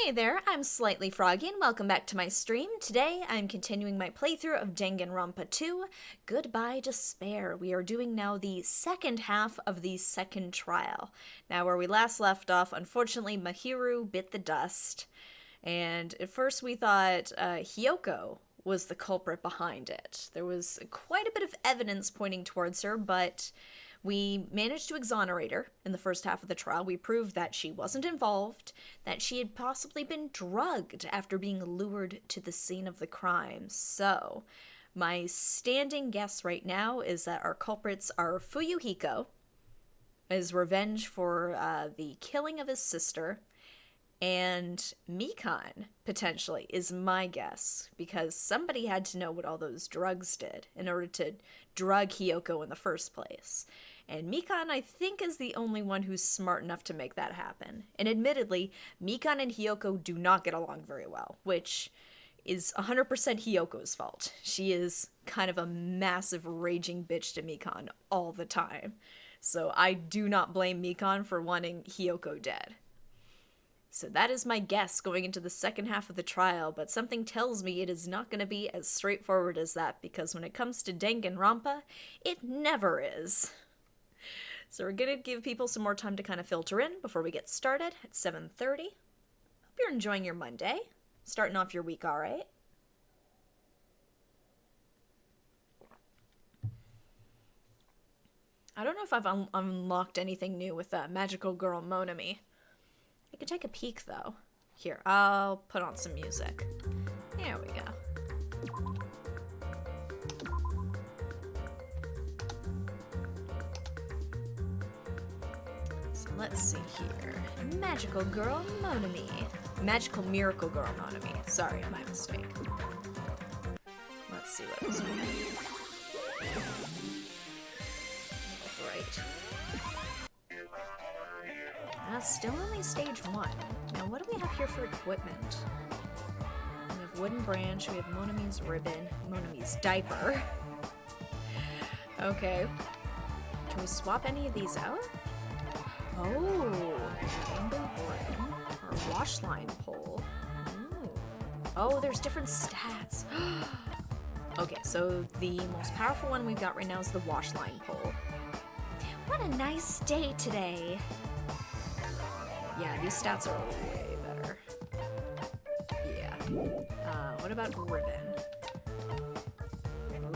Hey there, I'm Slightly Froggy and welcome back to my stream. Today I'm continuing my playthrough of Danganronpa 2, Goodbye Despair. We are doing now the second half of the second trial. Now where we last left off, unfortunately Mahiru bit the dust, and at first we thought Hiyoko was the culprit behind it. There was quite a bit of evidence pointing towards her, but we managed to exonerate her in the first half of the trial. We proved that she wasn't involved, that she had possibly been drugged after being lured to the scene of the crime. So, my standing guess right now is that our culprits are Fuyuhiko, as revenge for the killing of his sister, and Mikan, potentially, is my guess, because somebody had to know what all those drugs did in order to drug Hiyoko in the first place. And Mikan, I think, is the only one who's smart enough to make that happen. And admittedly, Mikan and Hiyoko do not get along very well, which is 100% Hiyoko's fault. She is kind of a massive raging bitch to Mikan all the time. So I do not blame Mikan for wanting Hiyoko dead. So that is my guess going into the second half of the trial, but something tells me it is not going to be as straightforward as that, because when it comes to Danganronpa, it never is. So we're going to give people some more time to kind of filter in before we get started at 7:30. Hope you're enjoying your Monday. Starting off your week all right. I don't know if I've unlocked anything new with Magical Girl Monami. I could take a peek, though. Here, I'll put on some music. There we go. So let's see here. Magical Girl Monami. Magical Miracle Girl Monami. Sorry, my mistake. Let's see what else we have. Right. Still only stage 1. Now, what do we have here for equipment? We have wooden branch, we have Monami's ribbon, Monami's diaper. Okay. Can we swap any of these out? Oh, bamboo brim, or wash line pole. Ooh. Oh, there's different stats. Okay, so the most powerful one we've got right now is the wash line pole. What a nice day today. Yeah, these stats are way better. Yeah. What about ribbon?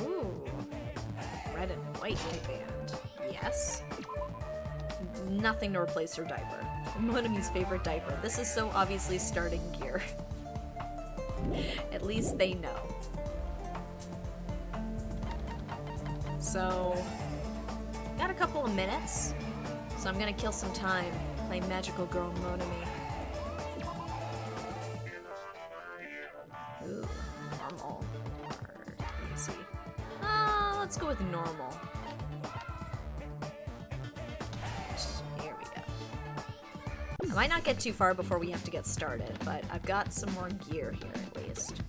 Ooh. Red and white headband. Yes. Nothing to replace her diaper. Monami's favorite diaper. This is so obviously starting gear. At least they know. So, got a couple of minutes, so I'm gonna kill some time. Play Magical Girl Monami. Ooh, normal. Hard, easy. Let's go with normal. Here we go. I might not get too far before we have to get started, but I've got some more gear here at least.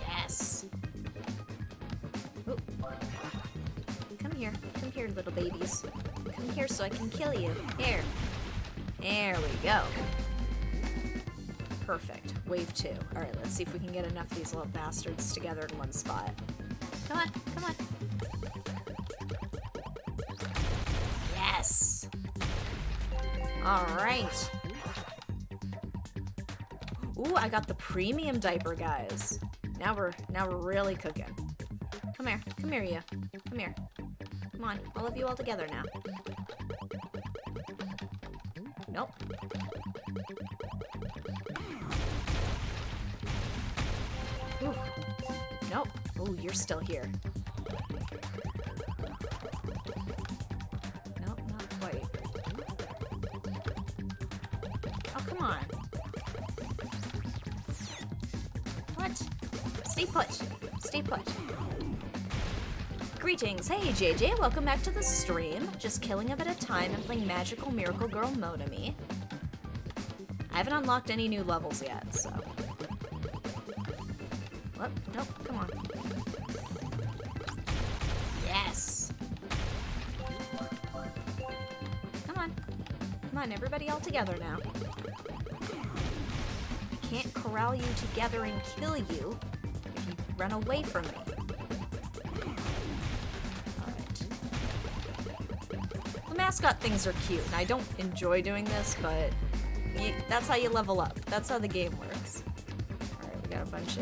Yes! Ooh. Come here, little babies. Come here so I can kill you. Here. There we go. Perfect. Wave 2. Alright, let's see if we can get enough of these little bastards together in one spot. Come on, come on. Yes! Alright. Ooh, I got the premium diaper, guys. Now we're really cooking. Come here, you. Come here. Come on, I'll have you all together now. Nope. Ooh. Nope. Ooh, you're still here. Nope, not quite. Oh, come on. What? Stay put. Stay put. Greetings, hey JJ, welcome back to the stream. Just killing a bit of time and playing Magical Miracle Girl Monami. I haven't unlocked any new levels yet, so... What? Nope, come on. Yes! Come on. on, everybody all together now. I can't corral you together and kill you if you run away from me. Alright. The mascot things are cute, and I don't enjoy doing this, but that's how you level up. That's how the game works. Alright, we got a bunch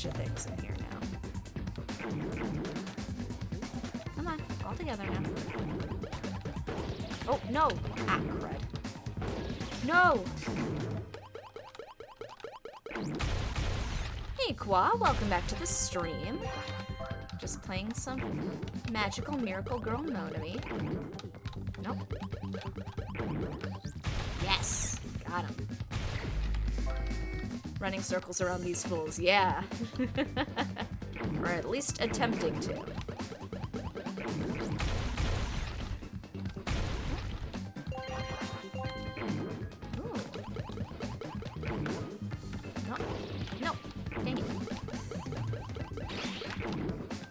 of things in here now. Come on, all together now. Oh, no! Ah, crud. No! Hey, Kwa, welcome back to the stream. Just playing some magical miracle girl Monami. Nope. Yes! Got him. Running circles around these fools, yeah. Or at least attempting to. Ooh. No. No. Dang it.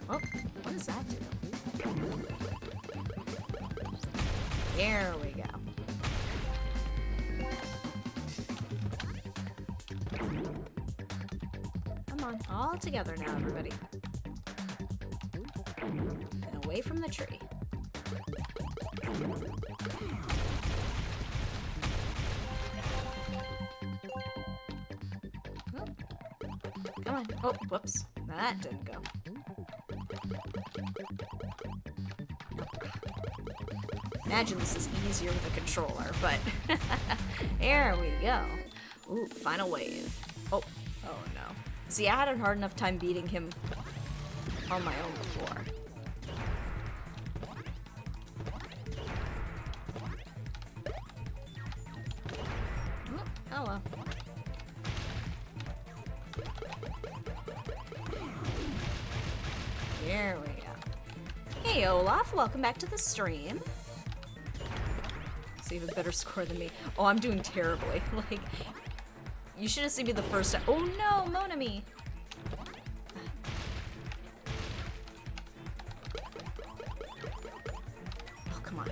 Oh, what does that do? There we go. Come on, all together now, everybody. And away from the tree. Oh. Come on. Oh, whoops. That didn't go. Imagine this is easier with a controller, but there we go. Ooh, final wave. Oh no. See, I had a hard enough time beating him on my own before. Oh well. There we go. Hey Olaf, welcome back to the stream. So you have a better score than me. Oh, I'm doing terribly. Like, you should have seen me the first time. Oh no, Monami! Oh, come on.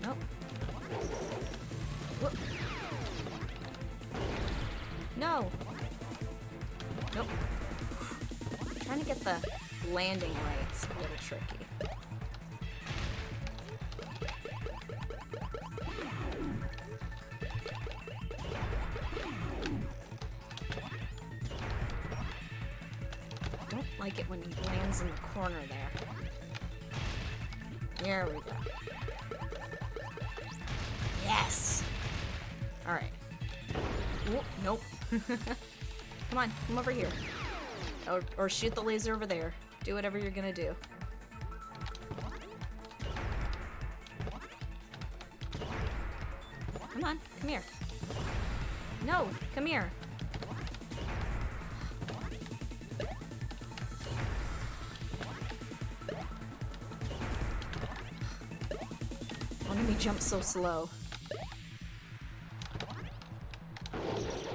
Nope. Whoop. No! Nope. Trying to get the landing right. It's a little tricky. Don't like it when he lands in the corner there. There we go. Yes! Alright. Nope. Come on, come over here. Or shoot the laser over there. Do whatever you're gonna do. Come on, come here. No, come here. Why did he jump so slow?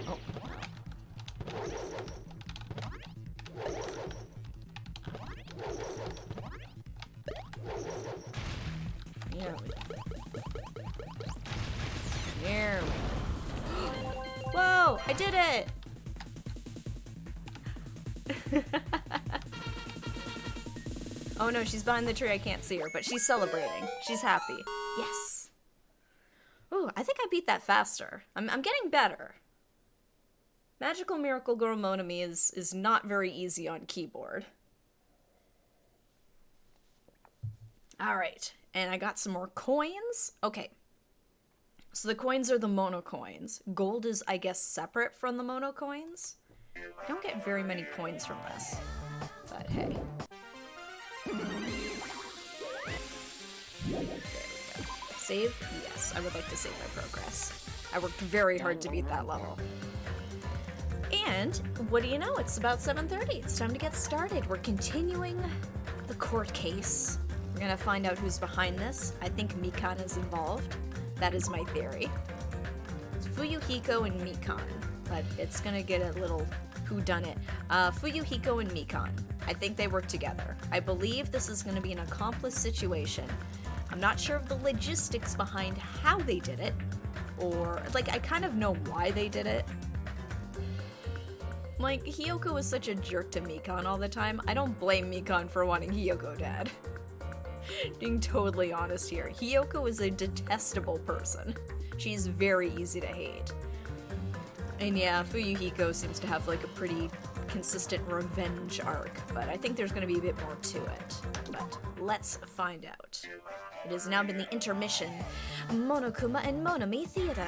Oh. There we go. There we go. Whoa! I did it! Oh no, she's behind the tree. I can't see her, but she's celebrating. She's happy. Yes! Ooh, I think I beat that faster. I'm getting better. Magical Miracle Girl Monami is not very easy on keyboard. Alright, and I got some more coins. Okay. So the coins are the mono coins. Gold is, I guess, separate from the mono coins. I don't get very many coins from this. But hey. There we go. Save? Yes, I would like to save my progress. I worked very hard to beat that level. And, what do you know? It's about 7:30. It's time to get started. We're continuing the court case. We're gonna find out who's behind this. I think Mikan is involved. That is my theory. It's Fuyuhiko and Mikan, but it's gonna get a little whodunit. Fuyuhiko and Mikan. I think they work together. I believe this is gonna be an accomplice situation. I'm not sure of the logistics behind how they did it, or, like, I kind of know why they did it. Like, Hiyoko was such a jerk to Mikan all the time. I don't blame Mikan for wanting Hiyoko dead. Being totally honest here, Hiyoko is a detestable person. She's very easy to hate. And yeah, Fuyuhiko seems to have like a pretty consistent revenge arc, but I think there's going to be a bit more to it. But let's find out. It has now been the intermission. Monokuma and Monami Theater.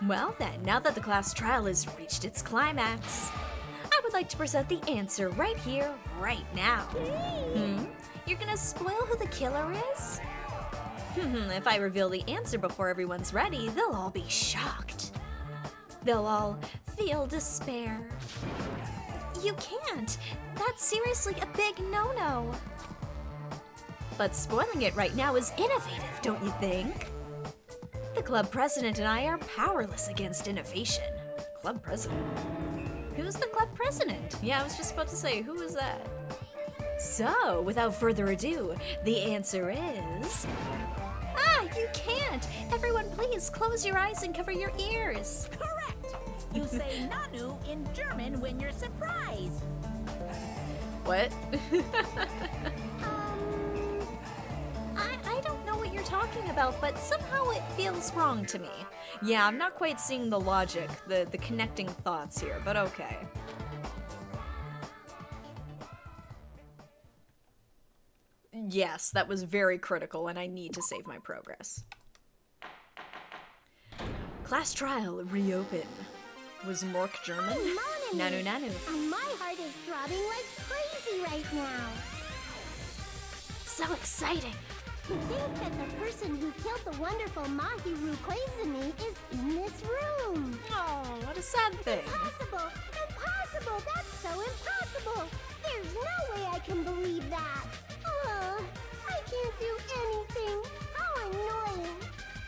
Well then, now that the class trial has reached its climax, I would like to present the answer right here, right now. You're gonna spoil who the killer is? If I reveal the answer before everyone's ready, they'll all be shocked. They'll all feel despair. You can't. That's seriously a big no-no. But spoiling it right now is innovative, don't you think? The club president and I are powerless against innovation. Club president? Who's the club president? Yeah, I was just about to say, who is that? So, without further ado, the answer is... Ah, you can't! Everyone please close your eyes and cover your ears. Correct! You say Nanu in German when you're surprised. What? I don't know what you're talking about, but somehow it feels wrong to me. Yeah, I'm not quite seeing the logic, the connecting thoughts here, but okay. Yes, that was very critical, and I need to save my progress. Class trial reopen. Was Mork German? Nanu Nanu. And my heart is throbbing like crazy right now. So exciting. To think that the person who killed the wonderful Mahiru Koizumi is in this room. Oh, what a sad thing. Impossible! Impossible! That's so impossible! There's no way I can believe that. I can't do anything. How annoying.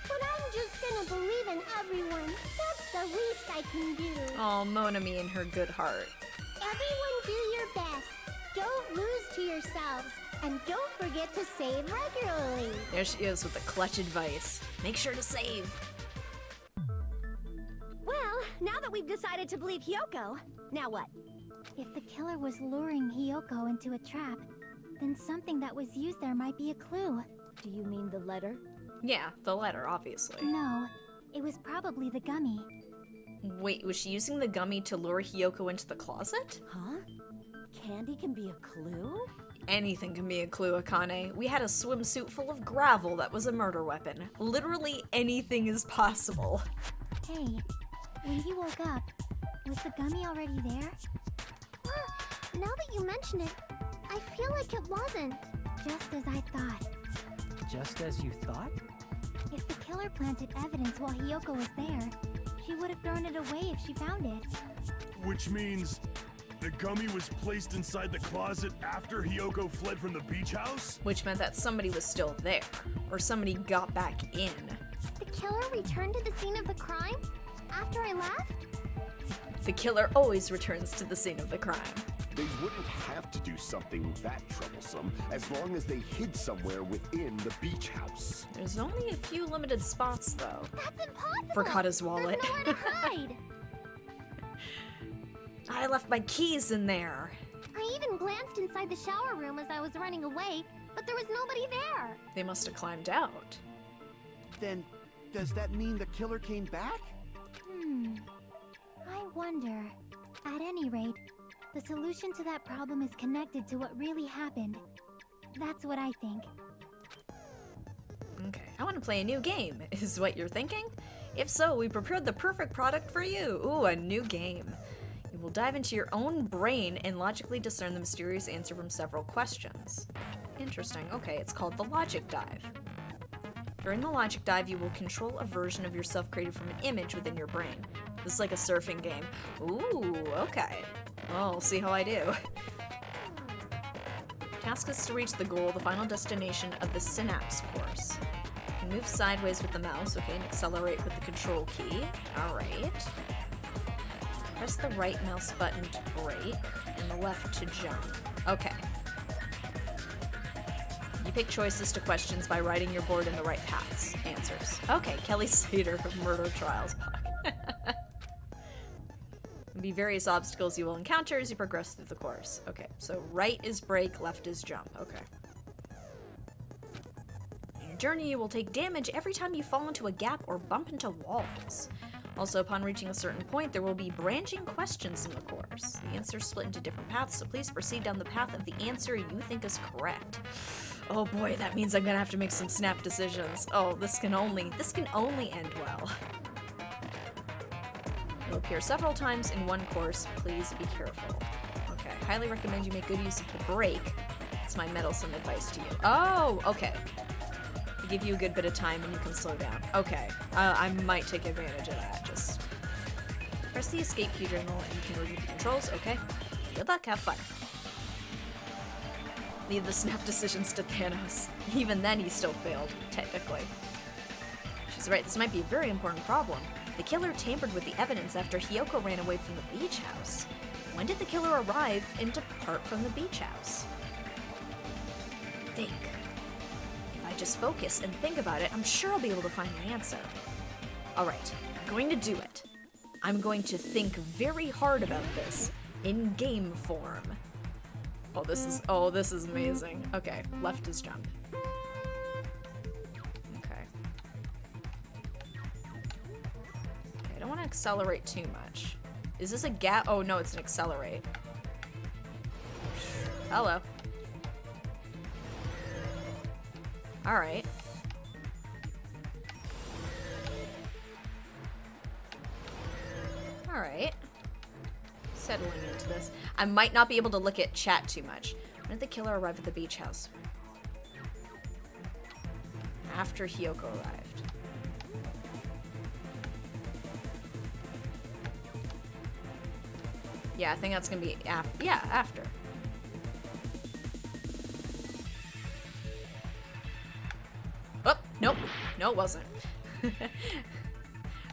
But I'm just gonna believe in everyone. That's the least I can do. Oh, Monami and her good heart. Everyone do your best. Don't lose to yourselves. And don't forget to save regularly. There she is with the clutch advice. Make sure to save. Well, now that we've decided to believe Hiyoko, now what? If the killer was luring Hiyoko into a trap, then something that was used there might be a clue. Do you mean the letter? Yeah, the letter, obviously. No, it was probably the gummy. Wait, was she using the gummy to lure Hiyoko into the closet? Huh? Candy can be a clue? Anything can be a clue, Akane. We had a swimsuit full of gravel that was a murder weapon. Literally anything is possible. Hey, when you woke up, was the gummy already there? Now that you mention it, I feel like it wasn't. Just as I thought. Just as you thought? If the killer planted evidence while Hiyoko was there, she would have thrown it away if she found it. Which means the gummy was placed inside the closet after Hiyoko fled from the beach house? Which meant that somebody was still there, or somebody got back in. The killer returned to the scene of the crime after I left? The killer always returns to the scene of the crime. They wouldn't have to do something that troublesome as long as they hid somewhere within the beach house. There's only a few limited spots, though. That's impossible! Forgot his wallet. There's nowhere to hide! I left my keys in there. I even glanced inside the shower room as I was running away, but there was nobody there. They must have climbed out. Then, does that mean the killer came back? I wonder. At any rate, the solution to that problem is connected to what really happened. That's what I think. Okay, I want to play a new game, is what you're thinking? If so, we prepared the perfect product for you. Ooh, a new game. You will dive into your own brain and logically discern the mysterious answer from several questions. Interesting. Okay, it's called the Logic Dive. During the Logic Dive, you will control a version of yourself created from an image within your brain. This is like a surfing game. Ooh, okay. Well, we'll see how I do. Task is to reach the goal, the final destination of the Synapse course. You can move sideways with the mouse, okay, and accelerate with the control key. Alright. Press the right mouse button to brake, and the left to jump. Okay. You pick choices to questions by writing your board in the right paths. Answers. Okay, Kelly Slater of Murder Trials book. Be various obstacles you will encounter as you progress through the course. Okay, so right is break, left is jump. Okay. In your journey, you will take damage every time you fall into a gap or bump into walls. Also, upon reaching a certain point, there will be branching questions in the course. The answers split into different paths, so please proceed down the path of the answer you think is correct. Oh boy, that means I'm gonna have to make some snap decisions. Oh, this can only end well. It'll appear several times in one course. Please be careful. Okay, highly recommend you make good use of the break. It's my meddlesome advice to you. Oh, okay. I give you a good bit of time and you can slow down. Okay, I might take advantage of that. Just press the escape key during the and you can review the controls. Okay, good luck, have fun. Leave the snap decisions to Thanos. Even then, he still failed, technically. She's right, this might be a very important problem. The killer tampered with the evidence after Hiyoko ran away from the beach house. When did the killer arrive and depart from the beach house? Think. If I just focus and think about it, I'm sure I'll be able to find the answer. Alright, I'm going to do it. I'm going to think very hard about this, in game form. Oh, this is amazing. Okay, left is jump. I don't want to accelerate too much. Is this a gap? Oh no, it's an accelerate. Hello. Alright. Alright. Settling into this. I might not be able to look at chat too much. When did the killer arrive at the beach house? After Hiyoko arrived. Yeah, I think that's gonna be after. Yeah, after. Oh, nope. No, it wasn't.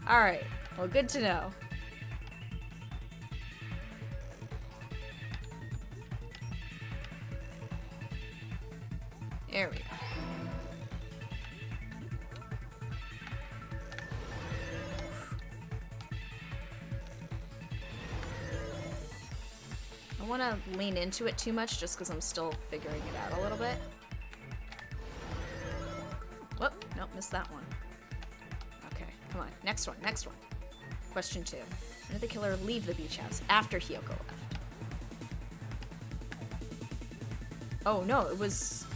Alright. Well, good to know. There we go. I want to lean into it too much just because I'm still figuring it out a little bit. Whoop, nope, missed that one. Okay, come on, next one. Question 2. When did the killer leave the beach house? After Hiyoko left. Oh no, it was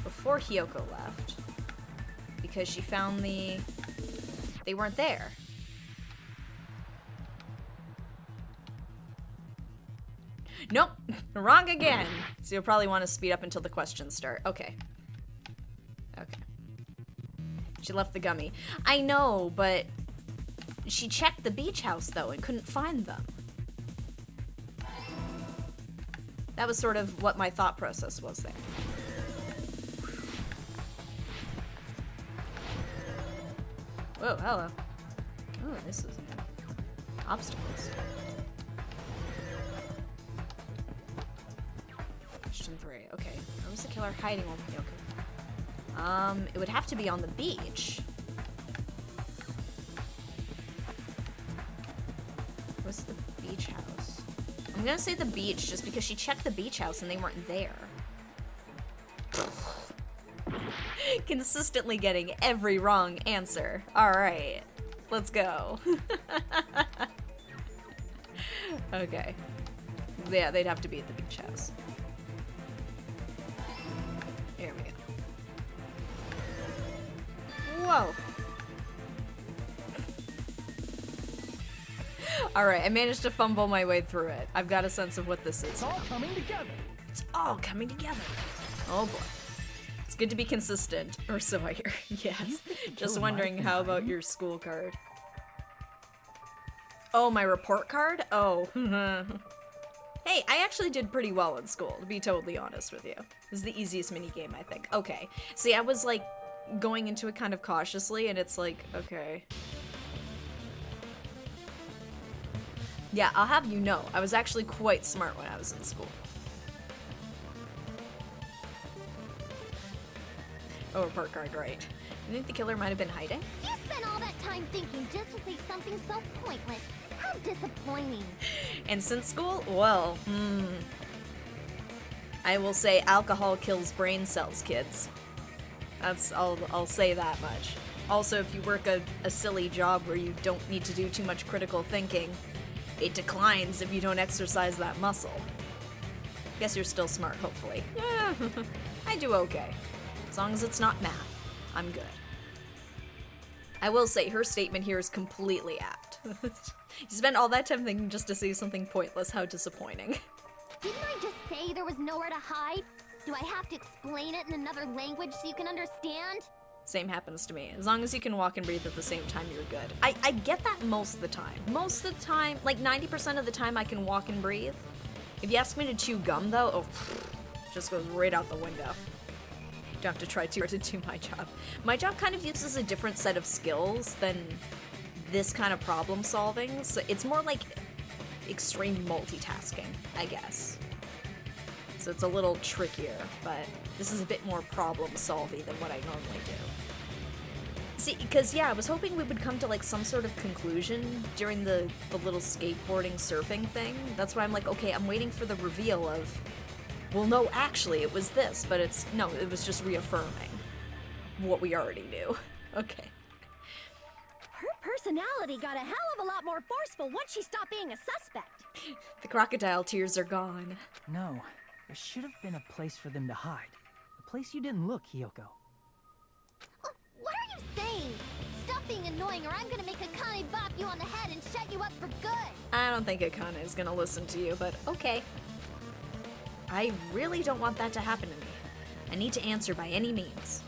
before Hiyoko left. Because she found they weren't there. Nope, wrong again. So you'll probably want to speed up until the questions start. Okay. She left the gummy. I know, but she checked the beach house though and couldn't find them. That was sort of what my thought process was there. Whoa, hello. Oh, this is obstacles. Question 3. Okay, where was the killer hiding while Hiyoko? It would have to be on the beach. What's the beach house? I'm gonna say the beach just because she checked the beach house and they weren't there. Consistently getting every wrong answer. Alright, let's go. Okay. Yeah, they'd have to be at the beach house. Here we go. Whoa. Alright, I managed to fumble my way through it. I've got a sense of what this is. It's all coming together. It's all coming together. Oh boy. It's good to be consistent, or so I hear. Yes. Just wondering, how about your school card? Oh, my report card? Oh. Hey, I actually did pretty well in school, to be totally honest with you. This is the easiest minigame, I think. Okay. See, I was, like, going into it kind of cautiously, and it's like, okay. Yeah, I'll have you know, I was actually quite smart when I was in school. Oh, report card, right. You think the killer might have been hiding? You spent all that time thinking just to say something so pointless. How disappointing. And since school? Well, I will say alcohol kills brain cells, kids. I'll say that much. Also, if you work a silly job where you don't need to do too much critical thinking, it declines if you don't exercise that muscle. Guess you're still smart, hopefully. Yeah, I do okay. As long as it's not math, I'm good. I will say her statement here is completely apt. You spent all that time thinking just to say something pointless. How disappointing. Didn't I just say there was nowhere to hide? Do I have to explain it in another language so you can understand? Same happens to me. As long as you can walk and breathe at the same time, you're good. I get that most of the time. Most of the time, like 90% of the time I can walk and breathe. If you ask me to chew gum though, oh, just goes right out the window. Don't have to try too hard to do my job. My job kind of uses a different set of skills than this kind of problem solving. So it's more like extreme multitasking, I guess. So it's a little trickier, but this is a bit more problem-solvy than what I normally do. See, because yeah, I was hoping we would come to like some sort of conclusion during the little skateboarding surfing thing. That's why I'm like, okay, I'm waiting for the reveal of, well, no, actually, it was this, but it was just reaffirming what we already knew. Okay. Her personality got a hell of a lot more forceful once she stopped being a suspect. The crocodile tears are gone. No, there should have been a place for them to hide. A place you didn't look, Hiyoko. Oh, what are you saying? Stop being annoying or I'm gonna make Akane bop you on the head and shut you up for good. I don't think Akane is gonna listen to you, but okay. I really don't want that to happen to me. I need to answer by any means.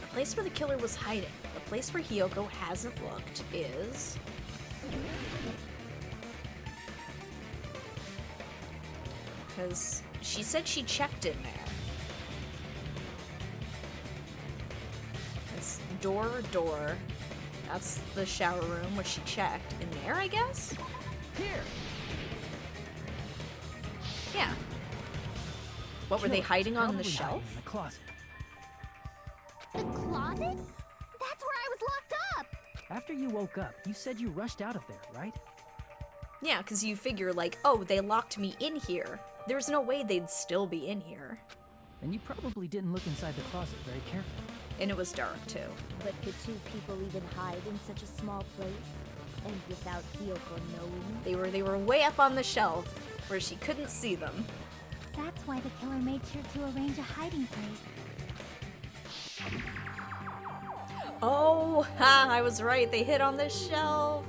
The place where the killer was hiding, the place where Hiyoko hasn't looked, is... Because she said she checked in there. It's door. That's the shower room where she checked. In there, I guess? Here! Yeah. What, were they Killer hiding was on the probably shelf? hiding in the closet. The closet? That's where I was locked up. After you woke up, you said you rushed out of there, right? Yeah, because you figure, like, oh, they locked me in here. There's no way they'd still be in here. Then you probably didn't look inside the closet very carefully. And it was dark, too. But could two people even hide in such a small place? And without Hiyoko knowing? They were way up on the shelf, where she couldn't see them. That's why the killer made sure to arrange a hiding place. Oh, ha, I was right. They hid on the shelf.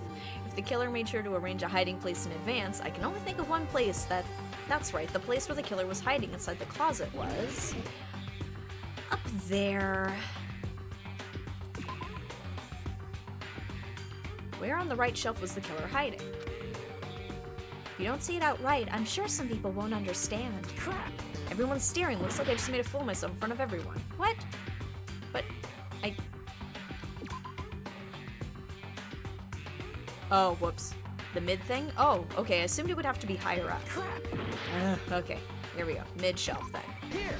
If the killer made sure to arrange a hiding place in advance, I can only think of one place that's right. The place where the killer was hiding inside the closet was... up there. Where on the right shelf was the killer hiding? If you don't see it outright, I'm sure some people won't understand. Crap! Everyone's staring. Looks like I just made a fool of myself in front of everyone. What? But Oh, whoops. The mid thing? Oh, okay. I assumed it would have to be higher up. Crap! Okay, here we go. Mid shelf then. Here!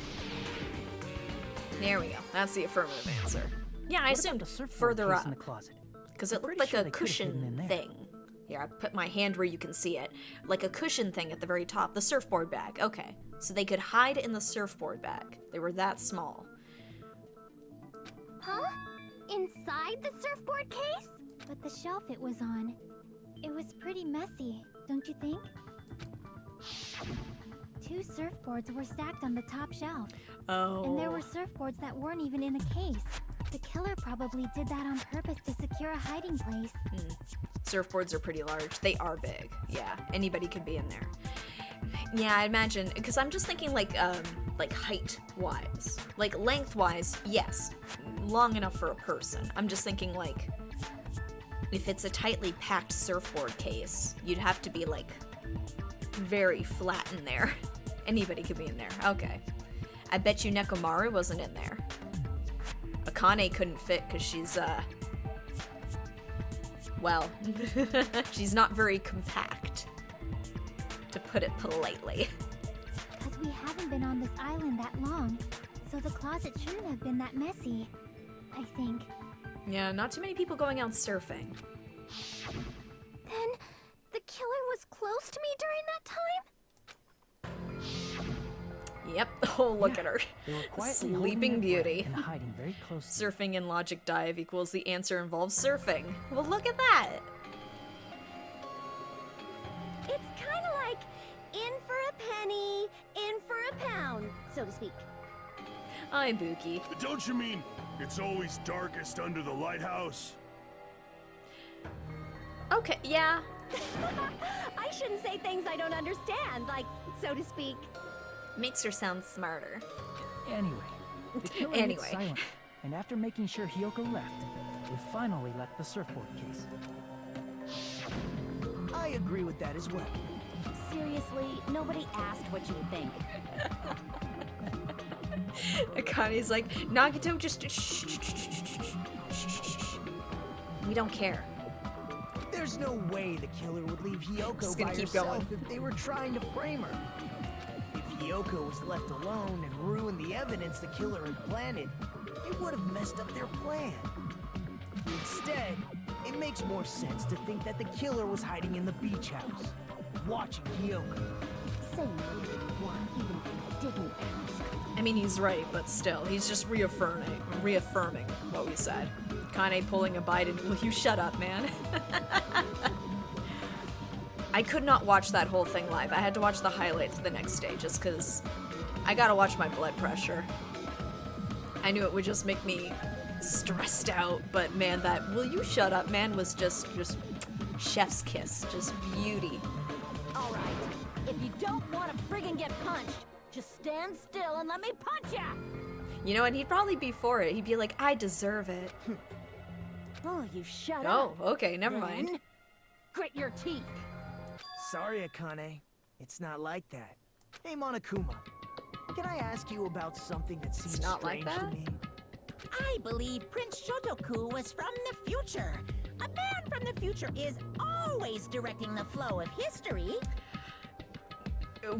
There we go. That's the affirmative answer. Yeah, I What about assumed the surfboard further case up. in the closet? Because it I'm looked pretty like sure a they could have hidden in cushion there. thing. Here, I put my hand where you can see it. Like a cushion thing at the very top. The surfboard bag. Okay. So they could hide in the surfboard bag. They were that small. Huh? Inside the surfboard case? But the shelf it was on, it was pretty messy, don't you think? Two surfboards were stacked on the top shelf, Oh. and there were surfboards that weren't even in a case. The killer probably did that on purpose to secure a hiding place. Surfboards are pretty large. They are big. Yeah, anybody could be in there. Yeah, I imagine, because I'm just thinking like height-wise. Like length-wise, yes, long enough for a person. I'm just thinking like, if it's a tightly packed surfboard case, you'd have to be like very flat in there. Anybody could be in there. Okay. I bet you Nekomaru wasn't in there. Akane couldn't fit because she's, well, she's not very compact, to put it politely. Because we haven't been on this island that long, so the closet shouldn't have been that messy, I think. Yeah, not too many people going out surfing. Then, the killer was close to me during that time? Yep. Oh, look at her. They were quietly holding Sleeping their Beauty. breath and hiding very close to Surfing in logic dive equals the answer involves surfing. Well, look at that. It's kind of like in for a penny, in for a pound, so to speak. Hi, Buki. Don't you mean it's always darkest under the lighthouse? Okay, yeah. I shouldn't say things I don't understand, like, so to speak. Makes her sound smarter. Anyway, the killer Anyway. hit silent, and after making sure Hiyoko left, they finally left the surfboard case. I agree with that as well. Seriously, nobody asked what you would think. Akane's like, Nagito, just shh, shh, shh, shh, shh, shh. We don't care. There's no way the killer would leave Hiyoko Just by gonna keep herself going. if they were trying to frame her. If Hiyoko was left alone and ruined the evidence the killer had planted, it would have messed up their plan. Instead, it makes more sense to think that the killer was hiding in the beach house, watching Hiyoko. Say no to one, even if I didn't ask. I mean, he's right, but still, he's just reaffirming what we said. Kane pulling a Biden. Will you shut up, man? I could not watch that whole thing live. I had to watch the highlights the next day just because I gotta watch my blood pressure. I knew it would just make me stressed out, but man, that will you shut up, man, was just chef's kiss. Just beauty. All right, if you don't want to friggin' get punched, just stand still and let me punch ya! You know, and he'd probably be for it. He'd be like, I deserve it. Oh, you shut up. Oh, okay, never mind. Then grit your teeth. Sorry, Akane. It's not like that. Hey, Monokuma. Can I ask you about something that seems not like strange that? to me? I believe Prince Shotoku was from the future. A man from the future is always directing the flow of history.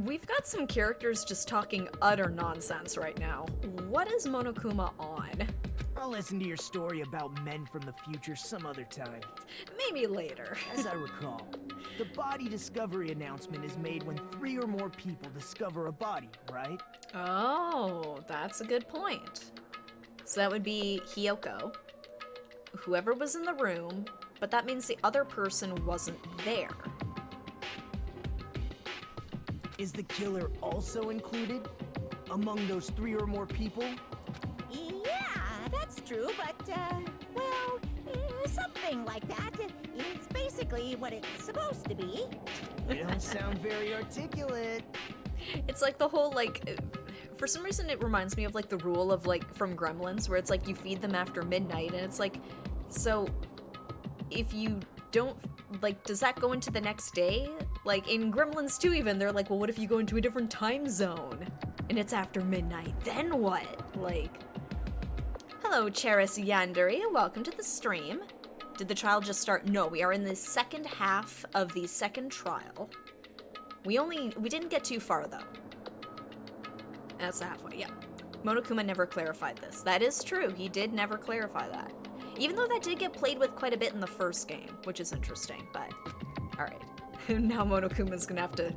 We've got some characters just talking utter nonsense right now. What is Monokuma on? I'll listen to your story about men from the future some other time. Maybe later. As I recall, the body discovery announcement is made when 3 or more people discover a body, right? Oh, that's a good point. So that would be Hiyoko, whoever was in the room, but that means the other person wasn't there. Is the killer also included among those 3 or more people? Yeah, that's true, but, well, something like that. It's basically what it's supposed to be. You don't sound very articulate. It's like the whole, like, for some reason it reminds me of, like, the rule of, like, from Gremlins, where it's like you feed them after midnight, and it's like, so if you don't, like, does that go into the next day? Like, in Gremlins 2 even, they're like, well, what if you go into a different time zone? And it's after midnight, then what? Like, hello, Cheris Yandere, welcome to the stream. Did the trial just start? No, we are in the second half of the second trial. We didn't get too far, though. That's halfway, yeah. Monokuma never clarified this. That is true, he did never clarify that. Even though that did get played with quite a bit in the first game, which is interesting, but alright. Now Monokuma's gonna have to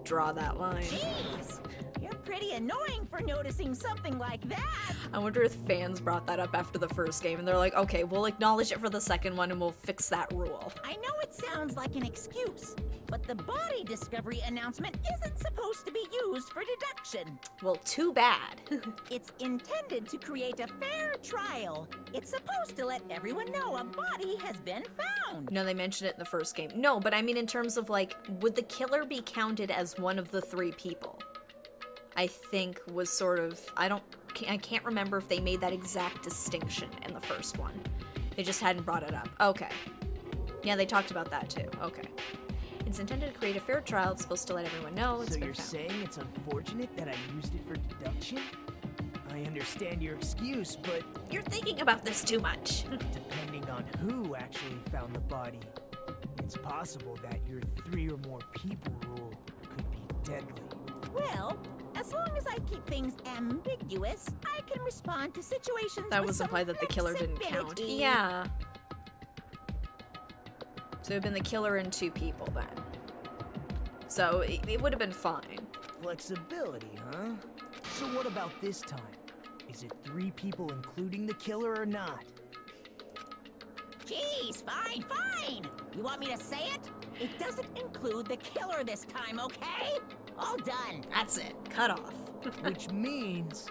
draw that line. Jeez, you're pretty annoying for noticing something like that. I wonder if fans brought that up after the first game and they're like, okay, we'll acknowledge it for the second one and we'll fix that rule. I know it sounds like an excuse, but the body discovery announcement isn't supposed to be used for deduction. Well, too bad. It's intended to create a fair trial. It's supposed to let everyone know a body has been found. No, they mentioned it in the first game. No, but I mean in terms of like, would the killer be counted as one of the 3 people? I think was sort of, I can't remember if they made that exact distinction in the first one. They just hadn't brought it up. Okay. Yeah, they talked about that too. Okay. It's intended to create a fair trial. It's supposed to let everyone know it's So been you're found. saying it's unfortunate that I used it for deduction? I understand your excuse, but You're thinking about this too much. depending on who actually found the body, it's possible that your 3 or more people rule could be deadly. Well, as long as I keep things ambiguous, I can respond to situations That with was some implied that the killer didn't count. flexibility. Yeah. So it would have been the killer and 2 people then. So it would have been fine. Flexibility, huh? So what about this time? Is it 3 people including the killer or not? Jeez, fine, fine! You want me to say it? It doesn't include the killer this time, okay? All done. That's it. Cut off. Which means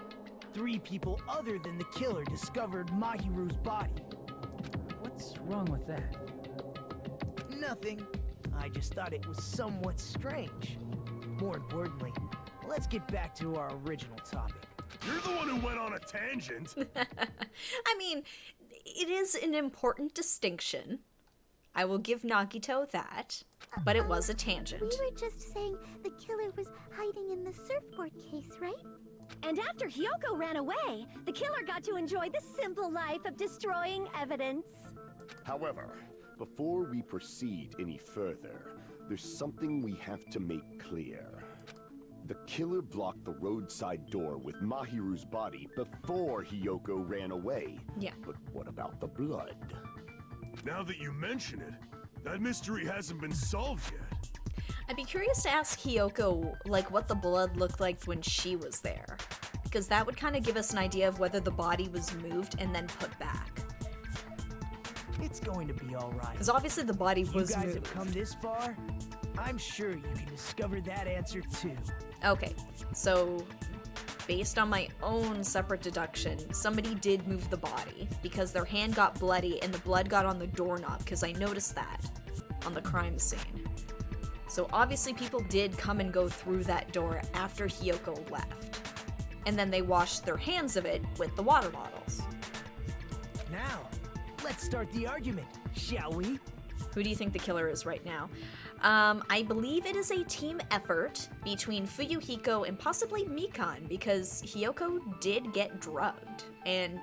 3 people other than the killer discovered Mahiru's body. What's wrong with that? Nothing. I just thought it was somewhat strange. More importantly, let's get back to our original topic. You're the one who went on a tangent. I mean, it is an important distinction. I will give Nagito that, but it was a tangent. We were just saying the killer was hiding in the surfboard case, right? And after Hyoko ran away, the killer got to enjoy the simple life of destroying evidence. However, before we proceed any further, there's something we have to make clear. The killer blocked the roadside door with Mahiru's body before Hyoko ran away. Yeah. But what about the blood? Now that you mention it, that mystery hasn't been solved yet. I'd be curious to ask Hyoko, like, what the blood looked like when she was there. Because that would kind of give us an idea of whether the body was moved and then put back. It's going to be all right. Because obviously the body You was guys moved. have come this far. I'm sure you can discover that answer too. Okay, so based on my own separate deduction, somebody did move the body because their hand got bloody and the blood got on the doorknob, because I noticed that on the crime scene. So obviously people did come and go through that door after Hyoko left. And then they washed their hands of it with the water bottles. Now, let's start the argument, shall we? Who do you think the killer is right now? I believe it is a team effort between Fuyuhiko and possibly Mikan, because Hyoko did get drugged. And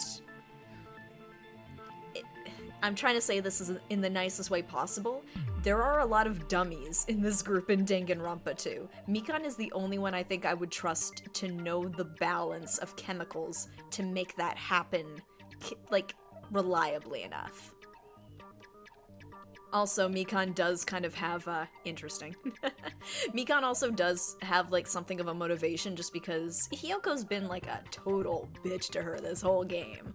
I'm trying to say this is in the nicest way possible. There are a lot of dummies in this group in Danganronpa 2. Mikan is the only one I think I would trust to know the balance of chemicals to make that happen, like, reliably enough. Also, Mikan does kind of have, interesting. Mikan also does have, like, something of a motivation just because Hyoko's been, like, a total bitch to her this whole game.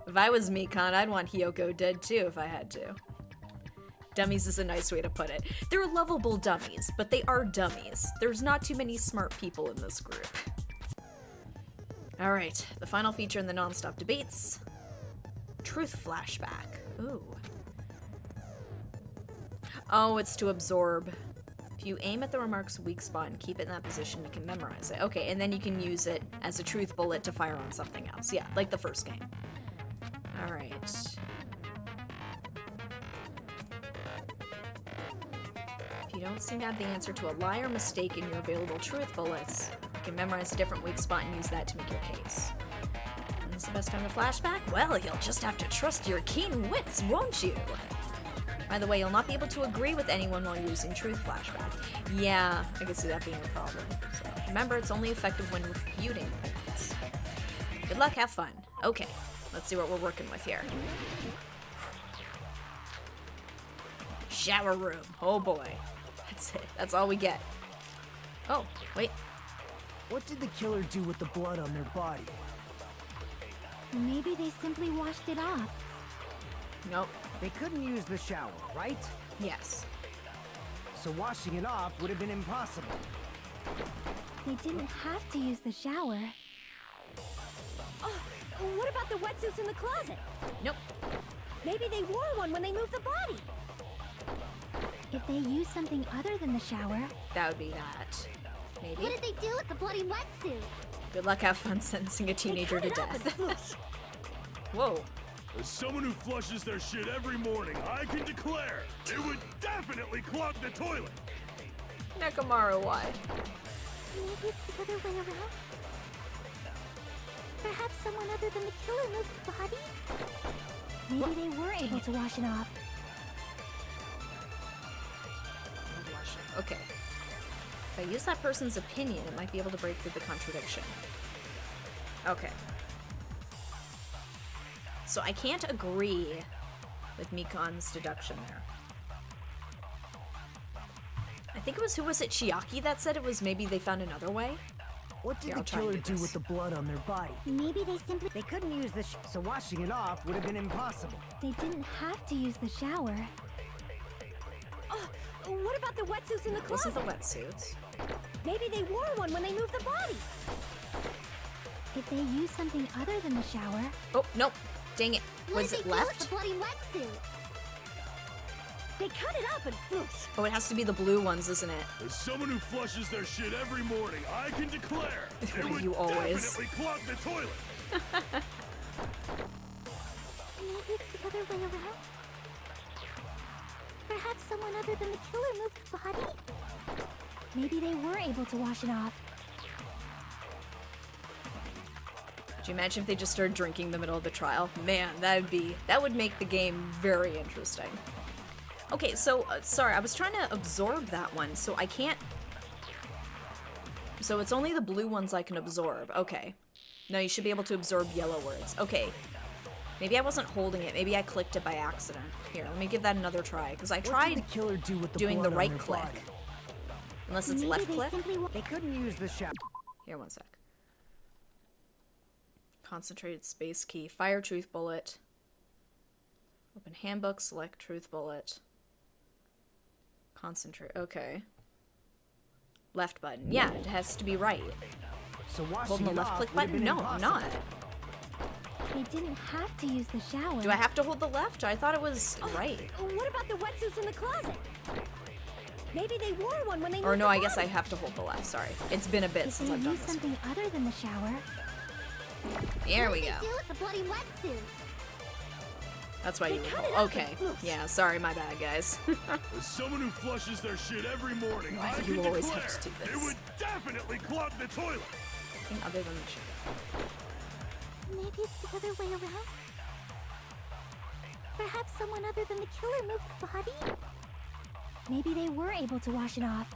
If I was Mikan, I'd want Hyoko dead too if I had to. Dummies is a nice way to put it. They're lovable dummies, but they are dummies. There's not too many smart people in this group. Alright, the final feature in the non-stop debates. Truth flashback. Ooh. Oh, it's to absorb. If you aim at the remark's weak spot and keep it in that position, you can memorize it. Okay, and then you can use it as a truth bullet to fire on something else. Yeah, like the first game. Alright. If you don't seem to have the answer to a lie or mistake in your available truth bullets, you can memorize a different weak spot and use that to make your case. When's the best time to flashback? Well, you'll just have to trust your keen wits, won't you? By the way, you'll not be able to agree with anyone while you're using truth flashback. Yeah, I can see that being a problem. So remember, it's only effective when refuting things. Good luck, have fun. Okay, let's see what we're working with here. Shower room. Oh boy. That's it. That's all we get. Oh, wait. What did the killer do with the blood on their body? Maybe they simply washed it off. Nope. They couldn't use the shower, right? Yes. So washing it off would have been impossible. They didn't have to use the shower. Oh, what about the wetsuits in the closet? Nope. Maybe they wore one when they moved the body. If they used something other than the shower... That would be that. Maybe. What did they do with the bloody wetsuit? Good luck, have fun sentencing a teenager to death. Whoa. As someone who flushes their shit every morning, I can declare it would definitely clog the toilet. Nekomaru, why? Maybe it's the other way around? Perhaps someone other than the killer moved the body? Maybe they were able to wash it off. Okay. If I use that person's opinion, it might be able to break through the contradiction. Okay. So I can't agree with Mikan's deduction there. I think it was, who was it, Chiaki, that said it was maybe they found another way? What did Here, the I'll try and killer do this. with the blood on their body? Maybe they simply... They couldn't use the so washing it off would have been impossible. They didn't have to use the shower. Oh, what about the wetsuits in the Those are closet? the wetsuits. Maybe they wore one when they moved the body. If they used something other than the shower... Oh, nope. Dang it. What Was did it they do with left? the bloody wetsuit? They cut it up and oops. Oh, it has to be the blue ones, isn't it? As someone who flushes their shit every morning, I can declare it would You always. definitely clog the toilet. Maybe it's the other way around? Perhaps someone other than the killer moved the body? Maybe they were able to wash it off. Could you imagine if they just started drinking in the middle of the trial? Man, that would make the game very interesting. Okay, so, sorry, I was trying to absorb that one, so I can't... So it's only the blue ones I can absorb. Okay. No, you should be able to absorb yellow words. Okay. Maybe I wasn't holding it. Maybe I clicked it by accident. Here, let me give that another try, because I What did tried the killer do with the doing the blood on right their click. body? Unless it's Maybe left they click. simply They couldn't use the shower. Here, one sec. Concentrated space key. Fire truth bullet. Open handbook, select truth bullet. Concentrate. Okay. Left button. Yeah, it has to be right. So washing Holding the it left off click would have button? been No, I'm impossible. not. They didn't have to use the shower. Do I have to hold the left? I thought it was right. What about the wetsuits in the closet? Maybe they wore one when they moved Or no, the I guess I body. have to hold the left. Sorry. It's been a bit If since they I've done used this. something other than the shower... There we What go. did they do with the bloody wetsuit? That's why you cut were... it up Okay. and oops. Yeah, sorry, my bad, guys. As someone who flushes their shit every morning, Why I do you can always declare have to do it this? would definitely clog the toilet. Anything other than the show. Maybe it's the other way around? Perhaps someone other than the killer moved the body? Maybe they were able to wash it off.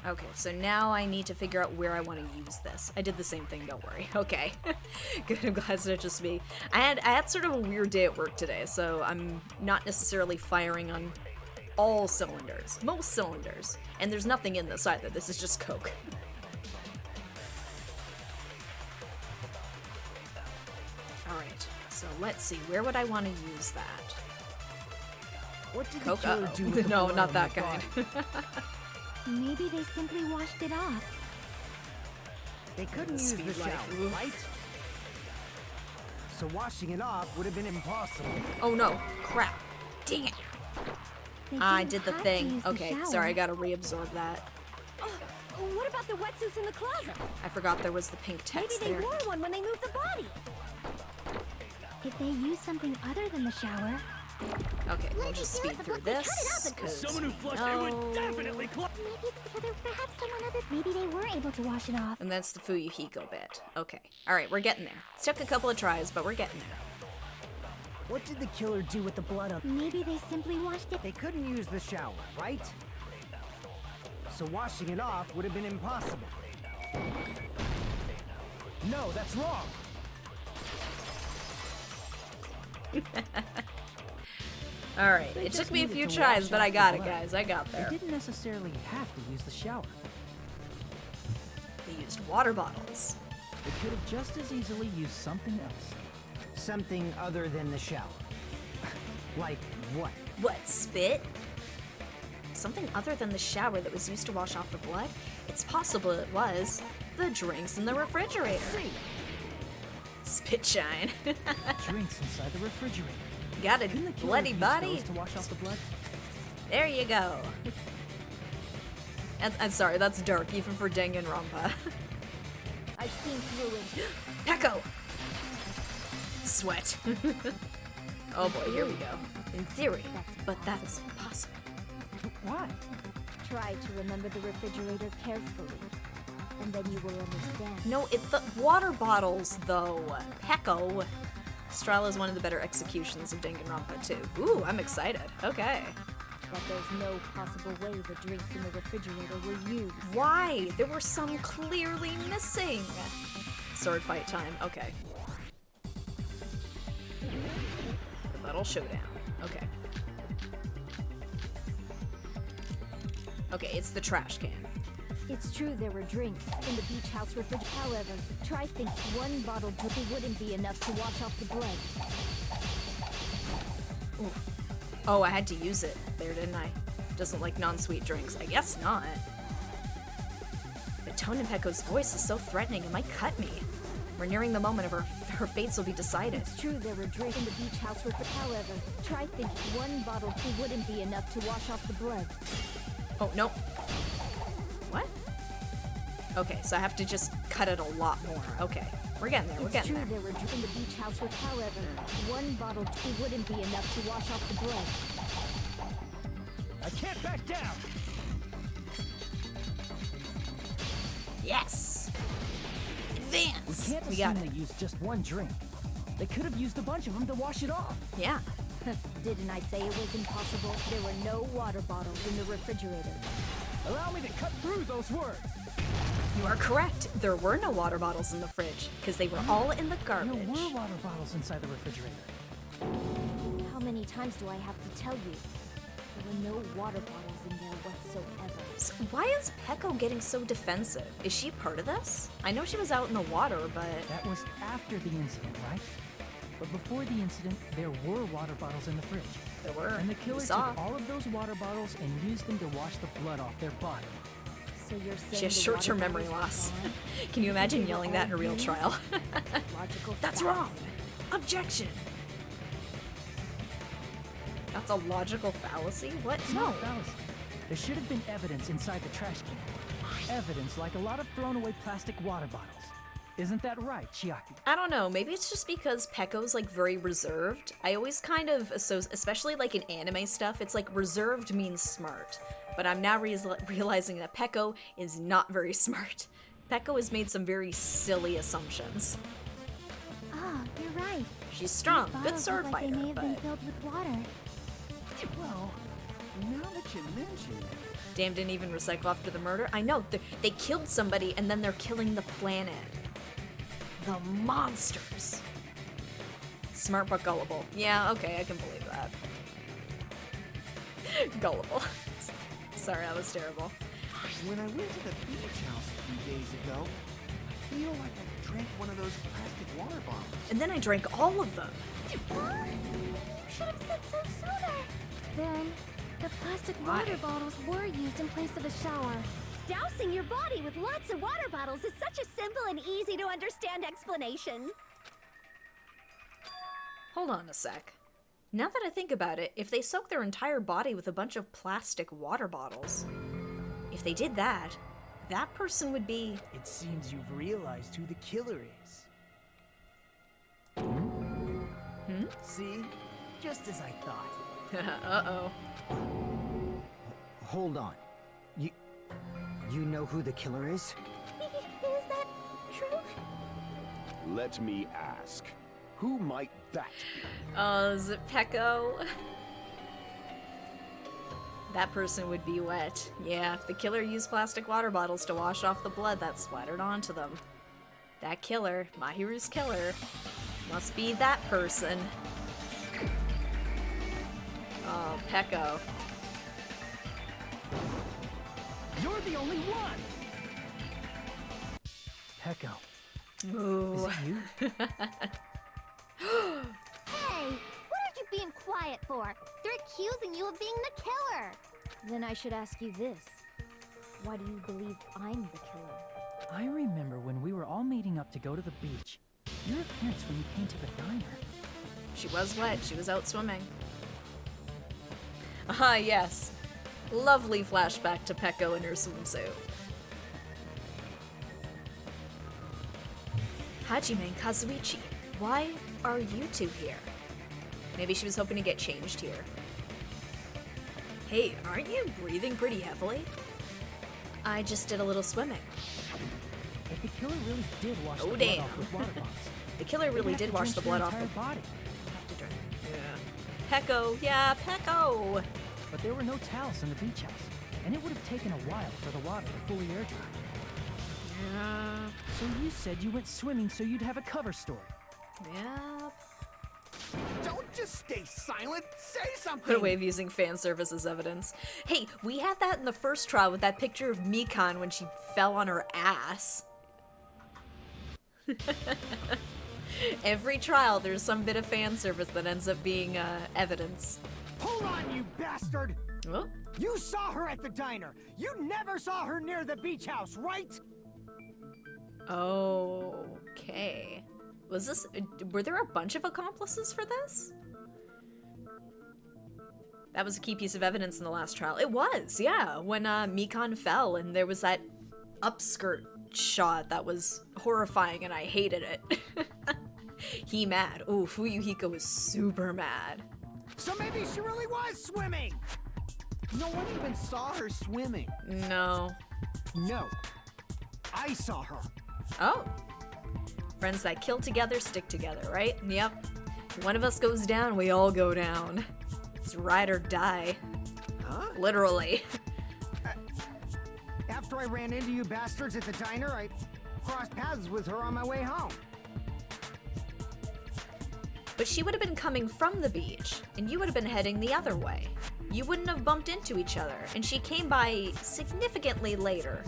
Okay, so now I need to figure out where I want to use this. I did the same thing, don't worry. Okay. Good, I'm glad it's not just me. I had sort of a weird day at work today, so I'm not necessarily firing on all cylinders. Most cylinders. And there's nothing in this either. This is just Coke. Alright, so let's see. Where would I want to use that? What did Coke? the killer do with the No, blood not on that their kind. body? Maybe they simply washed it off. They couldn't The use speed the shower, life. Oof. right? So washing it off would have been impossible. Oh no. Crap. Dang it. They I didn't did the have to thing. use the Okay, shower. sorry, I gotta reabsorb that. What about the wetsuits in the closet? I forgot there was the pink Maybe text they there. wore one when they moved the body. If they used something other than the shower... Okay, we'll did just they do speed with through the blood? They cut it this. up and- As 'cause someone who we flushed it would know- definitely clog. Maybe it's the other... Perhaps someone other... Maybe they were able to wash it off. And that's the Fuyuhiko bit. Okay. Alright, we're getting there. It took a couple of tries, but we're getting there. What did the killer do with the blood on... Maybe they simply washed it... They couldn't use the shower, right? So washing it off would have been impossible. No, that's wrong. Alright, They it just took me a needed few to tries, wash but I off the got it, blood. guys. I got They there. didn't necessarily have to use the shower. They used water bottles. They could have just as easily used something else. Something other than the shower. Like what? What, spit? Something other than the shower that was used to wash off the blood? It's possible it was. The drinks in the refrigerator. Spit shine. Drinks inside the refrigerator. Got a Didn't the killer bloody use body? those to wash off the blood? There you go. And sorry, that's dark, even for Danganronpa. I've seen through it. Peko! Sweat. Oh boy, here we go. In theory, but that's possible. Why? Try to remember the refrigerator carefully, and then you will understand. No, the water bottles, though. Peko. Strala is one of the better executions of Danganronpa 2. Ooh, I'm excited. Okay. But there's no possible way the drinks in the refrigerator were used. Why? There were some clearly missing. Sword fight time. Okay. Metal showdown. Okay. Okay, it's the trash can. It's true there were drinks in the beach house refrigerator. However, try think one bottle wouldn't be enough to wash off the blood. Ooh. Oh, I had to use it there, didn't I? Doesn't like non-sweet drinks. I guess not. The tone in Pecco's voice is so threatening, it might cut me. We're nearing the moment of her fates will be decided. It's true there were drinks in the beach house refrigerator. However, try think one bottle wouldn't be enough to wash off the blood. Oh, no. What? Okay, so I have to just cut it a lot more. Okay, we're getting there, we're getting there. It's true there were drinks in the beach house with, however, one bottle wouldn't be enough to wash off the blood. I can't back down! Yes! Advance! We can't assume they used just one drink. They could have used a bunch of them to wash it off. Yeah. Didn't I say it was impossible? There were no water bottles in the refrigerator. Allow me to cut through those words. You are correct. There were no water bottles in the fridge, because they were all in the garbage. There were water bottles inside the refrigerator. How many times do I have to tell you? There were no water bottles in there whatsoever. So why is Pecco getting so defensive? Is she part of this? I know she was out in the water, but... That was after the incident, right? But before the incident, there were water bottles in the fridge. There were. And the killer took all of those water bottles and used them to wash the blood off their body. So you're saying she has short-term memory loss. Can you imagine yelling that in a real trial? That's wrong! Objection! That's a logical fallacy? What? It's not a fallacy. There should have been evidence inside the trash can. Evidence like a lot of thrown away plastic water bottles. Isn't that right, Chiaki? I don't know, maybe it's just because Pecco's like very reserved. I always kind of associate, especially like in anime stuff, it's like reserved means smart. But I'm now realizing that Pecco is not very smart. Pecco has made some very silly assumptions. Ah, you're right. She's strong, These good bottles sword look like fighter, they may have been but... filled with water. Well, now that you mention it... Damn didn't even recycle after the murder. I know, they killed somebody and then they're killing the planet. The monsters. Smart but gullible. Yeah, okay, I can believe that. Gullible. Sorry, that was terrible. When I went to the beach house a few days ago, I feel like I drank one of those plastic water bottles. And then I drank all of them. You should have said so sooner. Then, the plastic water bottles were used in place of a shower. Dousing your body with lots of water bottles is such a simple and easy to understand explanation. Hold on a sec. Now that I think about it, if they soak their entire body with a bunch of plastic water bottles, if they did that, that person would be... It seems you've realized who the killer is. Hmm? See? Just as I thought. Uh-oh. Hold on. You know who the killer is? Is that true? Let me ask. Who might that be? Oh, is it Pecco? That person would be wet. Yeah, if the killer used plastic water bottles to wash off the blood that splattered onto them. That killer, Mahiru's killer, must be that person. Oh, Pecco. You're the only one! Pecco. Ooh. Is it you? Hey, what are you being quiet for? They're accusing you of being the killer. Then I should ask you this. Why do you believe I'm the killer? I remember when we were all meeting up to go to the beach. Your appearance when you came to the diner. She was wet. She was out swimming. Ah, yes. Lovely flashback to Pecco in her swimsuit. Hajime and Kazuichi, why are you two here? Maybe she was hoping to get changed here. Hey, aren't you breathing pretty heavily? I just did a little swimming. If the killer really did wash Oh, the blood damn. off with water bottles, The killer really did wash the blood off the the body. have to drink. Yeah. Pecco, yeah, Pecco! but there were no towels in the beach house, and it would have taken a while for the water to fully air dry. Yeah. So you said you went swimming so you'd have a cover story. Yeah. Don't just stay silent. Say something. What a way of using fan service as evidence. Hey, we had that in the first trial with that picture of Mikan when she fell on her ass. Every trial, there's some bit of fan service that ends up being evidence. Hold on, you bastard! Oh. You saw her at the diner. You never saw her near the beach house, right? Okay. Was this... Were there a bunch of accomplices for this? That was a key piece of evidence in the last trial. It was, yeah. When Mikan fell and there was that upskirt shot that was horrifying and I hated it. He mad. Ooh, Fuyuhiko was super mad. So maybe she really was swimming! No one even saw her swimming. No. No. I saw her. Oh. Friends that kill together stick together, right? Yep. One of us goes down, we all go down. It's ride or die. Huh? Literally. After I ran into you bastards at the diner, I crossed paths with her on my way home. But she would have been coming from the beach, and you would have been heading the other way. You wouldn't have bumped into each other, and she came by significantly later.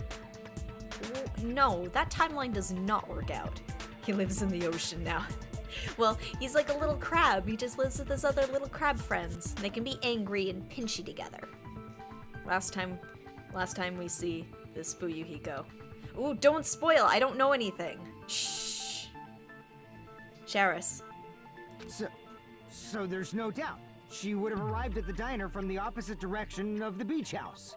No, that timeline does not work out. He lives in the ocean now. Well, he's like a little crab. He just lives with his other little crab friends. They can be angry and pinchy together. Last time we see this Fuyuhiko. Ooh, don't spoil! I don't know anything. Shh. Charis. So there's no doubt. She would have arrived at the diner from the opposite direction of the beach house.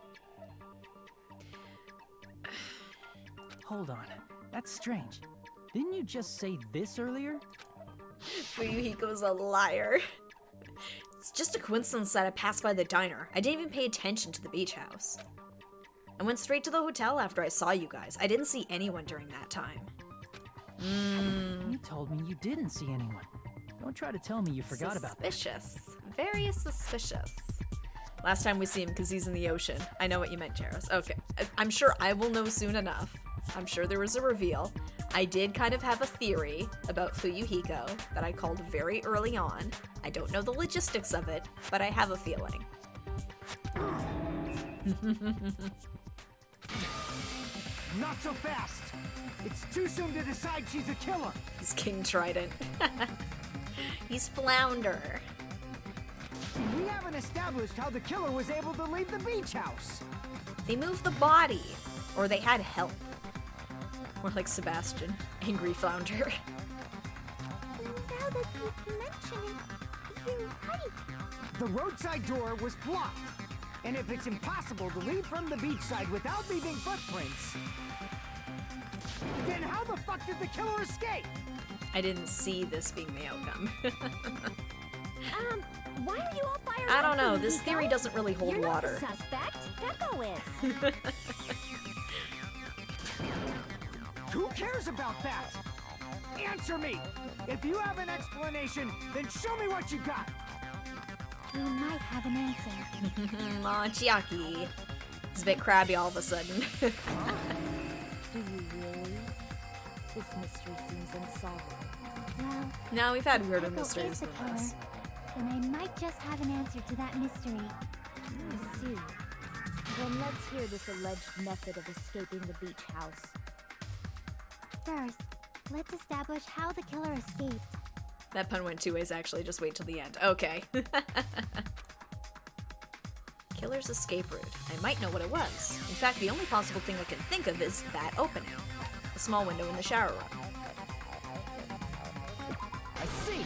Hold on. That's strange. Didn't you just say this earlier? Fuyuhiko's a liar. It's just a coincidence that I passed by the diner. I didn't even pay attention to the beach house. I went straight to the hotel after I saw you guys. I didn't see anyone during that time. You told me you didn't see anyone. Don't try to tell me you forgot about that. Suspicious. Very suspicious. Last time we see him because he's in the ocean. I know what you meant, Charis. Okay. I'm sure I will know soon enough. I'm sure there was a reveal. I did kind of have a theory about Fuyuhiko that I called very early on. I don't know the logistics of it, but I have a feeling. Not so fast! It's too soon to decide she's a killer! He's King Trident. He's Flounder. We haven't established how the killer was able to leave the beach house! They moved the body. Or they had help. More like Sebastian. Angry Flounder. Now that you mention it, you're right. The roadside door was blocked. And if it's impossible to leave from the beachside without leaving footprints, then how the fuck did the killer escape? I didn't see this being the outcome. Why are you all fired I up, don't know. Fuyuhiko? This theory doesn't really hold You're water. Not the suspect. Peko is. Who cares about that? Answer me! If you have an explanation, then show me what you got! We might have an answer. Aw, Chiaki. He's a bit crabby all of a sudden. Do you really? This mystery seems unsolvable. Well, No, we've had weirder Peko mysteries is the than killer, this. and I might just have an answer to that mystery. I see. Then let's hear this alleged method of escaping the beach house. First, let's establish how the killer escaped. That pun went two ways, actually. Just wait till the end. Okay. Killer's escape route. I might know what it was. In fact, the only possible thing I can think of is that opening. A small window in the shower room. I see!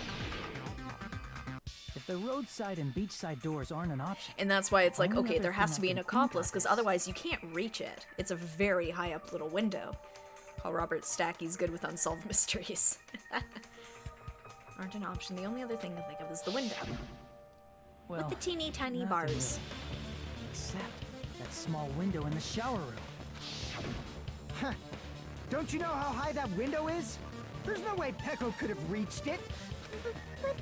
If the roadside and beachside doors aren't an option. And that's why it's like, Only okay, other there has thing to I be can an think accomplice, of because is- otherwise you can't reach it. It's a very high up little window. Paul Robert Stacky's good with unsolved mysteries. Aren't an option. The only other thing to think of is the window. Well, With the teeny tiny nothing bars. really. Except that small window in the shower room. Huh. Don't you know how high that window is? There's no way Peko could have reached it. But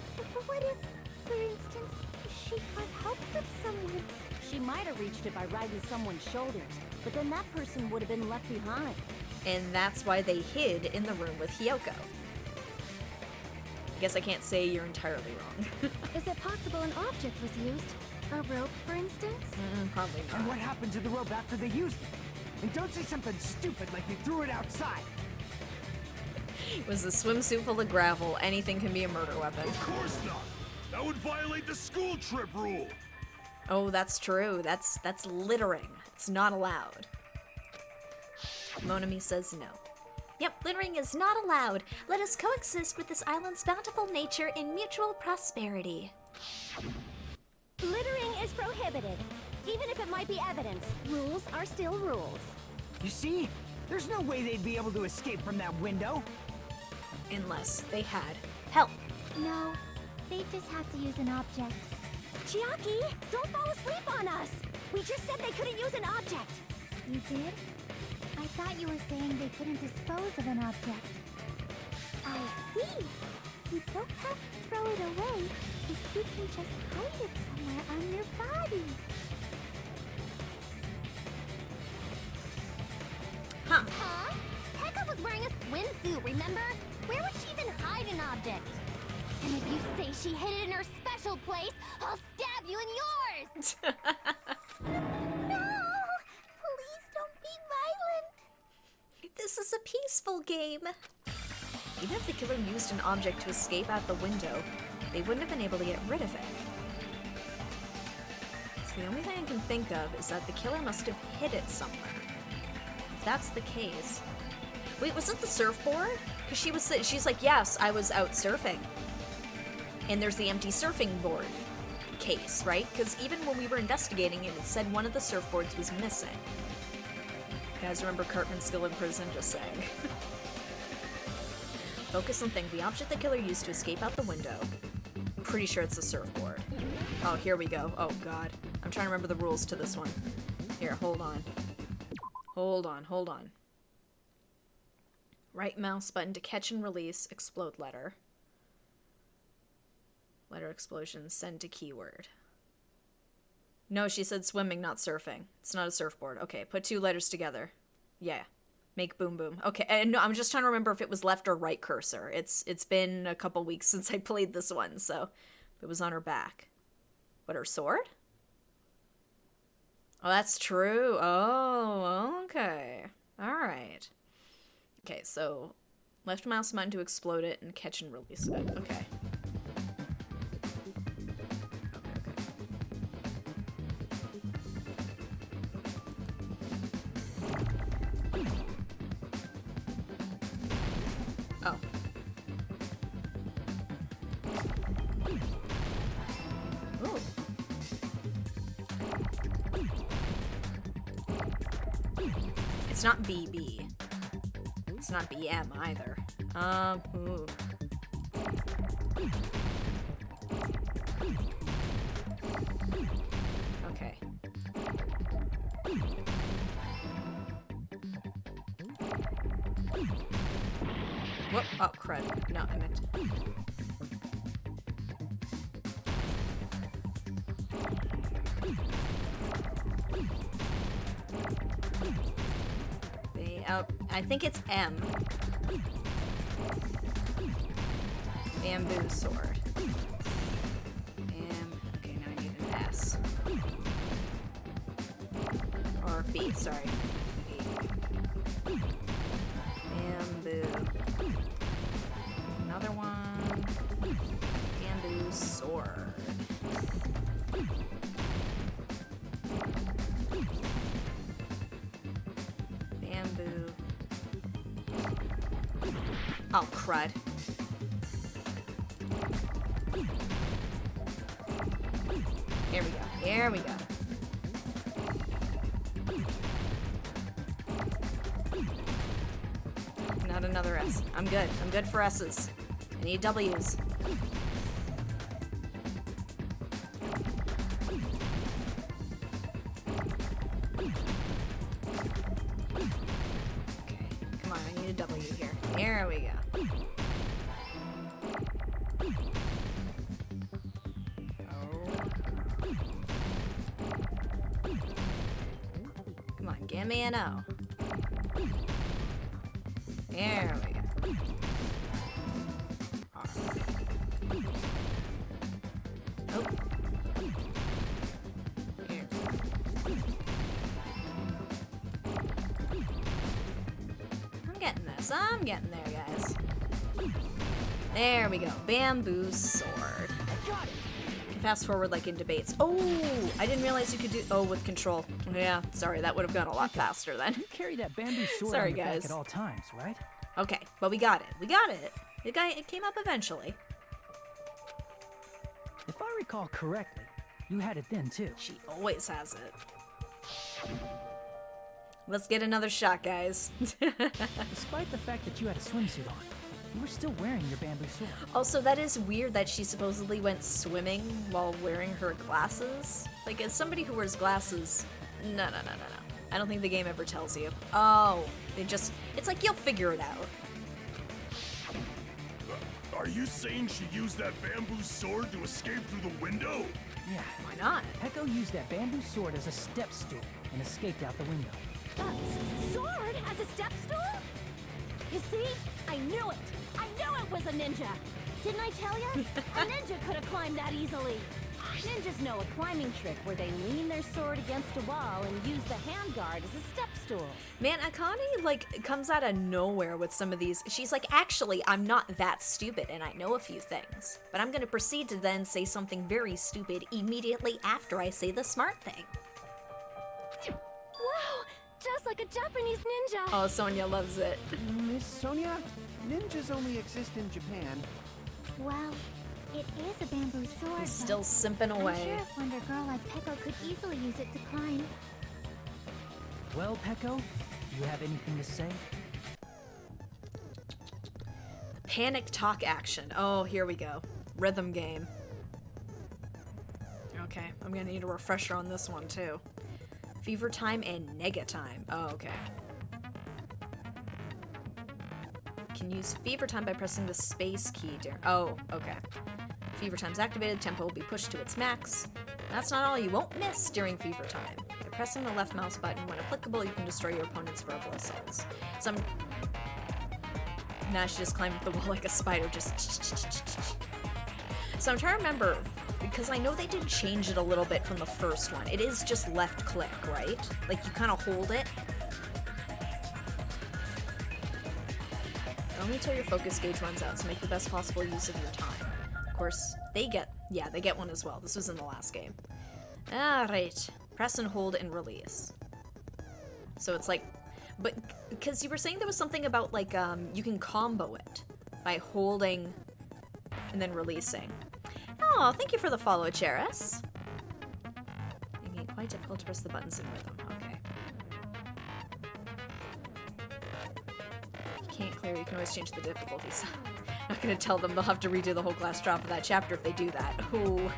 what if, for instance, she got help from someone? She might have reached it by riding someone's shoulders, but then that person would have been left behind. And that's why they hid in the room with Hiyoko. I guess I can't say you're entirely wrong. Is it possible an object was used? A rope, for instance? Probably And not. what happened to the rope after they used it? And don't say something stupid like they threw it outside. It was a swimsuit full of gravel. Anything can be a murder weapon. Of course not! That would violate the school trip rule! Oh, that's true. That's littering. It's not allowed. Monami says no. Yep, littering is not allowed. Let us coexist with this island's bountiful nature in mutual prosperity. Littering is prohibited. Even if it might be evidence, rules are still rules. You see? There's no way they'd be able to escape from that window. Unless they had help. No, they just have to use an object. Chiaki, don't fall asleep on us! We just said they couldn't use an object! You did? I thought you were saying they couldn't dispose of an object. I see. You don't have to throw it away if you can just hide it somewhere on your body. Huh. Huh? Heka was wearing a swimsuit, remember? Where would she even hide an object? And if you say she hid it in her special place, I'll stab you in yours! No! Please don't be violent! This is a peaceful game. Even if the killer used an object to escape out the window, they wouldn't have been able to get rid of it. So the only thing I can think of is that the killer must have hid it somewhere. If that's the case... Wait, was it the surfboard? Because she's like, yes, I was out surfing. And there's the empty surfing board case, right? Because even when we were investigating it, it said one of the surfboards was missing. You guys remember Cartman's skill in prison? Just saying. Focus and think. The object the killer used to escape out the window. Pretty sure it's a surfboard. Oh, here we go. Oh, God. I'm trying to remember the rules to this one. Here, hold on. Hold on. Right mouse button to catch and release. Explode letter. Letter explosion. Send to keyword. No, she said swimming, not surfing. It's not a surfboard. Okay, put two letters together. Yeah. Make boom boom. Okay, and no, I'm just trying to remember if it was left or right cursor. It's been a couple weeks since I played this one, so it was on her back. What, her sword? Oh, that's true. Oh, okay. Alright. Okay, so left mouse button to explode it and catch and release it. Okay. Oh. Ooh. It's not BB. It's not BM either. Ooh. Okay. Whoop. Oh, crud. No, I meant... I think it's M. Bamboo sword. Okay, now I need an S. Or B, sorry. B. Bamboo. Another one. Bamboo sword. Bamboo. Oh, crud. Here we go. Here we go. Not another S. I'm good. I'm good for S's. I need W's. Okay. Come on, I need a W here. Here we go. me a no. There we go. Oh. Here. I'm getting this. I'm getting there, guys. There we go. Bamboo sword. Fast forward like in debates. Oh, I didn't realize you could do. Oh, with control. Yeah, sorry, that would have gone a lot faster then. You carry that bamboo sword Sorry, on your guys. back at all times, right? Okay, but we got it. We got it. It came up eventually. If I recall correctly, you had it then too. She always has it. Let's get another shot, guys. Despite the fact that you had a swimsuit on, you were still wearing your bamboo sword. Also, that is weird that she supposedly went swimming while wearing her glasses. Like, as somebody who wears glasses, no. I don't think the game ever tells you. Oh, it's like you'll figure it out. Are you saying she used that bamboo sword to escape through the window? Yeah. Why not? Peko used that bamboo sword as a step stool and escaped out the window. Sword as a step stool? You see? I knew it! I knew it was a ninja! Didn't I tell ya? A ninja could have climbed that easily. Ninjas know a climbing trick where they lean their sword against a wall and use the handguard as a step stool. Man, Akane, like, comes out of nowhere with some of these. She's like, actually, I'm not that stupid and I know a few things. But I'm gonna proceed to then say something very stupid immediately after I say the smart thing. Wow! Just like a Japanese ninja! Oh, Sonia loves it. Miss Sonia, ninjas only exist in Japan. Well, it is a bamboo sword. He's but still simping I'm away. sure a slender girl like Peko could easily use it to climb. Well, Peko, do you have anything to say? Panic talk action. Oh, here we go. Rhythm game. Okay, I'm gonna need a refresher on this one too. Fever time and nega time. Oh, okay. Can use fever time by pressing the space key. Oh, okay. Fever time's activated. Tempo will be pushed to its max. That's not all. You won't miss during fever time. By pressing the left mouse button when applicable, you can destroy your opponent's verbal assaults. Now she just climbed up the wall like a spider, just. So I'm trying to remember, because I know they did change it a little bit from the first one. It is just left click, right? Like you kind of hold it. Only until your focus gauge runs out, so make the best possible use of your time. Of course, they get one as well. This was in the last game. Alright. Press and hold and release. So it's like, but, because you were saying there was something about like, you can combo it by holding and then releasing. Oh, thank you for the follow, Cheris. Making it quite difficult to press the buttons in rhythm. Okay. You can't clear, you can always change the difficulties. Not gonna tell them they'll have to redo the whole class drop of that chapter if they do that. Ooh.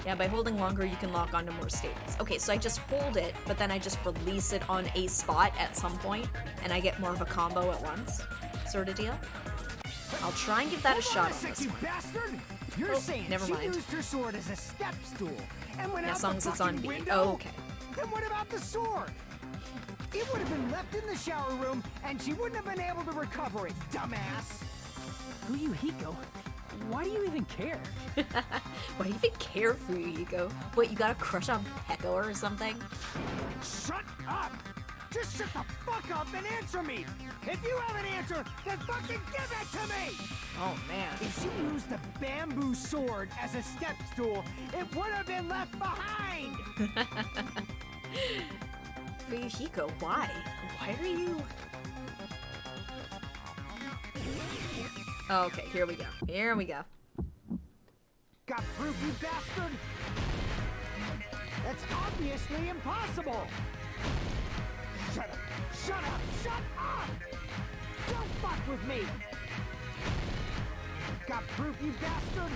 Yeah, by holding longer, you can lock onto more stables. Okay, so I just hold it, but then I just release it on a spot at some point, and I get more of a combo at once. Sort of deal. I'll try and give that a shot on this one. Bastard! You're saying never she mind. used her sword as a step stool and went Yeah, out as long the as it's on fucking B. window? Oh, okay. Then what about the sword? It would have been left in the shower room, and she wouldn't have been able to recover it, dumbass. Fuyuhiko, why do you even care? Why do you even care, Fuyuhiko? What, you got a crush on Peko or something? Shut up! Just shut the fuck up and answer me! If you have an answer, then fucking give it to me! Oh, man. If she used the bamboo sword as a step stool, it would have been left behind! Fuyuhiko, why? Why are you... Oh, okay, here we go. Here we go. Got proof, you bastard? That's obviously impossible! Shut up! Shut up! Shut up! Don't fuck with me! Got proof, you bastard?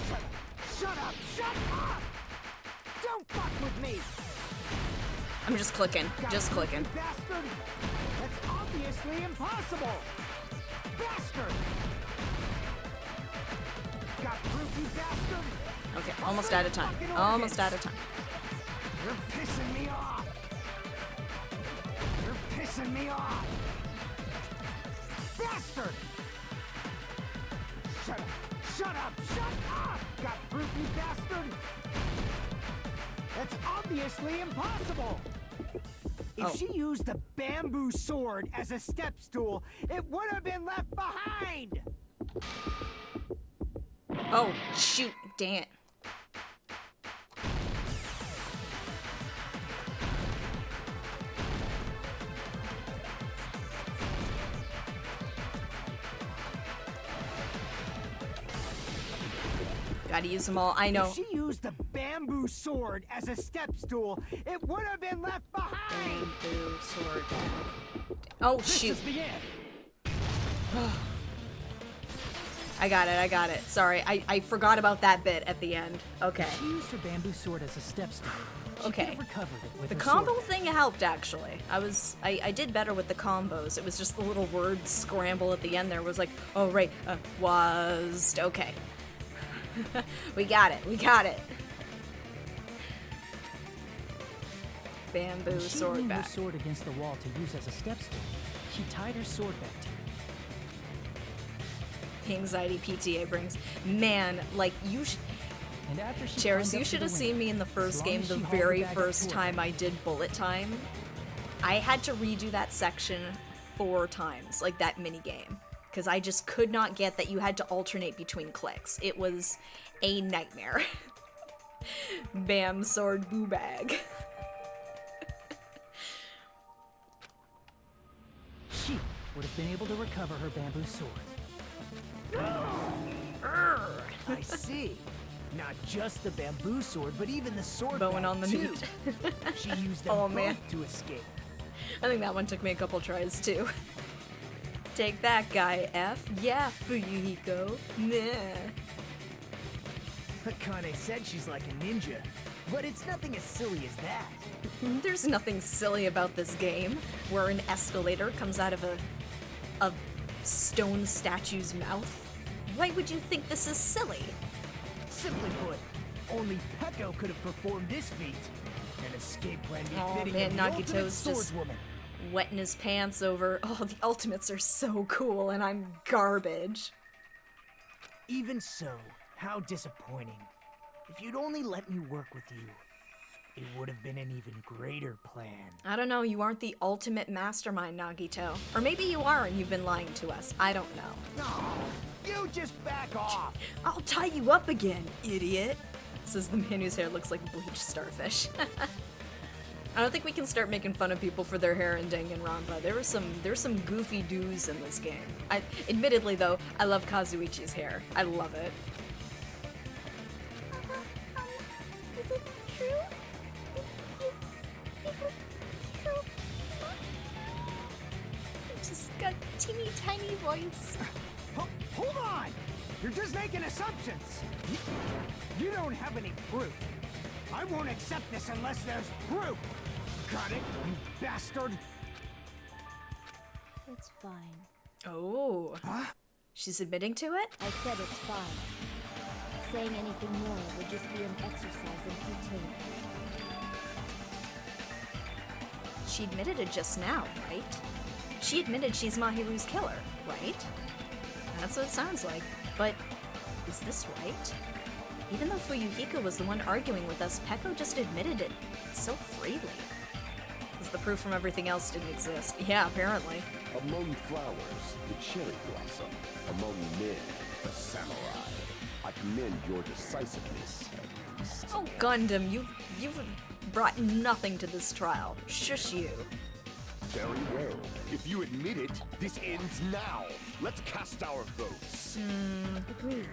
Shut up! Shut up! Shut up! Don't fuck with me! I'm just clicking. Just clicking. You bastard! That's obviously impossible! Bastard! Got proof, you bastard! Okay, almost out of time. Almost out of time. off! Bastard! Shut up! Shut up! Shut up! Got proof, you bastard? That's obviously impossible! If she used the bamboo sword as a step stool, it would have been left behind! Oh, shoot, dang it. Gotta use them all, I know. If she used the bamboo sword as a step stool, it would have been left behind! Bamboo sword. Oh, shoot. I got it. Sorry, I forgot about that bit at the end. Okay. She used her bamboo sword as a step stool. She Okay. could have recovered it with The her combo sword. thing helped, actually. I did better with the combos. It was just the little word scramble at the end there was like, oh, right, was, okay. we got it. Bamboo She sword leaned her back. sword against the wall to use as a step stool. She tied her sword back to it. The anxiety PTA brings. Man, like, you And after she Cheris, climbed you up to should the have seen window, me in the as first long game, as the she hauled very bag up first toward time her. I did bullet time. I had to redo that section 4 times, like that mini game, because I just could not get that you had to alternate between clicks. It was a nightmare. Bam, sword, boo bag. She would have been able to recover her bamboo sword. I see. Not just the bamboo sword, but even the sword Bowing bag, on the too. meat. She used them Oh, both man. to escape. I think that one took me a couple tries too. Take that, guy F. Yeah, Fuyuhiko. Nah. Akane said she's like a ninja, but it's nothing as silly as that. There's nothing silly about this game, where an escalator comes out of a stone statue's mouth. Why would you think this is silly? Simply put, only Peko could have performed this feat. An escape plan Oh befitting man, of the ultimate Nagito's just swordswoman. wetting his pants over. Oh, the ultimates are so cool, and I'm garbage. Even so, how disappointing. If you'd only let me work with you, it would have been an even greater plan. I don't know, you aren't the ultimate mastermind, Nagito. Or maybe you are and you've been lying to us. I don't know. No, you just back off. I'll tie you up again, idiot, says the man whose hair looks like bleached starfish. I don't think we can start making fun of people for their hair in Danganronpa. There's some goofy doos in this game. Admittedly though, I love Kazuichi's hair. I love it. Is it true? It was true. It's just got teeny tiny voice. Hold on! You're just making assumptions! You don't have any proof. I won't accept this unless there's proof! Got it, you bastard? It's fine. Oh. Huh? She's admitting to it? I said it's fine. Saying anything more would just be an exercise in futility. She admitted it just now, right? She admitted she's Mahiru's killer, right? That's what it sounds like. But is this right? Even though Fuyuhiko was the one arguing with us, Peko just admitted it so freely. Is the proof from everything else didn't exist? Yeah, apparently. Among flowers, the cherry blossom. Among men, the samurai. I commend your decisiveness. Oh, Gundam, you've brought nothing to this trial. Shush you. Very well. If you admit it, this ends now. Let's cast our votes. Agreed.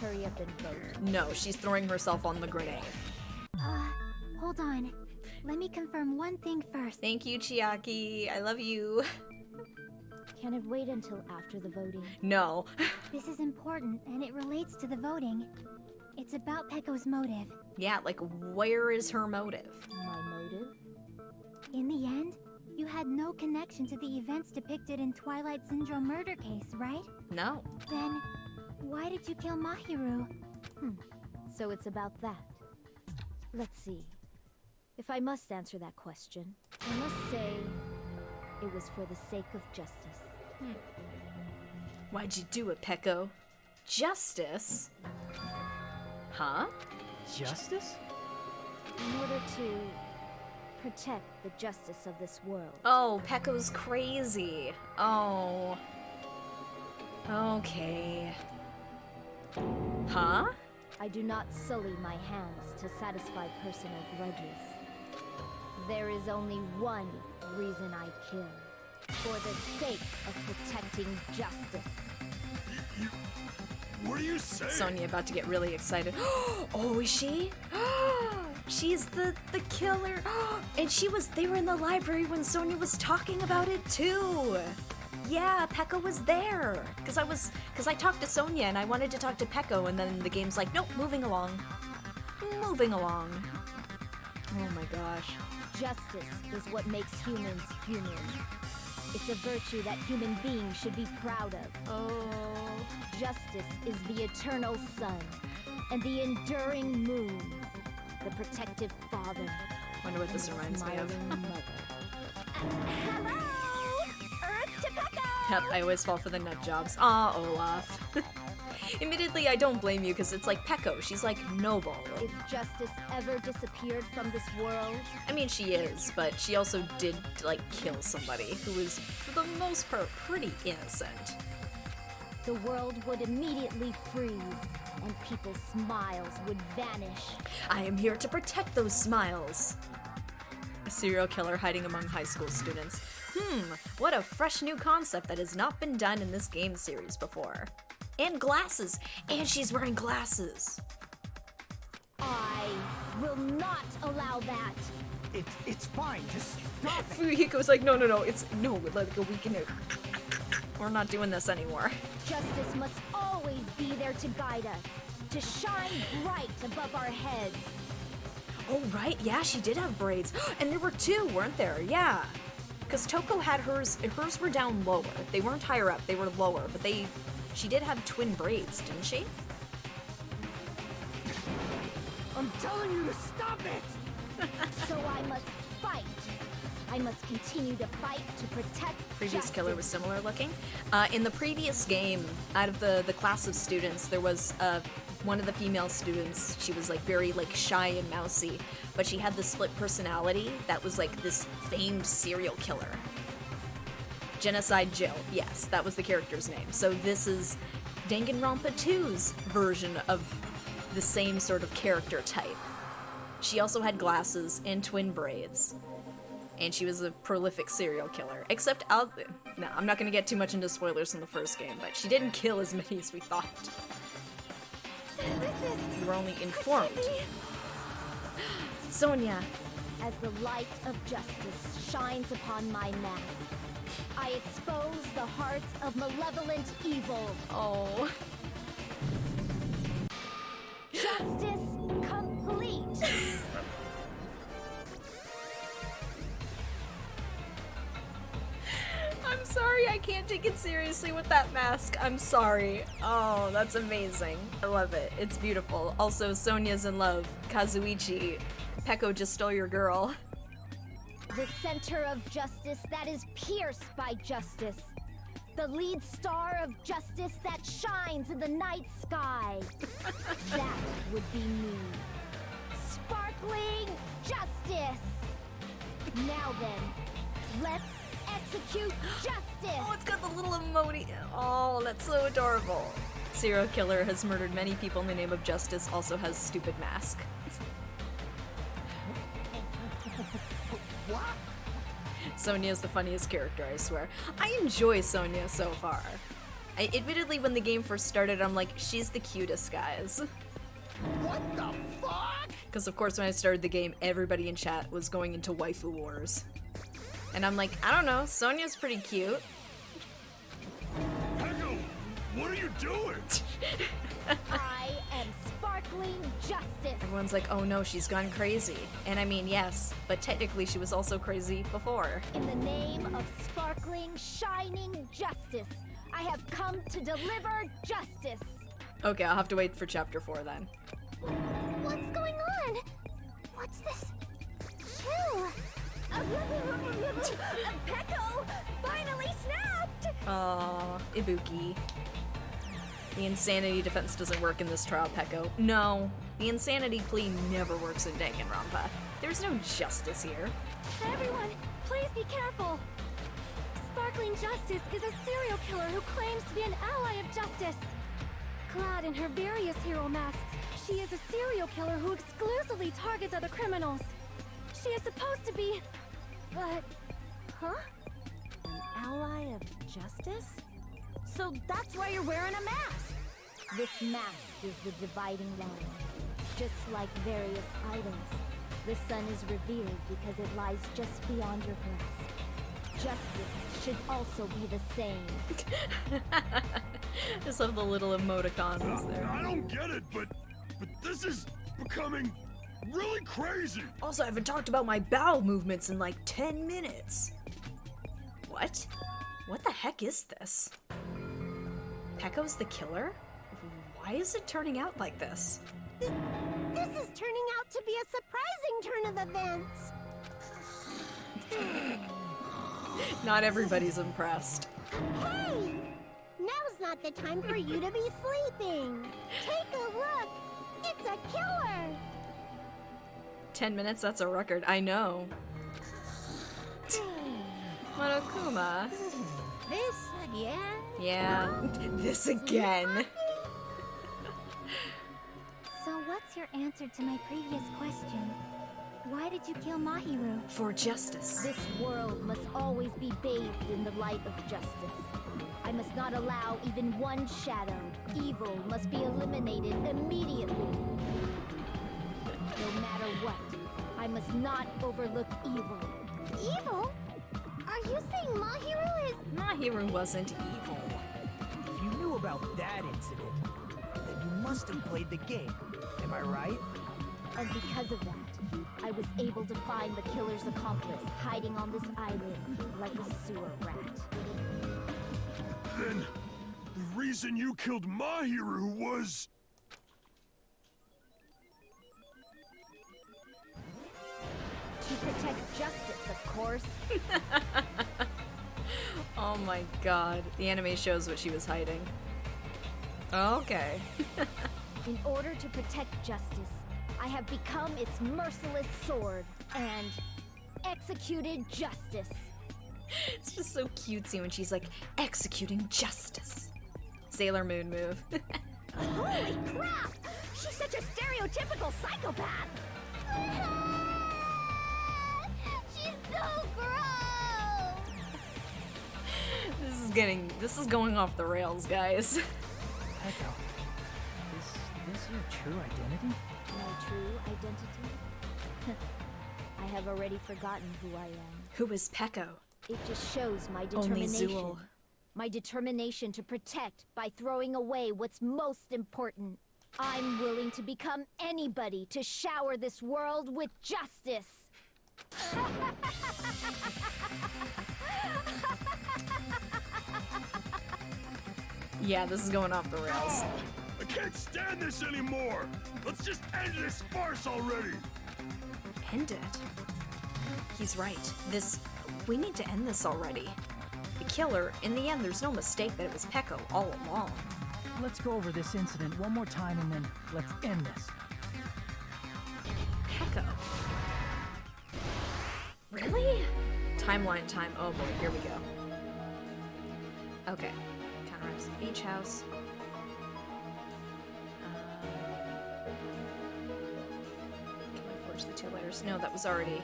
Hurry up and vote. No, she's throwing herself on the grenade. Hold on. Let me confirm one thing first. Thank you, Chiaki. I love you. Can it wait until after the voting? No. This is important, and it relates to the voting. It's about Peko's motive. Yeah, like, where is her motive? My motive? In the end, you had no connection to the events depicted in Twilight Syndrome murder case, right? No. Then, why did you kill Mahiru? So it's about that. Let's see. If I must answer that question, I must say It was for the sake of justice. Why'd you do it, Pecco? Justice? Huh? Justice? In order to protect the justice of this world. Oh, Pecco's crazy. Oh. Okay. Huh? I do not sully my hands to satisfy personal grudges. There is only one reason I kill. For the sake of protecting justice. What are you saying? Sonia about to get really excited. Oh, is she? She's the killer. And they were in the library when Sonia was talking about it too. Yeah, Pecco was there. Cause I talked to Sonia and I wanted to talk to Pecco, and then the game's like, nope, moving along. Moving along. Oh my gosh. Justice is what makes humans human. It's a virtue that human beings should be proud of. Oh. Justice is the eternal sun and the enduring moon, the protective father. Wonder what this reminds me of. Hello! Earth to Pecco! Yep, I always fall for the nut jobs. Aw, Olaf. Admittedly, I don't blame you, because it's like Pecco. She's like noble. If justice ever disappeared from this world? I mean, she is, but she also did, like, kill somebody who was, for the most part, pretty innocent. The world would immediately freeze, and people's smiles would vanish. I am here to protect those smiles. A serial killer hiding among high school students. What a fresh new concept that has not been done in this game series before. And glasses! And she's wearing glasses! I will not allow that! It's fine, just stop it! Fuyuhiko's like, no, like we can... We're not doing this anymore. Justice must always be there to guide us, to shine bright above our heads. Oh, right, yeah, she did have braids. And there were two, weren't there? Yeah. Because Toko had hers were down lower. They weren't higher up, they were lower, but she did have twin braids, didn't she? I'm telling you to stop it! So I must fight. I must continue to fight to protect Previous justice. killer was similar looking. In the previous game, out of the class of students, there was one of the female students. She was like very like shy and mousy, but she had the split personality that was like this famed serial killer. Genocide Jill, yes, that was the character's name. So this is Danganronpa 2's version of the same sort of character type. She also had glasses and twin braids. And she was a prolific serial killer. Except, no, I'm not gonna get too much into spoilers from the first game, but she didn't kill as many as we thought. You were only informed. Sonia. As the light of justice shines upon my mask, I expose the hearts of malevolent evil. Oh. Justice complete! I'm sorry, I can't take it seriously with that mask. I'm sorry. Oh, that's amazing. I love it. It's beautiful. Also, Sonia's in love. Kazuichi. Pecco just stole your girl. The center of justice that is pierced by justice. The lead star of justice that shines in the night sky. That would be me. Sparkling justice! Now then, let's execute justice! Oh, it's got the little emoji. Oh, that's so adorable. Serial killer has murdered many people in the name of justice, also has stupid mask. What? Sonia's the funniest character, I swear. I enjoy Sonia so far. Admittedly, when the game first started, I'm like, she's the cutest, guys. What the fuck? Because of course when I started the game, everybody in chat was going into waifu wars. And I'm like, I don't know, Sonia's pretty cute. Pecco, what are you doing? I am sparkling justice! Everyone's like, oh no, she's gone crazy. And I mean, yes, but technically she was also crazy before. In the name of sparkling, shining justice, I have come to deliver justice! Okay, I'll have to wait for chapter 4 then. What's going on? What's this? Chill. Peko finally snapped! Aw, Ibuki. The insanity defense doesn't work in this trial, Peko. No, the insanity plea never works in Danganronpa. There's no justice here. Everyone, please be careful! Sparkling Justice is a serial killer who claims to be an ally of justice. Clad in her various hero masks, she is a serial killer who exclusively targets other criminals. She is supposed to be... but... huh? An ally of justice? So that's why you're wearing a mask! This mask is the dividing line. Just like various idols, the sun is revered because it lies just beyond your grasp. Justice should also be the same. Just have the little emoticons there. I don't get it, but this is becoming really crazy. Also, I haven't talked about my bowel movements in like 10 minutes. What? What the heck is this? Peko's the killer? Why is it turning out like this? This is turning out to be a surprising turn of events. Not everybody's impressed. Hey! Now's not the time for you to be sleeping. Take a look. It's a killer. 10 minutes, that's a record. I know. Monokuma. This again? Yeah, this again. So what's your answer to my previous question? Why did you kill Mahiru? For justice. This world must always be bathed in the light of justice. I must not allow even one shadow. Evil must be eliminated immediately. No matter what, I must not overlook evil. Evil? Are you saying Mahiru is... Mahiru wasn't evil. If you knew about that incident, then you must have played the game. Am I right? And because of that, I was able to find the killer's accomplice hiding on this island like a sewer rat. Then the reason you killed Mahiru was... To protect justice, of course. Oh my god. The anime shows what she was hiding. Okay. In order to protect justice, I have become its merciless sword and executed justice. It's just so cutesy when she's like, executing justice. Sailor Moon move. Holy crap! She's such a stereotypical psychopath! She's so gross! This is going off the rails, guys. Peko, is this your true identity? My true identity? I have already forgotten who I am. Who is Peko? It just shows my Only determination. Zool. My determination to protect by throwing away what's most important. I'm willing to become anybody to shower this world with justice. Yeah, this is going off the rails. I can't stand this anymore! Let's just end this farce already! End it? He's right. We need to end this already. The killer, in the end, there's no mistake that it was Peko all along. Let's go over this incident one more time and then let's end this. Peko. Really? Timeline time. Oh boy, here we go. Okay. Counteracts the beach house. Can I forge the 2 letters? No, that was already...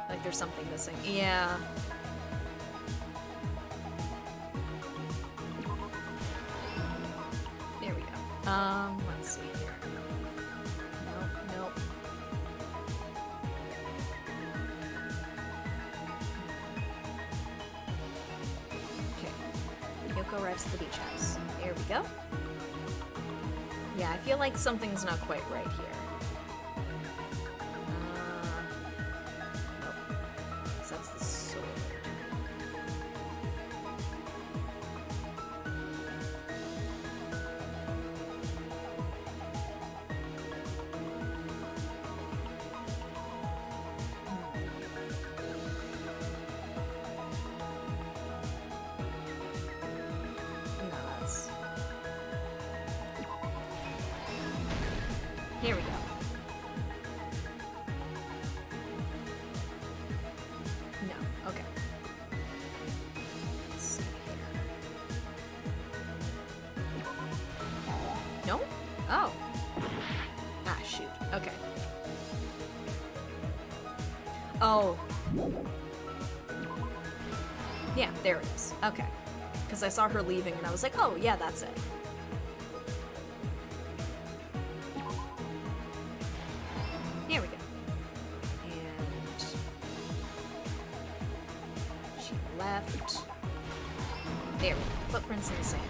Like there's something missing. Yeah. There we go. Let's see here. Nope. Okay. Yoko arrives at the beach house. There we go. Yeah, I feel like something's not quite right here. That's the sword. Here we go. No, okay. Let's see here. No? Oh. Ah, shoot. Okay. Oh. Yeah, there it is. Okay. Because I saw her leaving and I was like, oh, yeah, that's it. Here we go. And she left. There we go. Footprints in the sand.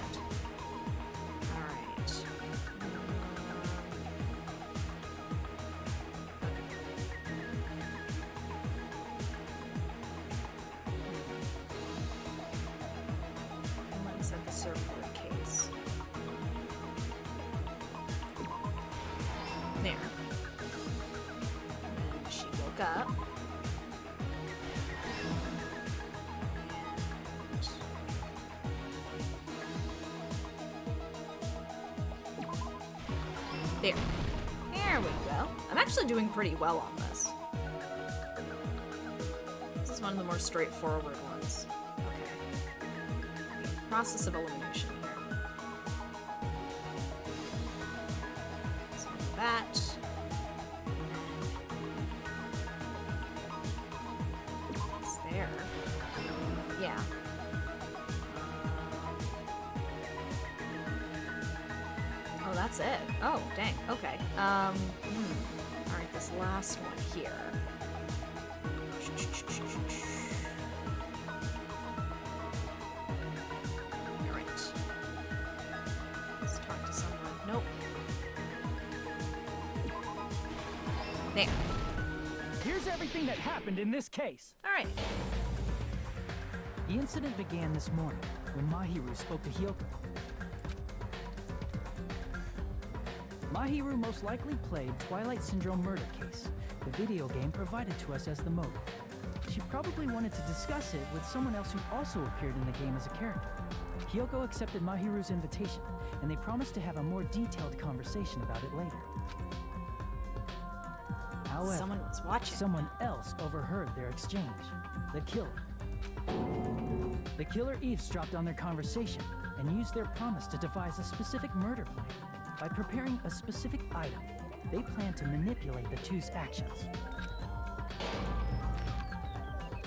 Alright. Let's set the circular case. There. And she woke up. There. There we go. I'm actually doing pretty well on this. This is one of the more straightforward ones. Okay. Process of elimination here. So that. It's there. Yeah. Oh, that's it. Oh, dang. Okay. Alright, this last one here. Alright. Let's talk to someone. Nope. There. Here's everything that happened in this case. Alright. The incident began this morning when Mahiru spoke to Hyoko. Mahiru most likely played Twilight Syndrome murder case, the video game provided to us as the motive. She probably wanted to discuss it with someone else who also appeared in the game as a character. Hyoko accepted Mahiru's invitation, and they promised to have a more detailed conversation about it later. However, Someone was watching. someone else overheard their exchange. The killer. The killer eavesdropped on their conversation and used their promise to devise a specific murder plan. By preparing a specific item, they plan to manipulate the two's actions.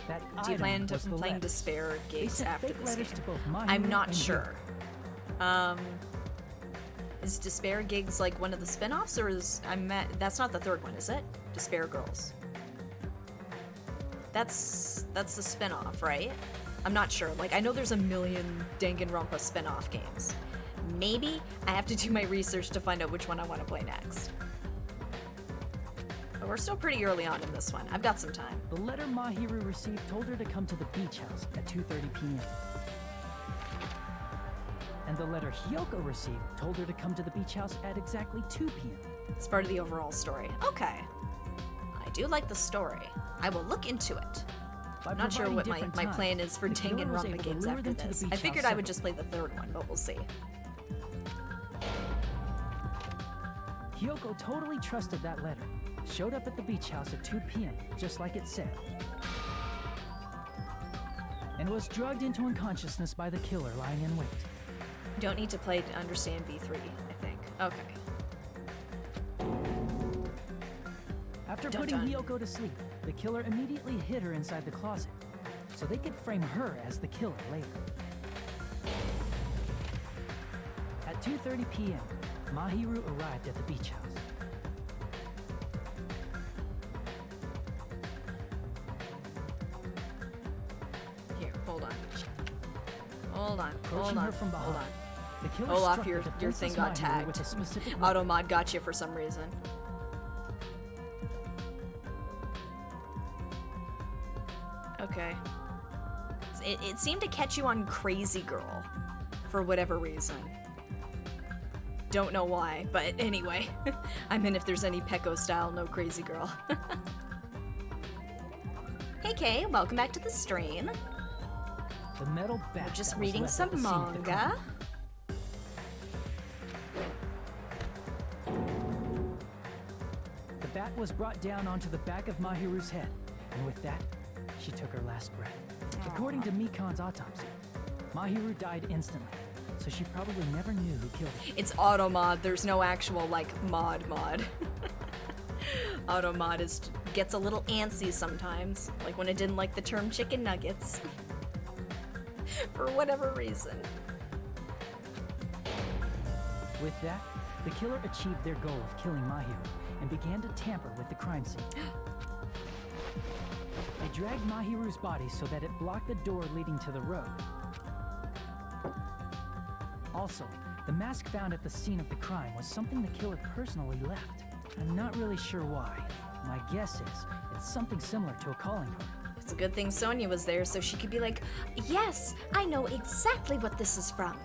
That Do you item plan was to the playing letters. Despair They gigs sent after fake this letters game? to both Mahiru I'm not and sure. Is Despair Gigs like one of the spin-offs, or is that's not the third one, is it? Despair Girls. That's the spin-off, right? I'm not sure. Like, I know there's a million Danganronpa spin-off games. Maybe I have to do my research to find out which one I want to play next. But we're still pretty early on in this one. I've got some time. The letter Mahiru received told her to come to the beach house at 2:30 p.m. And the letter Hyoko received told her to come to the beach house at exactly 2 p.m. It's part of the overall story. Okay. I do like the story. I will look into it. By I'm not sure providing what different my plan times, is for the killer was Danganronpa able to games lure after them to the this. beach I house figured I would separately. just play the third one, but we'll see. Hyoko totally trusted that letter. Showed up at the beach house at 2 p.m., just like it said. And was drugged into unconsciousness by the killer lying in wait. You don't need to play to understand V3, I think. Okay. After Dun putting dun. Hyoko to sleep, the killer immediately hid her inside the closet, so they could frame her as the killer later. At 2:30 p.m., Mahiru arrived at the beach house. Here, hold on. Hold on, Approaching hold on, her from hold behind, on. the killer Olaf, struck your the thing defenseless got Mahiru tagged. with a specific weapon. Automod got you for some reason. Okay. It seemed to catch you on Crazy Girl for whatever reason. Don't know why, but anyway. I'm in if there's any Pecco style, no Crazy Girl. Hey Kay, welcome back to the stream. The metal bat We're just that was reading left at the some scene of the manga. crime. bat was brought down onto the back of Mahiru's head, and with that, she took her last breath. According to Mikan's autopsy, Mahiru died instantly, so she probably never knew who killed him. It's auto mod. There's no actual like mod. Auto mod gets a little antsy sometimes, like when it didn't like the term chicken nuggets for whatever reason. With that, the killer achieved their goal of killing Mahiru and began to tamper with the crime scene. They dragged Mahiru's body so that it blocked the door leading to the road. Also, the mask found at the scene of the crime was something the killer personally left. I'm not really sure why. My guess is it's something similar to a calling card. It's a good thing Sonia was there so she could be like, yes, I know exactly what this is from.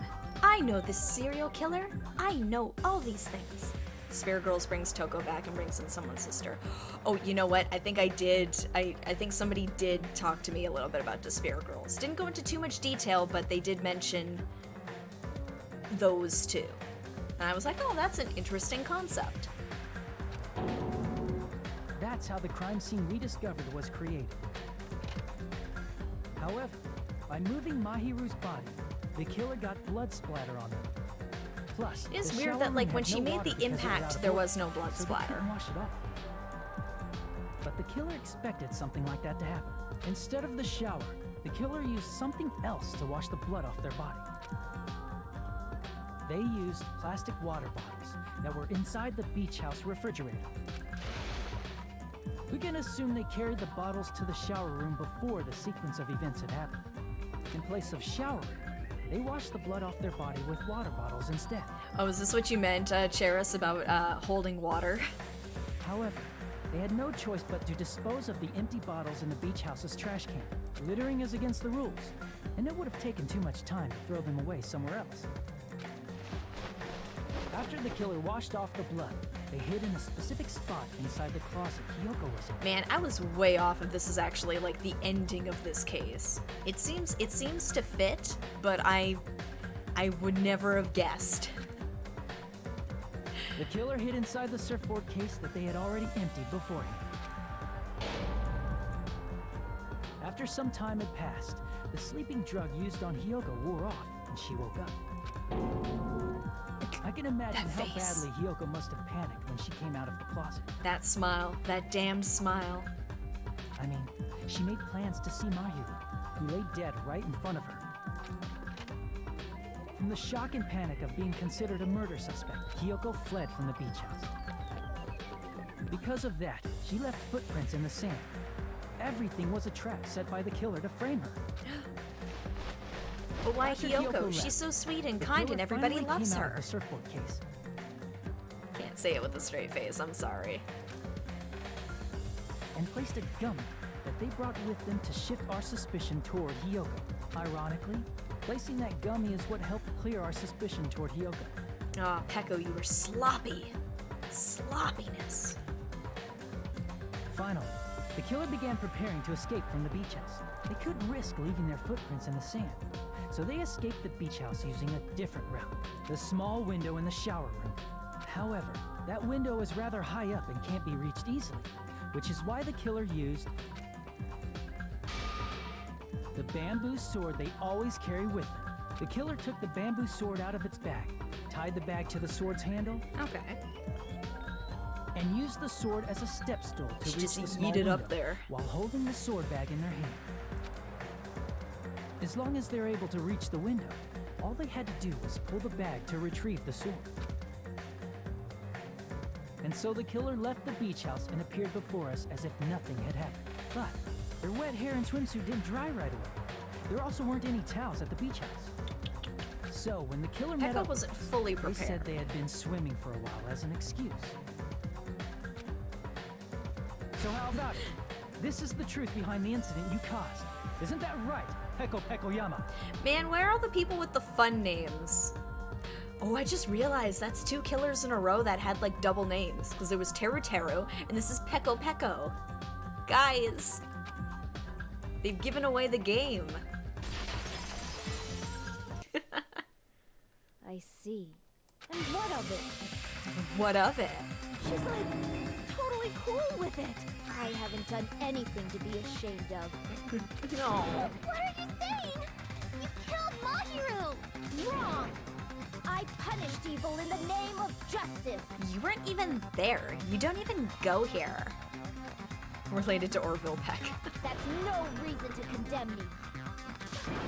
I know this serial killer. I know all these things. Spirit Girls brings Toko back and brings in someone's sister. Oh, you know what? I think I did. I think somebody did talk to me a little bit about the Spirit Girls. Didn't go into too much detail, but they did mention those two. And I was like, oh, that's an interesting concept. That's how the crime scene we discovered was created. However, by moving Mahiru's body, the killer got blood splatter on them. Plus, It is the weird shower that, room like, had when she no made water the because it was out impact, of there order, was no blood so splatter. They couldn't wash it off. But the killer expected something like that to happen. Instead of the shower, the killer used something else to wash the blood off their body. They used plastic water bottles that were inside the beach house refrigerator. We can assume they carried the bottles to the shower room before the sequence of events had happened. In place of showering, they washed the blood off their body with water bottles instead. Oh, is this what you meant, Cheris, about holding water? However, they had no choice but to dispose of the empty bottles in the beach house's trash can. Littering is against the rules, and it would have taken too much time to throw them away somewhere else. After the killer washed off the blood, they hid in a specific spot inside the closet Kyoko was in. Man, I was way off if this is actually like the ending of this case. It seems to fit, but I would never have guessed. The killer hid inside the surfboard case that they had already emptied beforehand. After some time had passed, the sleeping drug used on Hyoko wore off, and she woke up. I can imagine how badly Hyoko must have panicked when she came out of the closet. That smile, that damned smile. I mean, she made plans to see Mahiru, who lay dead right in front of her. From the shock and panic of being considered a murder suspect, Hyoko fled from the beach house. Because of that, she left footprints in the sand. Everything was a trap set by the killer to frame her. But why After Hyoko? left, She's so sweet and the kind killer and everybody finally loves came out of her. the surfboard case. Can't say it with a straight face, I'm sorry. And placed a gummy that they brought with them to shift our suspicion toward Hyoko. Ironically, placing that gummy is what helped clear our suspicion toward Hyoko. Ah, Peko, you were sloppy. Sloppiness. Finally, the killer began preparing to escape from the beach house. They couldn't risk leaving their footprints in the sand, so they escaped the beach house using a different route, the small window in the shower room. However, that window is rather high up and can't be reached easily, which is why the killer used the bamboo sword they always carry with them. The killer took the bamboo sword out of its bag, tied the bag to the sword's handle, Okay. and used the sword as a step stool to She reach just the small yeeted window up there. while holding the sword bag in their hand. As long as they're able to reach the window, all they had to do was pull the bag to retrieve the sword. And so the killer left the beach house and appeared before us as if nothing had happened. But their wet hair and swimsuit didn't dry right away. There also weren't any towels at the beach house. So when the killer met Peko up, wasn't fully they said prepared. they had been swimming for a while as an excuse. So how about it? This is the truth behind the incident you caused. Isn't that right, Peko Pekoyama? Man, where are all the people with the fun names? Oh, I just realized that's 2 killers in a row that had like double names. Because there was Teru Teru, and this is Peko Peko. Guys, they've given away the game. I see. And what of it? What of it? She's like totally cool with it. I haven't done anything to be ashamed of. No. What are you saying? You killed Mahiru! Wrong! I punished evil in the name of justice. You weren't even there. You don't even go here. Related to Orville Peck. That's no reason to condemn me.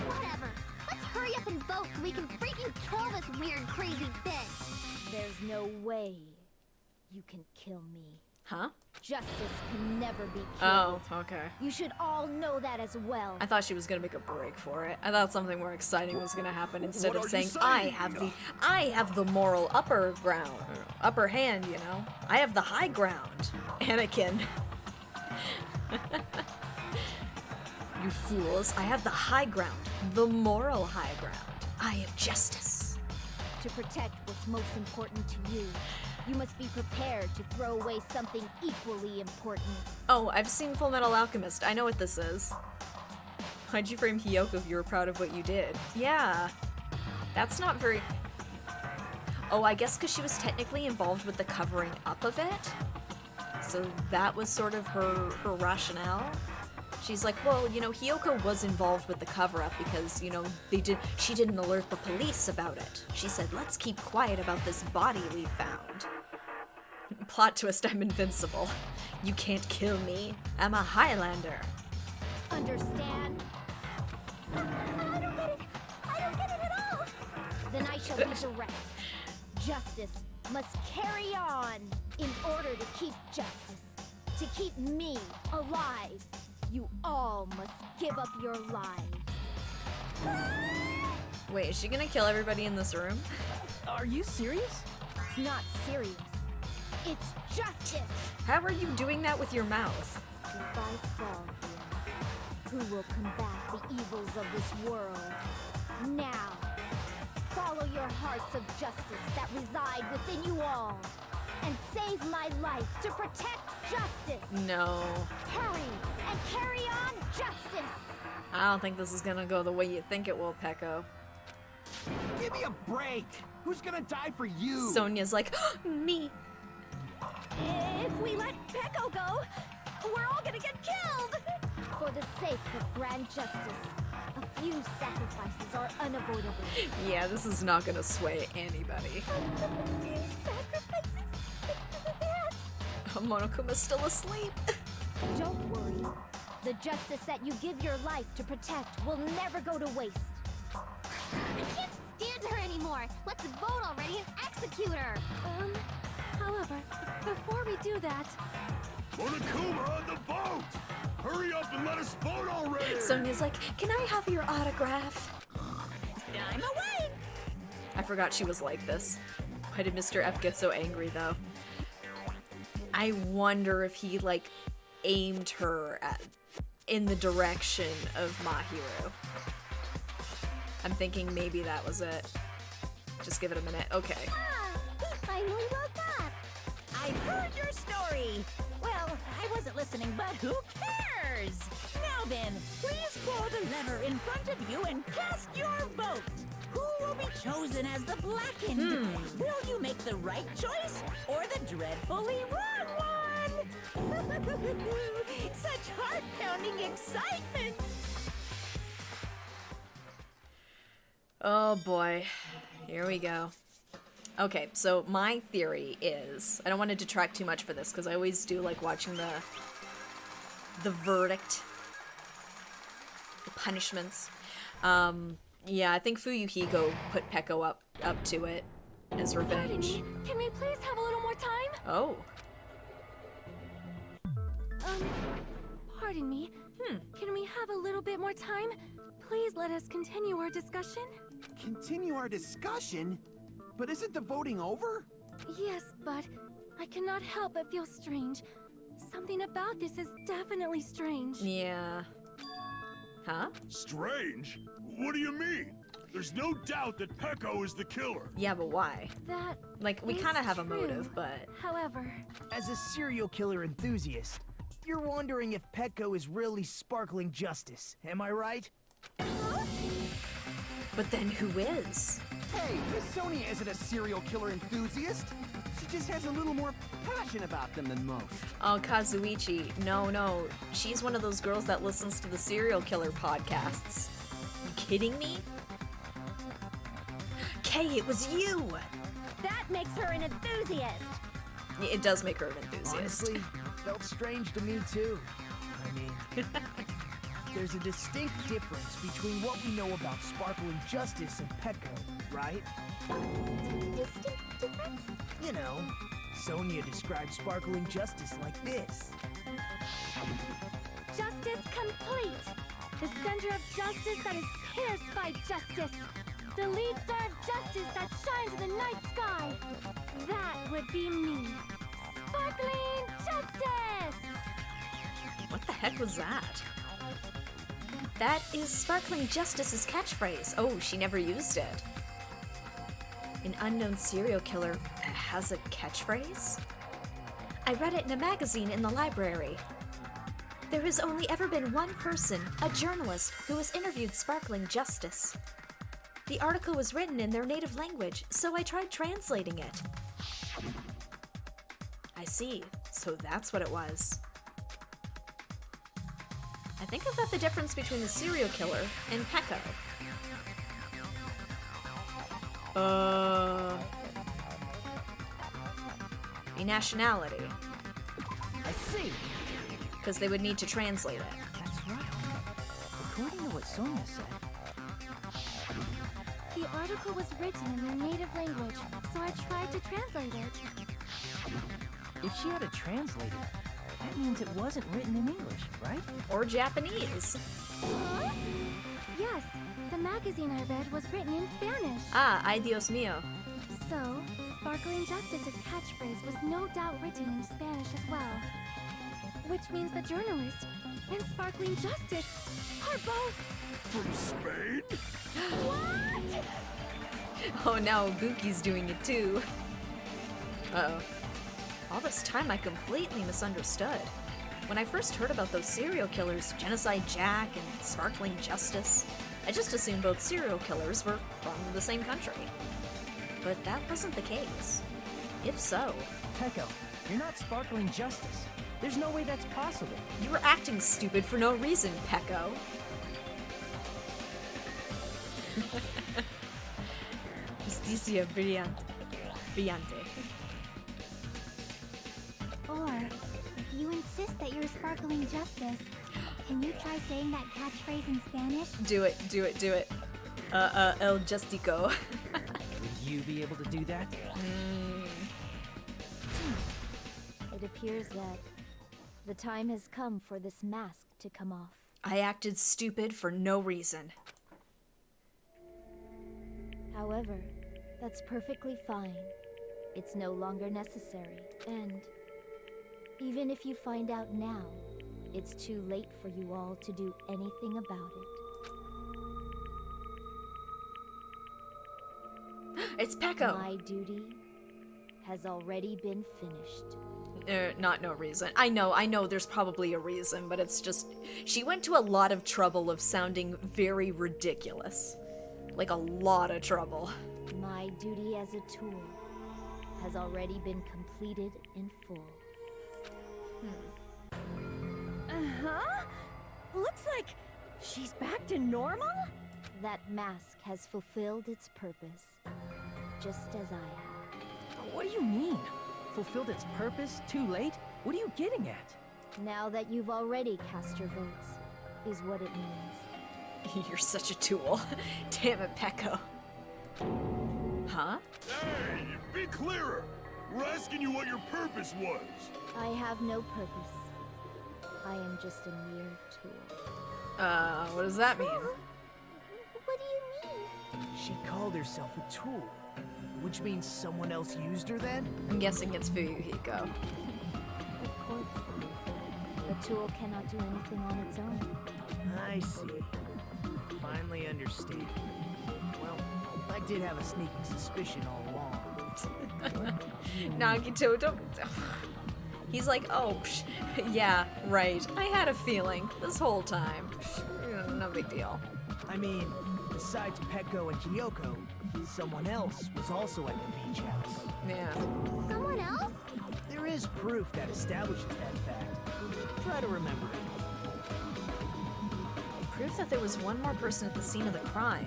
Whatever. Let's hurry up and vote so we can freaking kill this weird, crazy bitch. There's no way you can kill me. Huh? Justice can never be Oh, killed. okay. You should all know that as well. I thought she was gonna make a break for it. I thought something more exciting was gonna happen instead What of are saying, you I saying? have the moral upper ground, upper hand, you know? I have the high ground. Anakin. You fools, I have the high ground, the moral high ground. I am justice. To protect what's most important to you, you must be prepared to throw away something equally important. Oh, I've seen Full Metal Alchemist. I know what this is. Why'd you frame Hiyoko if you were proud of what you did? Yeah. That's not very... Oh, I guess because she was technically involved with the covering up of it? So that was sort of her rationale? She's like, well, you know, Hiyoko was involved with the cover-up because, you know, she didn't alert the police about it. She said, let's keep quiet about this body we found. Plot twist, I'm invincible. You can't kill me. I'm a Highlander. Understand? I don't get it. I don't get it at all. Then I shall be direct. Justice must carry on in order to keep justice. To keep me alive, you all must give up your lives. Wait, is she gonna kill everybody in this room? Are you serious? It's not serious. It's justice. How are you doing that with your mouth? If I fall here, who will combat the evils of this world? Now, follow your hearts of justice that reside within you all, and save my life to protect justice. No. Hurry and carry on justice. I don't think this is gonna go the way you think it will, Pecco. Give me a break! Who's gonna die for you? Sonia's like, me. If we let Pecco go, we're all gonna get killed. For the sake of grand justice, a few sacrifices are unavoidable. Yeah, this is not gonna sway anybody. Sacrifices? Monokuma's still asleep. Don't worry. The justice that you give your life to protect will never go to waste. I can't stand her anymore. Let's vote already and execute her. However, before we do that, Monokuma on the vote! Hurry up and let us vote already! Sonia's like, can I have your autograph? I'm awake! I forgot she was like this. Why did Mr. F get so angry, though? I wonder if he, like, aimed her in the direction of Mahiru. I'm thinking maybe that was it. Just give it a minute. Okay. He finally woke up. I've heard your story. Well, I wasn't listening, but who cares? Now then, please pull the lever in front of you and cast your vote. Who will be chosen as the blackened? Will you make the right choice or the dreadfully wrong one? Such heart-pounding excitement! Oh boy. Here we go. Okay, so my theory is, I don't want to detract too much for this because I always do like watching the verdict, the punishments. Yeah, I think Fuyuhiko put Pecco up to it as revenge. can we please have a little more time? Oh. Pardon me. Can we have a little bit more time? Please let us continue our discussion. Continue our discussion? But isn't the voting over? Yes, but I cannot help but feel strange. Something about this is definitely strange. Yeah. Huh? Strange? What do you mean? There's no doubt that Pecco is the killer. Yeah, but why? That Like, we is kind of have a true. motive, but... However, As a serial killer enthusiast, you're wondering if Pecco is really sparkling justice, am I right? But then who is? Hey, Miss Sonia isn't a serial killer enthusiast. She just has a little more passion about them than most. Oh, Kazuichi. No. She's one of those girls that listens to the serial killer podcasts. You kidding me? Kay, it was you! That makes her an enthusiast. It does make her an enthusiast. Honestly, felt strange to me too. I mean, there's a distinct difference between what we know about Sparkling Justice and Petco, right? Distinct difference? You know, Sonia describes Sparkling Justice like this. Justice complete. The center of justice that is pierced by justice. The lead star of justice that shines in the night sky. That would be me. Sparkling Justice! What the heck was that? That is Sparkling Justice's catchphrase. Oh, she never used it. An unknown serial killer has a catchphrase? I read it in a magazine in the library. There has only ever been one person, a journalist, who has interviewed Sparkling Justice. The article was written in their native language, so I tried translating it. I see. So that's what it was. I think I've got the difference between the serial killer and Pecco. The nationality. I see. Because they would need to translate it. That's right. According to what Sonia said, The article was written in their native language, so I tried to translate it. if she had a translator, that means it wasn't written in English, right? Or Japanese. Huh? Yes, the magazine I read was written in Spanish. Ah, ay Dios mío. So, Sparkling Justice's catchphrase was no doubt written in Spanish as well. Which means the journalist and Sparkling Justice are both... From Spain? What? Oh, now Buki's doing it too. Uh-oh. All this time I completely misunderstood. When I first heard about those serial killers, Genocide Jack and Sparkling Justice, I just assumed both serial killers were from the same country. But that wasn't the case. If so... Pecco, you're not Sparkling Justice. There's no way that's possible. You were acting stupid for no reason, Pecco. Justicia brillante. Or, if you insist that you're Sparkling Justice, can you try saying that catchphrase in Spanish? Do it. El Justico. Would you be able to do that? It appears that the time has come for this mask to come off. I acted stupid for no reason. However, that's perfectly fine. It's no longer necessary. And even if you find out now, it's too late for you all to do anything about it. It's Pecco! My duty has already been finished. Not no reason. I know there's probably a reason, but it's just... She went to a lot of trouble of sounding very ridiculous. Like a lot of trouble. My duty as a tool has already been completed in full. Uh-huh? Looks like she's back to normal? That mask has fulfilled its purpose, just as I have. What do you mean? Fulfilled its purpose? Too late? What are you getting at? Now that you've already cast your votes, is what it means. You're such a tool. Damn it, Pecco. Huh? Hey, be clearer! We're asking you what your purpose was. I have no purpose. I am just a mere tool. What does that mean? What do you mean? She called herself a tool, which means someone else used her then? I'm guessing it's Fuyuhiko. Of course. A tool cannot do anything on its own. I see. Finally understand. Well, I did have a sneaking suspicion all along. Nagito, don't... He's like, oh, yeah, right. I had a feeling this whole time. No big deal. I mean, Besides Peko and Kyoko, someone else was also at the beach house. Yeah. Someone else? There is proof that establishes that fact. Try to remember it. Proof that there was one more person at the scene of the crime.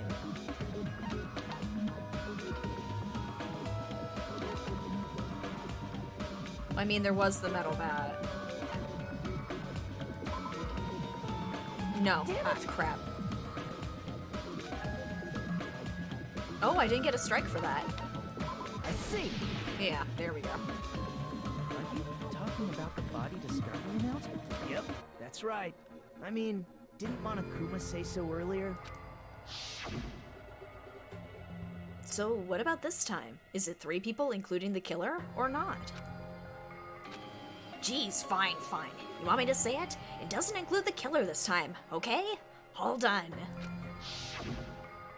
I mean, there was the metal bat. No. Ah, crap. Oh, I didn't get a strike for that. I see. Yeah, there we go. Are you talking about the body discovery announcement? Yep, that's right. I mean, didn't Monokuma say so earlier? So what about this time? Is it 3 people, including the killer, or not? Geez, fine. You want me to say it? It doesn't include the killer this time, okay? All done.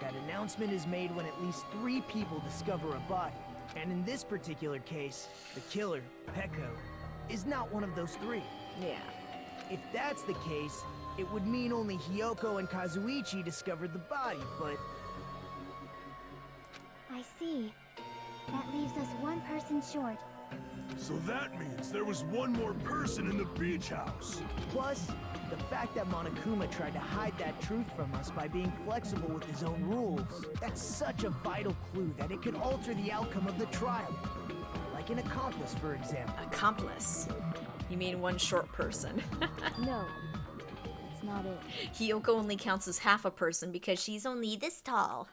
That announcement is made when at least 3 people discover a body. And in this particular case, the killer, Peko, is not one of those 3. Yeah. If that's the case, it would mean only Hyoko and Kazuichi discovered the body, but... I see. That leaves us one person short. So that means there was one more person in the beach house. Plus, the fact that Monokuma tried to hide that truth from us by being flexible with his own rules, that's such a vital clue that it could alter the outcome of the trial. Like an accomplice, for example. Accomplice. You mean one short person. No, that's not it. Hyoko only counts as half a person because she's only this tall.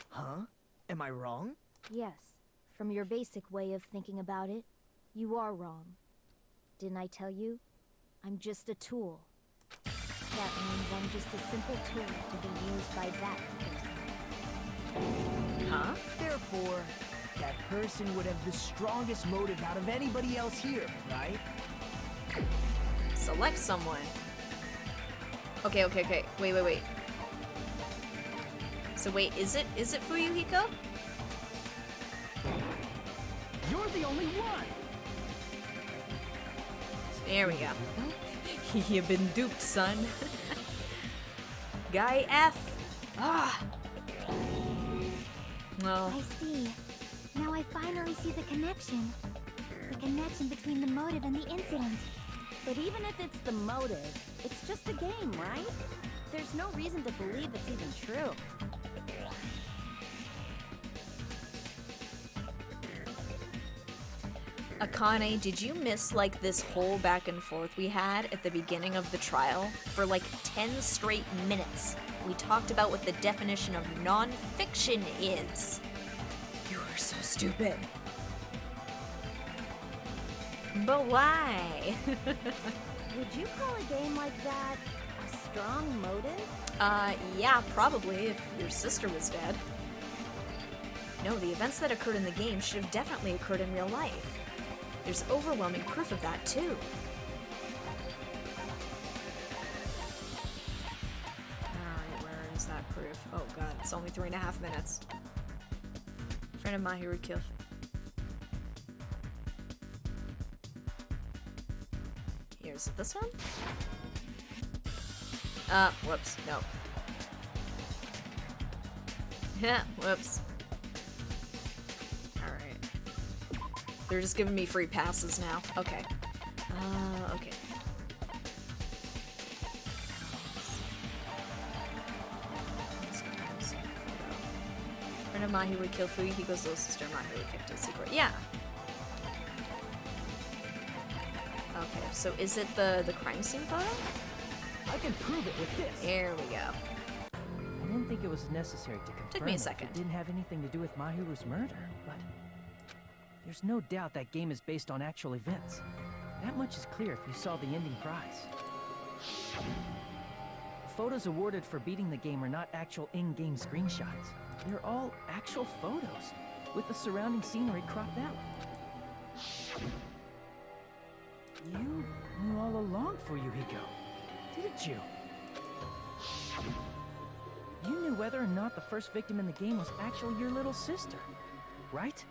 Huh? Am I wrong? Yes, from your basic way of thinking about it, you are wrong. Didn't I tell you? I'm just a tool. That means I'm just a simple tool to be used by that person. Huh? Therefore, that person would have the strongest motive out of anybody else here, right? Select someone. Okay. Wait. So wait, is it Fuyuhiko? You're the only one! There we go. You've been duped, son. Guy F. Ah. Well, I see. Now I finally see the connection. The connection between the motive and the incident. But even if it's the motive, it's just a game, right? There's no reason to believe it's even true. Akane, did you miss like this whole back and forth we had at the beginning of the trial? For like 10 straight minutes, we talked about what the definition of non-fiction is. You are so stupid. But why? Would you call a game like that a strong motive? Yeah, probably, if your sister was dead. No, the events that occurred in the game should have definitely occurred in real life. There's overwhelming proof of that, too. Alright, where is that proof? Oh god, it's only 3.5 minutes. Friend of Mahiru killed. Here's this one? Whoops, no. Yeah, whoops. They're just giving me free passes now. Okay. Okay. Friend of Mahi would kill Fui, he goes, little sister Mahi would kick to secret. Yeah. Okay, so is it the crime scene photo? I can prove it with this. There we go. I didn't think it was necessary to confirm Took me a that second. it didn't have anything to do with Mahiru's murder, but there's no doubt that game is based on actual events. That much is clear if you saw the ending prize. Photos awarded for beating the game are not actual in-game screenshots. They're all actual photos, with the surrounding scenery cropped out. You knew all along, Fuyuhiko, didn't you? You knew whether or not the first victim in the game was actually your little sister, right?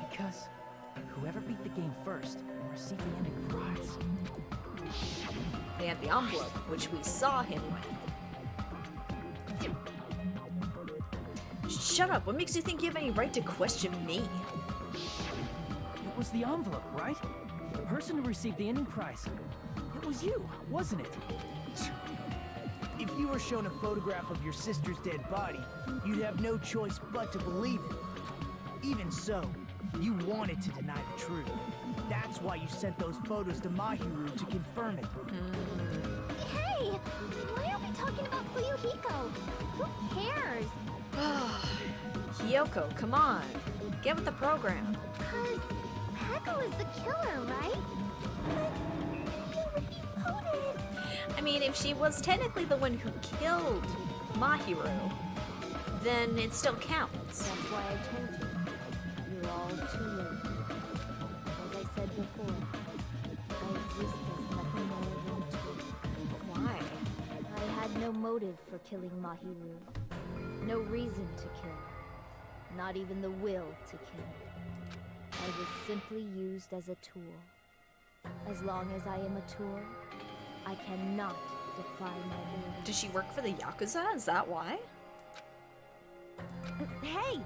Because whoever beat the game first will receive the ending prize. They had the envelope, which we saw him with. Shut up. What makes you think you have any right to question me? It was the envelope, right? The person who received the ending prize. It was you, wasn't it? If you were shown a photograph of your sister's dead body, you'd have no choice but to believe it. Even so, you wanted to deny the truth. That's why you sent those photos to Mahiru to confirm it. Hey! Why are we talking about Fuyuhiko? Who cares? Hiyoko, come on. Get with the program. Cause Peko is the killer, right? But he already voted. I mean, if she was technically the one who killed Mahiru, then it still counts. That's why I told you. You're all too late. As I said before, I exist as nothing more than a tool. Why? I had no motive for killing Mahiru. No reason to kill. Not even the will to kill. I was simply used as a tool. As long as I am a tool, I cannot defy my orders. Does she work for the Yakuza? Is that why? Hey!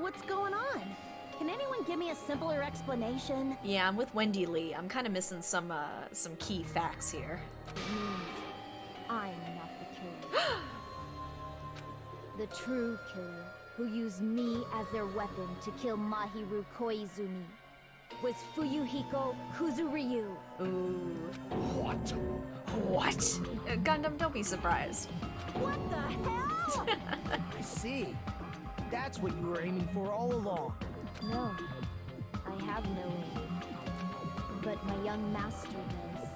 What's going on? Can anyone give me a simpler explanation? Yeah, I'm with Wendy Lee. I'm kind of missing some key facts here. It means I'm not the killer. The true killer, who used me as their weapon to kill Mahiru Koizumi, was Fuyuhiko Kuzuryu. Ooh. What? What? Gundam, don't be surprised. What the hell? I see. That's what you were aiming for all along. No, I have no aim. But my young master does.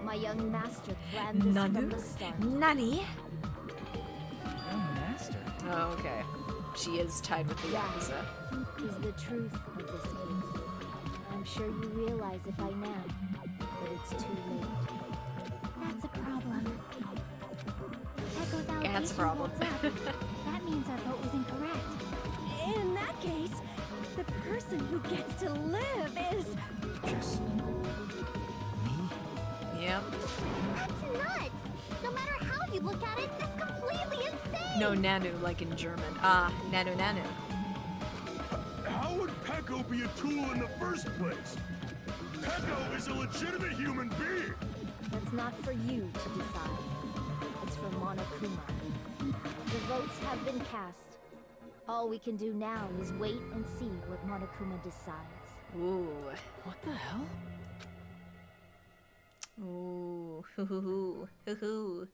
My young master planned this from the start. Nani? Young master. Oh, okay. She is tied with the Yakuza. Is the truth of this case. I'm sure you realize it by now, but it's too late. That's a problem. Peko's Yeah, that's a problem. allegation holds up. That means our vote was incorrect. In that case, the person who gets to live is... Just me? Yep. That's nuts! No matter how you look at it, that's completely insane! No Nanu like in German. Ah, Nanu Nanu. How would Peko be a tool in the first place? Peko is a legitimate human being! That's not for you to decide. It's for Monokuma. The votes have been cast. All we can do now is wait and see what Monokuma decides. Ooh. What the hell? Ooh. Hoo hoo hoo. Hoo hoo.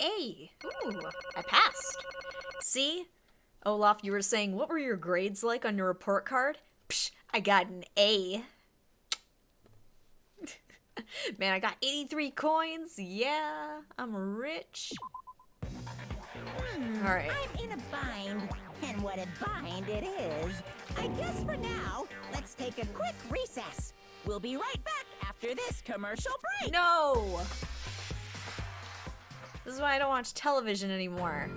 A. Ooh, I passed. See? Olaf, you were saying, what were your grades like on your report card? Psh, I got an A. Man, I got 83 coins. Yeah, I'm rich. All right. I'm in a bind, and what a bind it is. I guess for now, let's take a quick recess. We'll be right back after this commercial break. No! This is why I don't watch television anymore.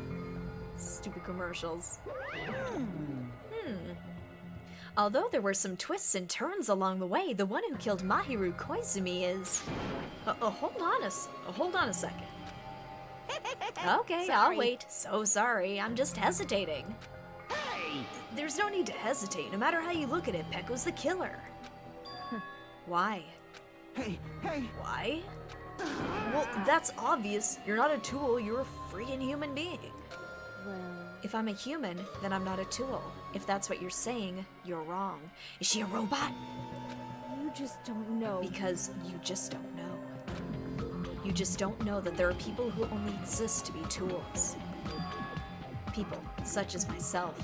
Stupid commercials. Although there were some twists and turns along the way, the one who killed Mahiru Koizumi is... hold on a second. Okay, I'll Sorry. wait. So sorry, I'm just hesitating. Hey! There's no need to hesitate. No matter how you look at it, Peko's the killer. Why? Hey! Why? Well, that's obvious. You're not a tool, you're a freaking human being. Well, If I'm a human, then I'm not a tool. If that's what you're saying, you're wrong. Is she a robot? you just don't know. Because you just don't know. You just don't know that there are people who only exist to be tools. People, such as myself,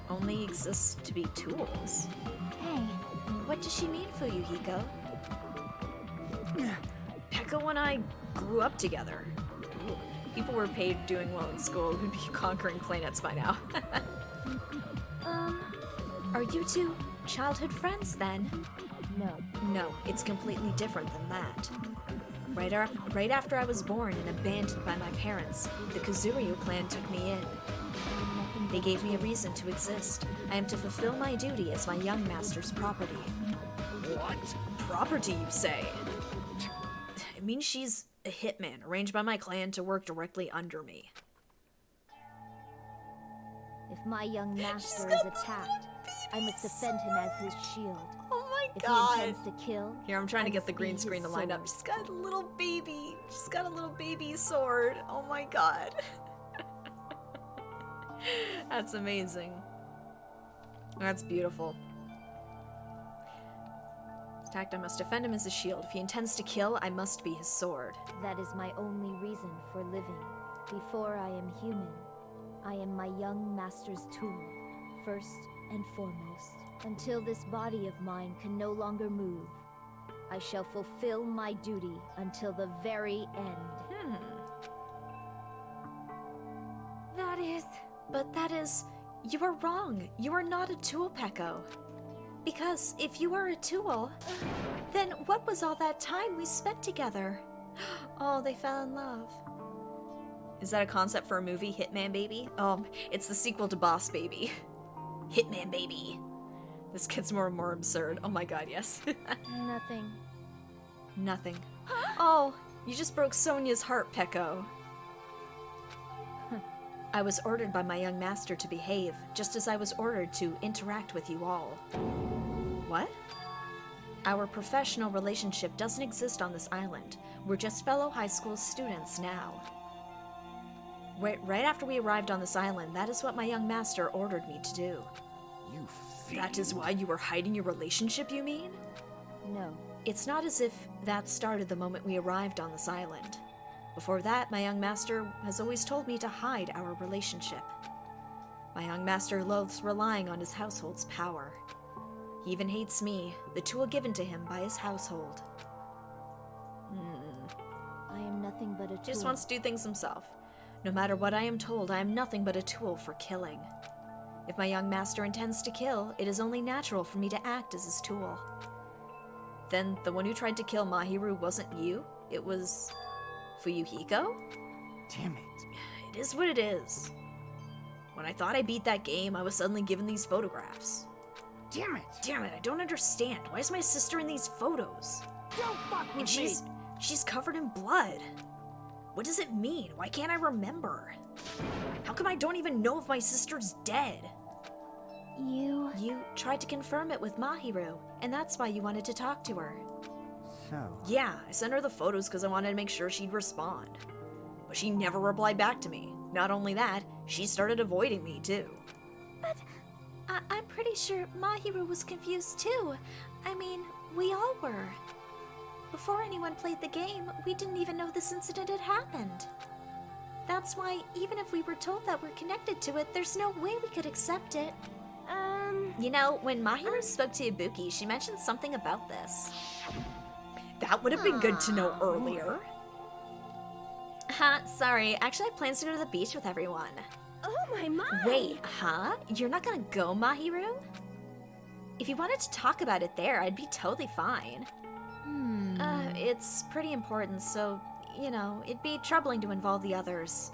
only exist to be tools. Hey, What does she mean, Fuyuhiko? Peko and I grew up together. Ooh, people were paid doing well in school who'd be conquering planets by now. Are you two childhood friends then? No. No, it's completely different than that. Right after I was born and abandoned by my parents, the Kazuryu clan took me in. They gave me a reason to exist. I am to fulfill my duty as my young master's property. What? property, you say? It means she's a hitman arranged by my clan to work directly under me. If my young master is attacked, I must defend him as his shield. Oh my If god. he intends to kill, Here, I'm trying to I get the must green be screen to his line up. sword. She's got a little baby. She's got a little baby sword. Oh my god. That's amazing. That's beautiful. Attacked, I must defend him as a shield. If he intends to kill, I must be his sword. That is my only reason for living. Before I am human, I am my young master's tool, first and foremost. Until this body of mine can no longer move, I shall fulfill my duty until the very end. That is... You are wrong. You are not a tool, Pecco. Because if you were a tool, then what was all that time we spent together? Oh, they fell in love. Is that a concept for a movie, Hitman Baby? Oh, it's the sequel to Boss Baby. Hitman Baby. This gets more and more absurd. Oh my god, yes. Nothing. Nothing. Oh, you just broke Sonia's heart, Pecco. I was ordered by my young master to behave, just as I was ordered to interact with you all. What? Our professional relationship doesn't exist on this island. We're just fellow high school students now. Right after we arrived on this island, that is what my young master ordered me to do. You fiend. That is why you were hiding your relationship, you mean? No. It's not as if that started the moment we arrived on this island. Before that, my young master has always told me to hide our relationship. My young master loathes relying on his household's power. He even hates me, the tool given to him by his household. I am nothing but a tool. He just wants to do things himself. No matter what I am told, I am nothing but a tool for killing. If my young master intends to kill, it is only natural for me to act as his tool. Then the one who tried to kill Mahiru wasn't you? It was... Fuyuhiko? Damn it. It is what it is. When I thought I beat that game, I was suddenly given these photographs. Damn it. Damn it, I don't understand. Why is my sister in these photos? Don't fuck with And me. she's covered in blood. What does it mean? Why can't I remember? How come I don't even know if my sister's dead? You tried to confirm it with Mahiru, and that's why you wanted to talk to her. So... Yeah, I sent her the photos because I wanted to make sure she'd respond. But she never replied back to me. Not only that, she started avoiding me too. But I'm pretty sure Mahiru was confused too. I mean, we all were. Before anyone played the game, we didn't even know this incident had happened. That's why, even if we were told that we're connected to it, there's no way we could accept it. You know, when Mahiru spoke to Ibuki, she mentioned something about this. That would have been good to know earlier. Sorry. Actually, I have plans to go to the beach with everyone. Oh my! Wait, huh? You're not gonna go, Mahiru? If you wanted to talk about it there, I'd be totally fine. It's pretty important, so, you know, it'd be troubling to involve the others.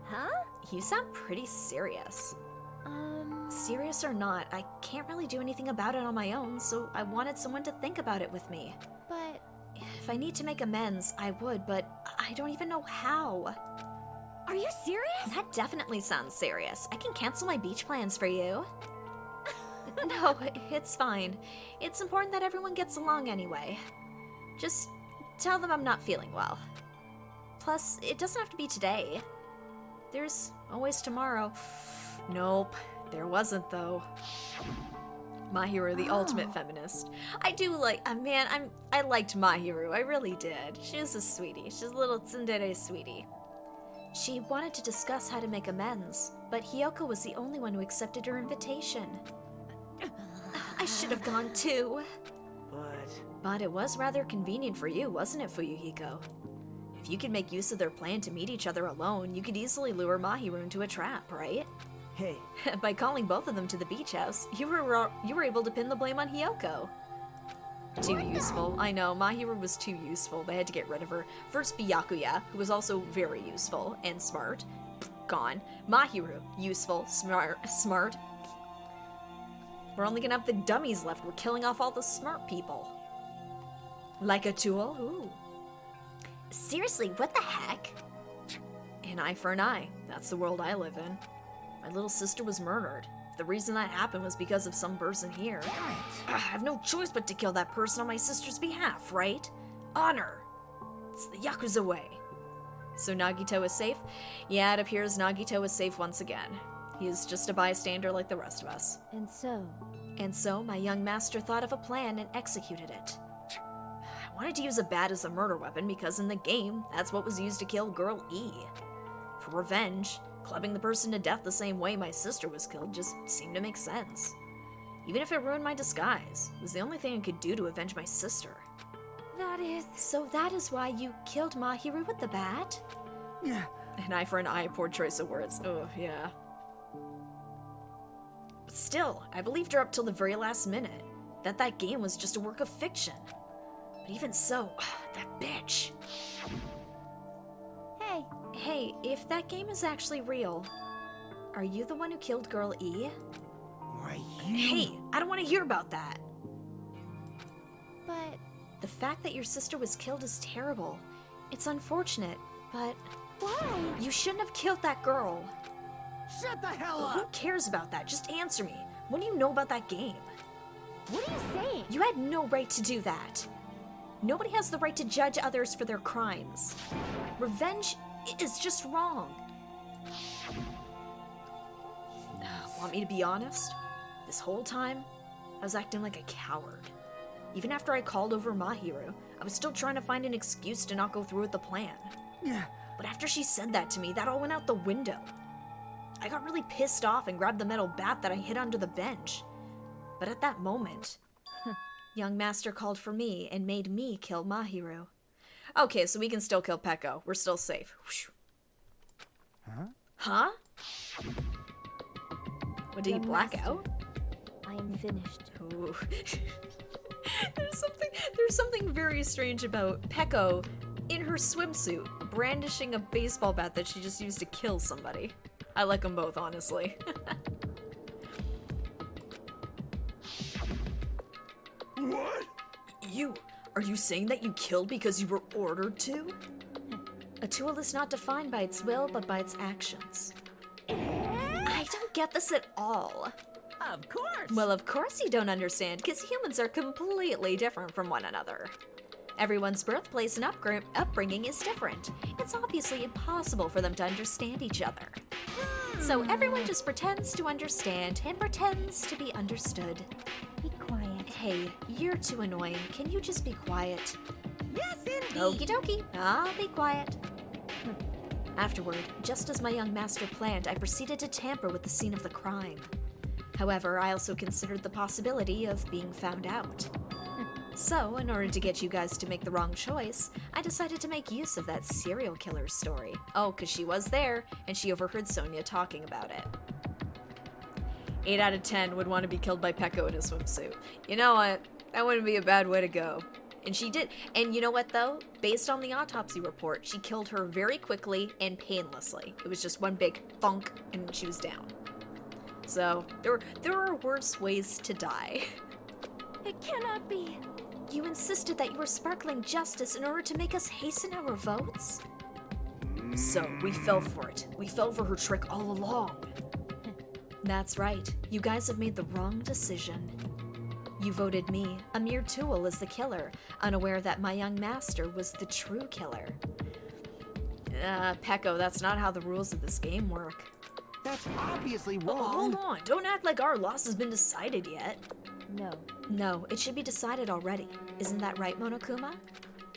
Huh? You sound pretty serious. Serious or not, I can't really do anything about it on my own, so I wanted someone to think about it with me. But... If I need to make amends, I would, but I don't even know how. Are you serious? That definitely sounds serious. I can cancel my beach plans for you. No, it's fine. It's important that everyone gets along anyway. Just tell them I'm not feeling well. Plus, it doesn't have to be today. There's always tomorrow. Nope, there wasn't though. Mahiru, the ultimate feminist. I do like, man, I liked Mahiru, I really did. She was a sweetie. She's a little tsundere sweetie. She wanted to discuss how to make amends, but Hiyoko was the only one who accepted her invitation. I should have gone too. But it was rather convenient for you, wasn't it, Fuyuhiko? If you could make use of their plan to meet each other alone, you could easily lure Mahiru into a trap, right? Hey, By calling both of them to the beach house, you were able to pin the blame on Hiyoko. Too useful. I know, Mahiru was too useful. They had to get rid of her. First Byakuya, who was also very useful and smart. Gone. Mahiru, useful, smart. We're only gonna have the dummies left. We're killing off all the smart people. Like a tool? Ooh. Seriously, what the heck? An eye for an eye. That's the world I live in. My little sister was murdered. The reason that happened was because of some person here. Damn it. I have no choice but to kill that person on my sister's behalf, right? Honor. It's the Yakuza way. So Nagito is safe? Yeah, it appears Nagito is safe once again. He is just a bystander like the rest of us. And so my young master thought of a plan and executed it. I wanted to use a bat as a murder weapon because in the game, that's what was used to kill Girl E. For revenge, clubbing the person to death the same way my sister was killed just seemed to make sense. Even if it ruined my disguise, it was the only thing I could do to avenge my sister. So that is why you killed Mahiru with the bat? Yeah. An eye for an eye, poor choice of words. Oh, yeah. But still, I believed her up till the very last minute. That game was just a work of fiction. But even so, that bitch. Hey, if that game is actually real, are you the one who killed Girl E? Why, you... Hey, I don't want to hear about that. But The fact that your sister was killed is terrible. It's unfortunate, but why? you shouldn't have killed that girl. Shut the hell Who up! cares about that? Just answer me. What do you know about that game? What are you saying? You had no right to do that. Nobody has the right to judge others for their crimes. Revenge is just wrong. Want me to be honest? This whole time, I was acting like a coward. Even after I called over Mahiru, I was still trying to find an excuse to not go through with the plan. Yeah. But after she said that to me, that all went out the window. I got really pissed off and grabbed the metal bat that I hid under the bench. But at that moment, young master called for me and made me kill Mahiru. Okay, so we can still kill Peko. We're still safe. Huh? Huh? What, did he Young black master. out? I am finished. Ooh. There's something very strange about Peko in her swimsuit, brandishing a baseball bat that she just used to kill somebody. I like them both, honestly. What? Are you saying that you killed because you were ordered to? A tool is not defined by its will, but by its actions. I don't get this at all. Of course. Well, of course you don't understand, because humans are completely different from one another. Everyone's birthplace and upbringing is different. It's obviously impossible for them to understand each other. So everyone just pretends to understand and pretends to be understood. Be quiet. Hey, you're too annoying. Can you just be quiet? Yes, indeed. Okie dokie, I'll be quiet. Afterward, just as my young master planned, I proceeded to tamper with the scene of the crime. However, I also considered the possibility of being found out. So, in order to get you guys to make the wrong choice, I decided to make use of that serial killer's story. Oh, because she was there, and she overheard Sonia talking about it. 8 out of 10 would want to be killed by Peko in a swimsuit. You know what? That wouldn't be a bad way to go. And she did. And you know what, though? Based on the autopsy report, she killed her very quickly and painlessly. It was just one big thunk, and she was down. So, there are worse ways to die. It cannot be. You insisted that you were sparkling justice in order to make us hasten our votes? So, we fell for it. We fell for her trick all along. That's right. You guys have made the wrong decision. You voted me, a mere tool, as the killer, unaware that my young master was the true killer. Peko, that's not how the rules of this game work. That's obviously Oh, wrong. hold on. Don't act like our loss has been decided yet. No. No, it should be decided already. Isn't that right, Monokuma?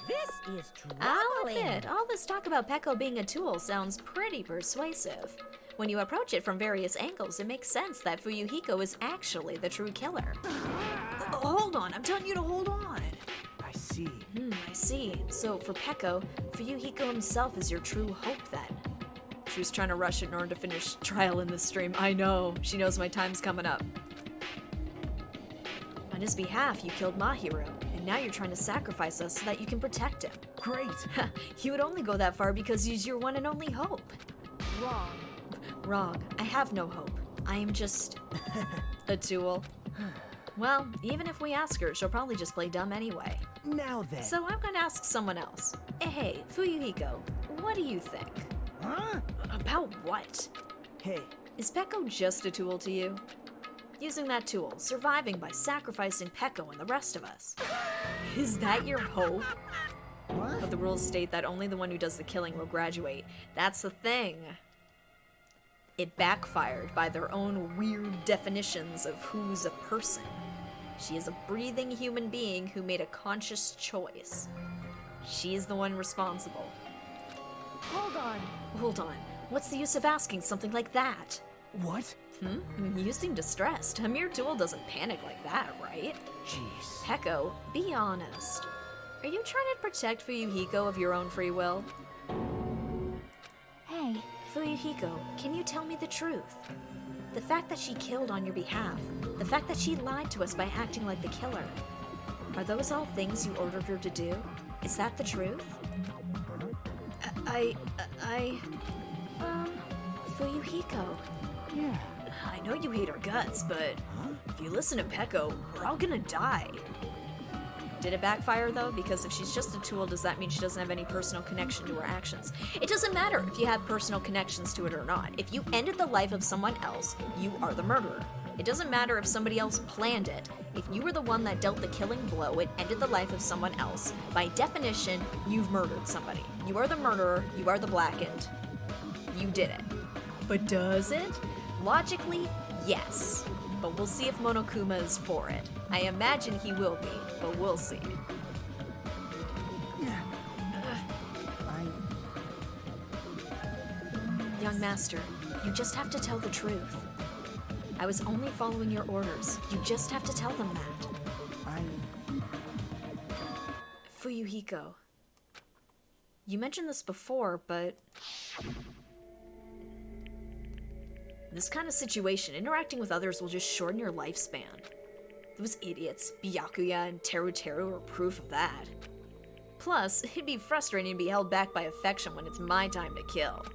This is I'll troubling. admit, all this talk about Peko being a tool sounds pretty persuasive. When you approach it from various angles, it makes sense that Fuyuhiko is actually the true killer. Hold on, I'm telling you to hold on. I see. I see. So for Peko, Fuyuhiko himself is your true hope then. She was trying to rush it in order to finish trial in this stream. I know. She knows my time's coming up. On his behalf, you killed Mahiru, and now you're trying to sacrifice us so that you can protect him. Great. You would only go that far because he's your one and only hope. Wrong. Wrong. I have no hope. I am just a tool. Well, even if we ask her, she'll probably just play dumb anyway. Now then. So I'm gonna ask someone else. Hey, Fuyuhiko, what do you think? Huh? About what? Hey, Is Peko just a tool to you? Using that tool, surviving by sacrificing Peko and the rest of us. Is that your hope? What? But the rules state that only the one who does the killing will graduate. That's the thing. It backfired by their own weird definitions of who's a person. She is a breathing human being who made a conscious choice. She is the one responsible. Hold on. Hold on. What's the use of asking something like that? what? You seem distressed. A mere tool doesn't panic like that, right? Jeez. Peko, be honest. Are you trying to protect Fuyuhiko of your own free will? Hey, Fuyuhiko, can you tell me the truth? The fact that she killed on your behalf, the fact that she lied to us by acting like the killer, are those all things you ordered her to do? Is that the truth? Fuyuhiko, Yeah. I know you hate our guts, but if you listen to Peko, we're all gonna die. Did it backfire though? Because if she's just a tool, does that mean she doesn't have any personal connection to her actions? It doesn't matter if you have personal connections to it or not. If you ended the life of someone else, you are the murderer. It doesn't matter if somebody else planned it. If you were the one that dealt the killing blow, it ended the life of someone else. By definition, you've murdered somebody. You are the murderer, you are the blackened. You did it. But does it? Logically, yes. But we'll see if Monokuma is for it. I imagine he will be, but we'll see. Young master, you just have to tell the truth. I was only following your orders. You just have to tell them that. Fuyuhiko. You mentioned this before, but this kind of situation, interacting with others will just shorten your lifespan. Those idiots, Byakuya and Teru Teru, are proof of that. Plus, it'd be frustrating to be held back by affection when it's my time to kill.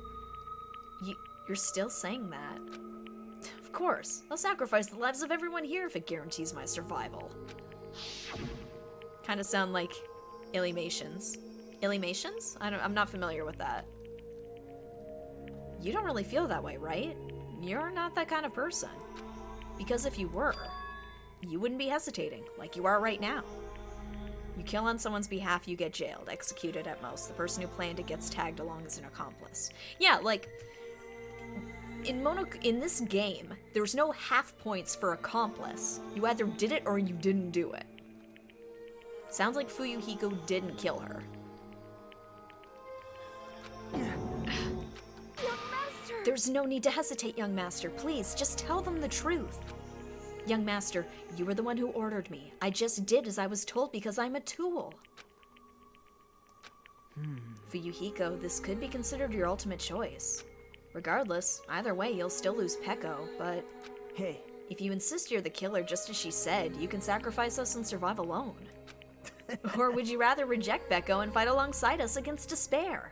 You're still saying that? Of course, I'll sacrifice the lives of everyone here if it guarantees my survival. Kind of sound like Illumations. Illumations? I'm not familiar with that. You don't really feel that way, right? You're not that kind of person. Because if you were, you wouldn't be hesitating, like you are right now. You kill on someone's behalf, you get jailed, executed at most. The person who planned it gets tagged along as an accomplice. Yeah, like, in this game, there's no half points for accomplice. You either did it or you didn't do it. Sounds like Fuyuhiko didn't kill her. There's no need to hesitate, young master. Please, just tell them the truth. Young master, you were the one who ordered me. I just did as I was told because I'm a tool. Fuyuhiko, this could be considered your ultimate choice. Regardless, either way, you'll still lose Peko, but Hey, if you insist you're the killer just as she said, you can sacrifice us and survive alone. Or would you rather reject Peko and fight alongside us against despair?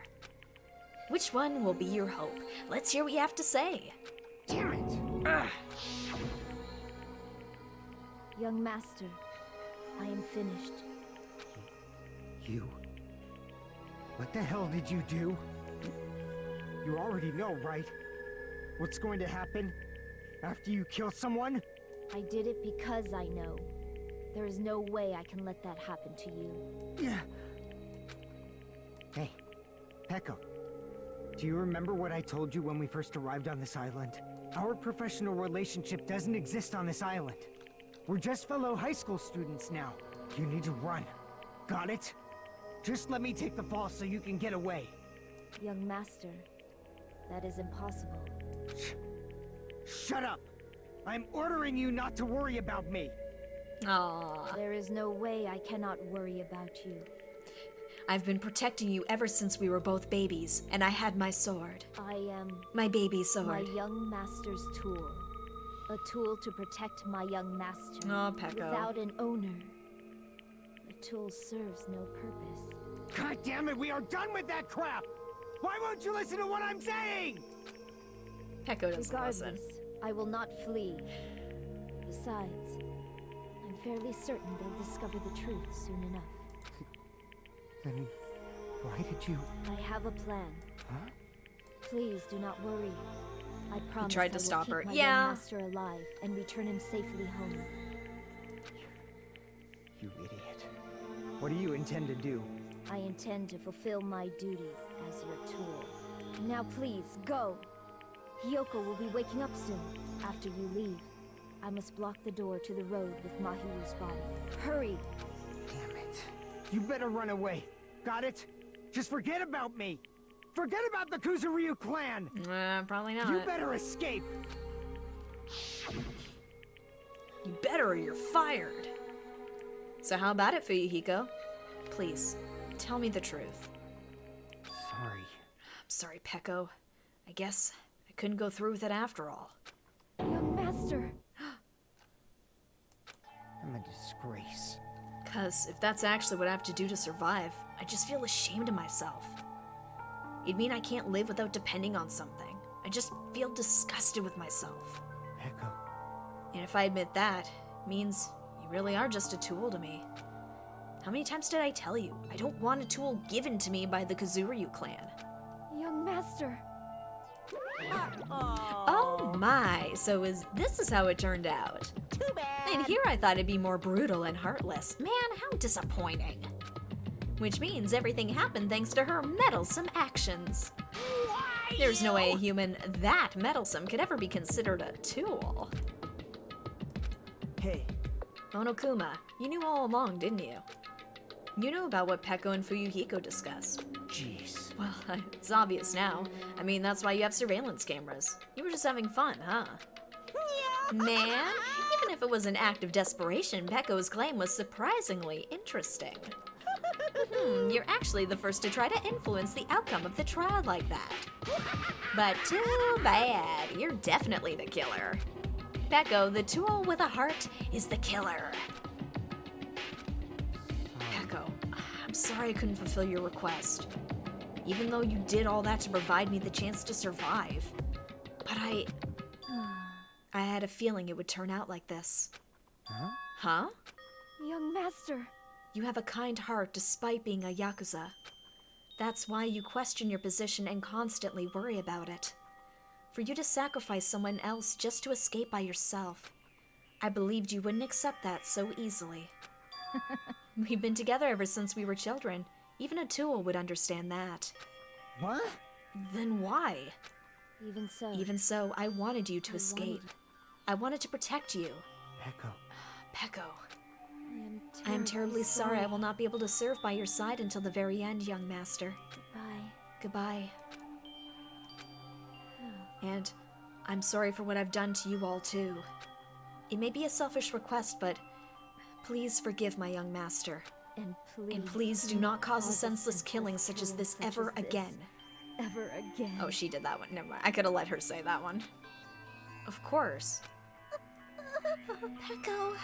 Which one will be your hope? Let's hear what you have to say. Damn it! Young master, I am finished. You? What the hell did you do? You already know, right? What's going to happen after you kill someone? I did it because I know. There is no way I can let that happen to you. Yeah. Hey, Peko. Do you remember what I told you when we first arrived on this island? Our professional relationship doesn't exist on this island. We're just fellow high school students now. You need to run. Got it? Just let me take the fall so you can get away. Young master, that is impossible. Shut up! I'm ordering you not to worry about me. Aww. There is no way I cannot worry about you. I've been protecting you ever since we were both babies, and I had my sword. I am My baby my sword. young master's tool. A tool to protect my young master. Oh, Peko. Without an owner, the tool serves no purpose. God damn it, we are done with that crap! Why won't you listen to what I'm saying? Peko doesn't listen. Regardless, I will not flee. Besides, I'm fairly certain they'll discover the truth soon enough. Then why did you... I have a plan. Huh? Please do not worry. I promise tried to I will stop keep her. my Yeah. young master alive and return him safely home. You idiot. What do you intend to do? I intend to fulfill my duty as your tool. Now please, go! Hiyoko will be waking up soon, after you leave. I must block the door to the road with Mahiru's body. Hurry! Damn it. You better run away. Got it? Just forget about me. Forget about the Kuzuryu clan. Probably not. You better escape. You better or you're fired. So how about it, Fuyuhiko? Please, tell me the truth. Sorry. I'm sorry, Peko. I guess I couldn't go through with it after all. Young master! I'm a disgrace. 'Cause if that's actually what I have to do to survive, I just feel ashamed of myself. It'd mean I can't live without depending on something. I just feel disgusted with myself. Echo. And if I admit that, it means you really are just a tool to me. How many times did I tell you? I don't want a tool given to me by the Kuzuryu clan. Young master! Oh my, so this is how it turned out. Too bad. And here I thought it'd be more brutal and heartless. Man, how disappointing. Which means everything happened thanks to her meddlesome actions. Why? There's no way a human that meddlesome could ever be considered a tool. Hey, Monokuma, you knew all along, didn't you? You knew about what Peko and Fuyuhiko discussed. Jeez. Well, it's obvious now. I mean, that's why you have surveillance cameras. You were just having fun, huh? Man, even if it was an act of desperation, Peko's claim was surprisingly interesting. You're actually the first to try to influence the outcome of the trial like that. But too bad, you're definitely the killer. Peko, the tool with a heart, is the killer. Peko, I'm sorry I couldn't fulfill your request. Even though you did all that to provide me the chance to survive. But I had a feeling it would turn out like this. Huh? Huh? Young master! You have a kind heart despite being a Yakuza. That's why you question your position and constantly worry about it. For you to sacrifice someone else just to escape by yourself. I believed you wouldn't accept that so easily. We've been together ever since we were children. Even a tool would understand that. What? Then why? Even so, I wanted you to escape. I wanted to protect you. Echo. Peko, I I am terribly sorry I will not be able to serve by your side until the very end, young master. Goodbye. Goodbye. And I'm sorry for what I've done to you all too. It may be a selfish request, but please forgive my young master. And please do not cause a senseless killing such as this ever again. Ever again. Oh, she did that one. Never mind. I could have let her say that one. Of course. Peko.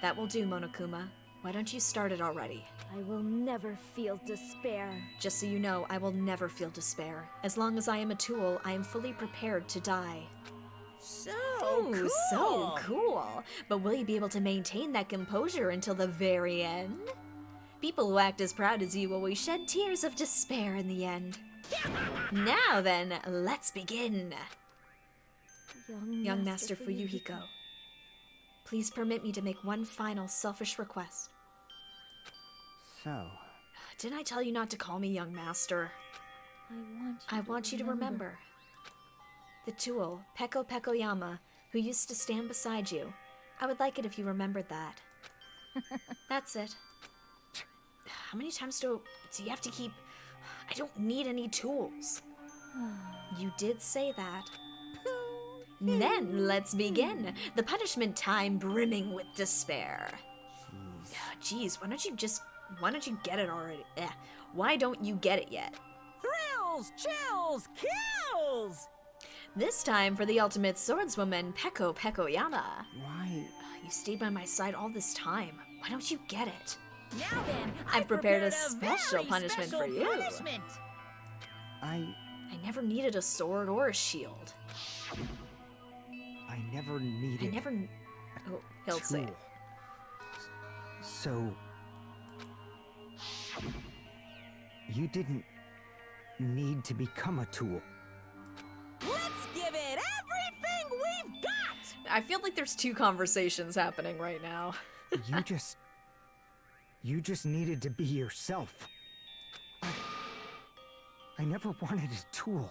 That will do, Monokuma. Why don't you start it already? I will never feel despair. Just so you know, I will never feel despair. As long as I am a tool, I am fully prepared to die. So Ooh, cool. so cool. But will you be able to maintain that composure until the very end? People who act as proud as you always shed tears of despair in the end. Now then, let's begin. Young Master Fuyuhiko, please permit me to make one final selfish request. So, Didn't I tell you not to call me Young Master? I want you to remember. The tool, Peko Pekoyama, who used to stand beside you. I would like it if you remembered that. That's it. How many times do you have to keep... I don't need any tools. You did say that. Then let's begin. The punishment time brimming with despair. Jeez, why don't you get it already? Why don't you get it yet? Thrills, chills, kills. This time for the ultimate swordswoman, Peko Pekoyama. why? You stayed by my side all this time. Why don't you get it? Now then, I've prepared a very special punishment for special you. punishment. I I never needed a sword or a shield. never needed Oh, he'll say. tool. So, You didn't need to become a tool. Let's give it everything we've got! I feel like there's two conversations happening right now. You just needed to be yourself. I never wanted a tool.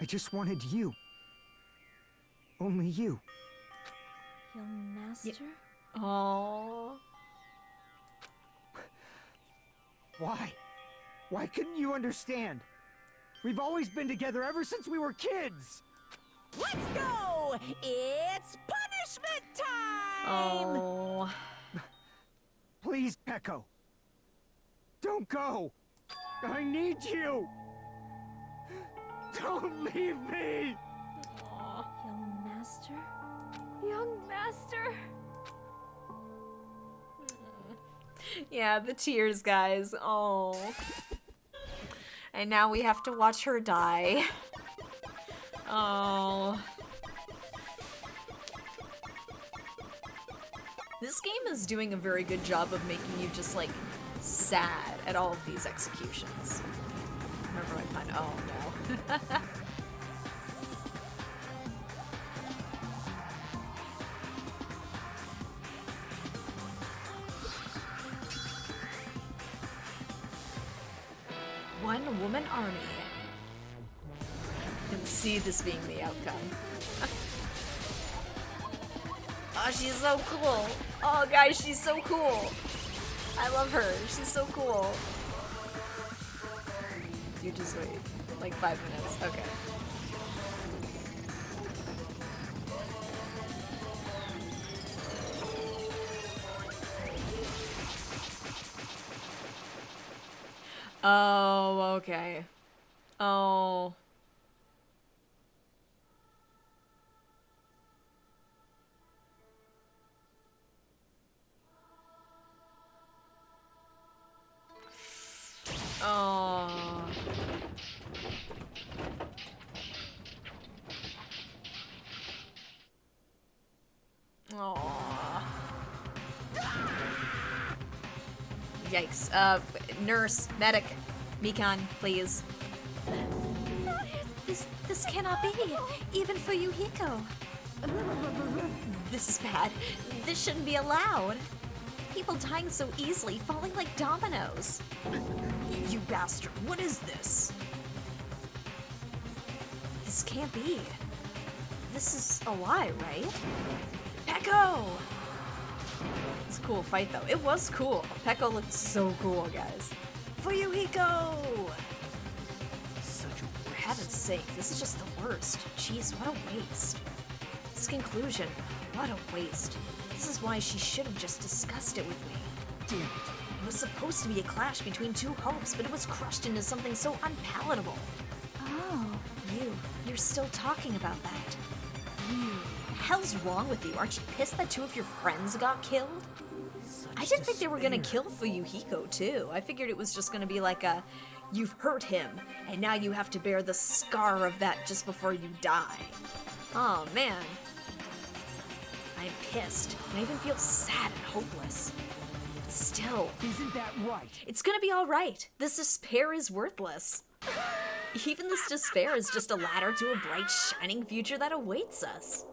I just wanted you. Only you. Young master? Aww. Why? Why couldn't you understand? We've always been together ever since we were kids! Let's go! It's punishment time! Oh. Please, Peko. Don't go! I need you! Don't leave me! Young master? Young master. Yeah, the tears, guys. Oh. And now we have to watch her die. Oh. This game is doing a very good job of making you just, like, sad at all of these executions. Remember my pun? Oh, no. One-woman army. I can see this being the outcome. Oh, she's so cool. Oh, guys, she's so cool. I love her. She's so cool. You just wait. Like 5 minutes. Okay. Oh, okay. Oh. Oh. Oh. Yikes. Nurse, medic, Mikan, please. This cannot be, even for Yuhiko. This is bad. This shouldn't be allowed. People dying so easily, falling like dominoes. You bastard, what is this? This can't be. This is a lie, right? Peko! It's a cool fight, though. It was cool. Peko looked so cool, guys. For Yuhiko! For heaven's sake, this is just the worst. Jeez, what a waste. This conclusion, what a waste. This is why she should have just discussed it with me. Damn it. It was supposed to be a clash between two hopes, but it was crushed into something so unpalatable. Oh. You're still talking about that. What the hell's wrong with you? Aren't you pissed that two of your friends got killed? I didn't think they were gonna kill Fuyuhiko, too. I figured it was just gonna be like a, you've hurt him, and now you have to bear the scar of that just before you die. Oh, man. I'm pissed, and I even feel sad and hopeless. But still. Isn't that right? It's gonna be alright. This despair is worthless. Even this despair is just a ladder to a bright, shining future that awaits us.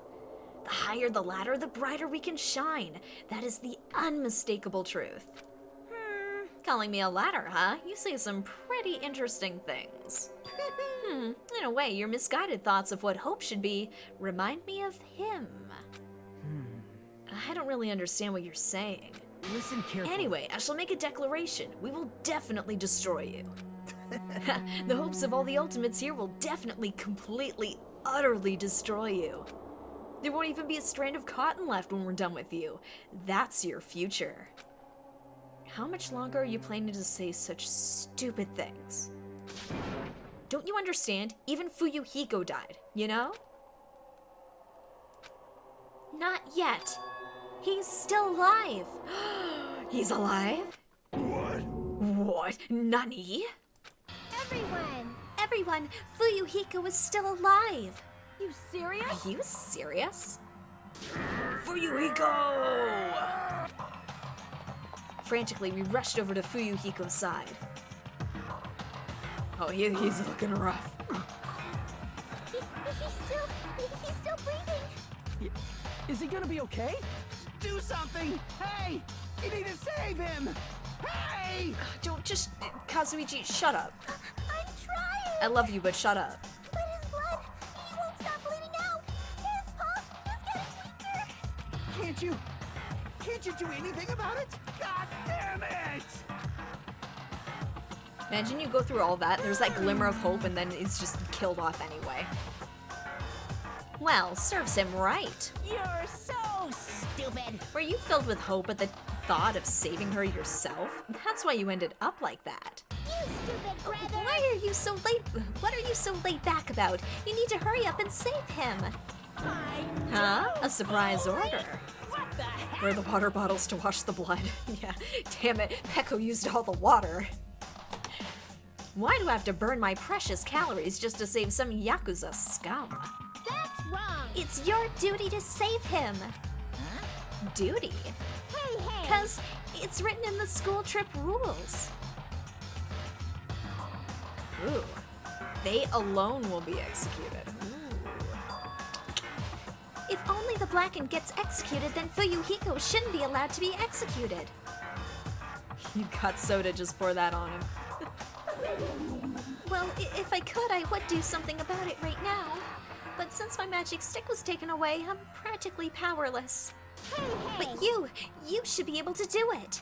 The higher the ladder, the brighter we can shine. That is the unmistakable truth. Calling me a ladder, huh? You say some pretty interesting things. In a way, your misguided thoughts of what hope should be remind me of him. I don't really understand what you're saying. Listen carefully. Anyway, I shall make a declaration. We will definitely destroy you. The hopes of all the ultimates here will definitely, completely, utterly destroy you. There won't even be a strand of cotton left when we're done with you. That's your future. How much longer are you planning to say such stupid things? Don't you understand? Even Fuyuhiko died, you know? Not yet. He's still alive. He's alive? What? What? Nani? Everyone, Fuyuhiko is still alive. You serious? Are you serious? Fuyuhiko! Frantically, we rushed over to Fuyuhiko's side. Oh, he's looking rough. He's still breathing. Is he gonna be okay? Do something! Hey! You need to save him! Hey! Don't just... Kazuichi, shut up. I'm trying. I love you, but shut up. But his blood, he won't stop bleeding out. His pulse is getting weaker. Can't you do anything about it? God damn it! Imagine you go through all that, there's that glimmer of hope, and then it's just killed off anyway. Well, serves him right. You're so stupid. Were you filled with hope at the thought of saving her yourself? That's why you ended up like that. You stupid brother. Why are you so late? What are you so laid back about? You need to hurry up and save him. Huh? A surprise order. What the heck? Where are the water bottles to wash the blood? Yeah, damn it, Peko used all the water. Why do I have to burn my precious calories just to save some Yakuza scum? That's wrong. It's your duty to save him. Duty? Hey. Because it's written in the school trip rules. Ooh. They alone will be executed. If only the Blackened gets executed, then Fuyuhiko shouldn't be allowed to be executed. You got soda, just pour that on him. Well, if I could, I would do something about it right now. But since my magic stick was taken away, I'm practically powerless. Hey. But you should be able to do it.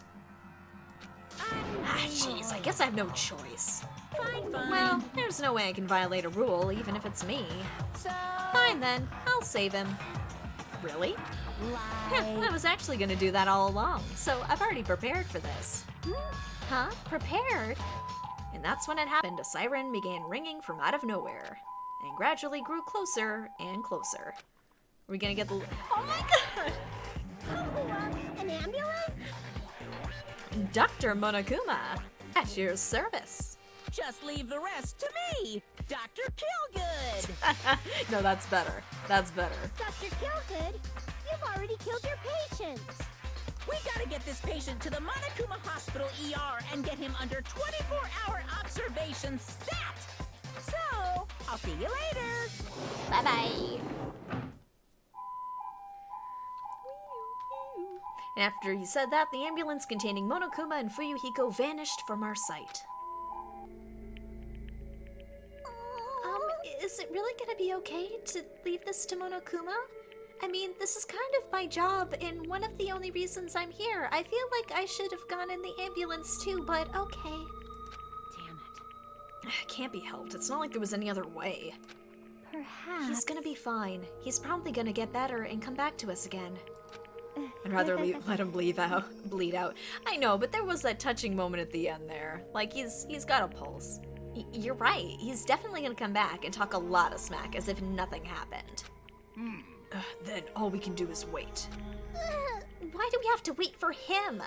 Jeez, I guess I have no choice. Fine. Well, there's no way I can violate a rule, even if it's me. So... Fine then, I'll save him. Really? Yeah, I was actually gonna do that all along, so I've already prepared for this. Huh? Prepared? And that's when it happened. A siren began ringing from out of nowhere, and gradually grew closer and closer. Are we gonna get the... Oh my god! An ambulance? Dr. Monokuma, at your service. Just leave the rest to me, Dr. Killgood. No, that's better. That's better. Dr. Killgood, you've already killed your patients. We gotta get this patient to the Monokuma Hospital ER and get him under 24-hour observation stat. So, I'll see you later. Bye-bye. And after he said that, the ambulance containing Monokuma and Fuyuhiko vanished from our sight. Is it really gonna be okay to leave this to Monokuma? I mean, this is kind of my job, and one of the only reasons I'm here. I feel like I should have gone in the ambulance too, but okay. Damn it. Can't be helped. It's not like there was any other way. Perhaps. He's gonna be fine. He's probably gonna get better and come back to us again. I'd rather let him bleed out. I know, but there was that touching moment at the end there. Like, he's got a pulse. You're right. He's definitely gonna come back and talk a lot of smack as if nothing happened. Then all we can do is wait. Why do we have to wait for him?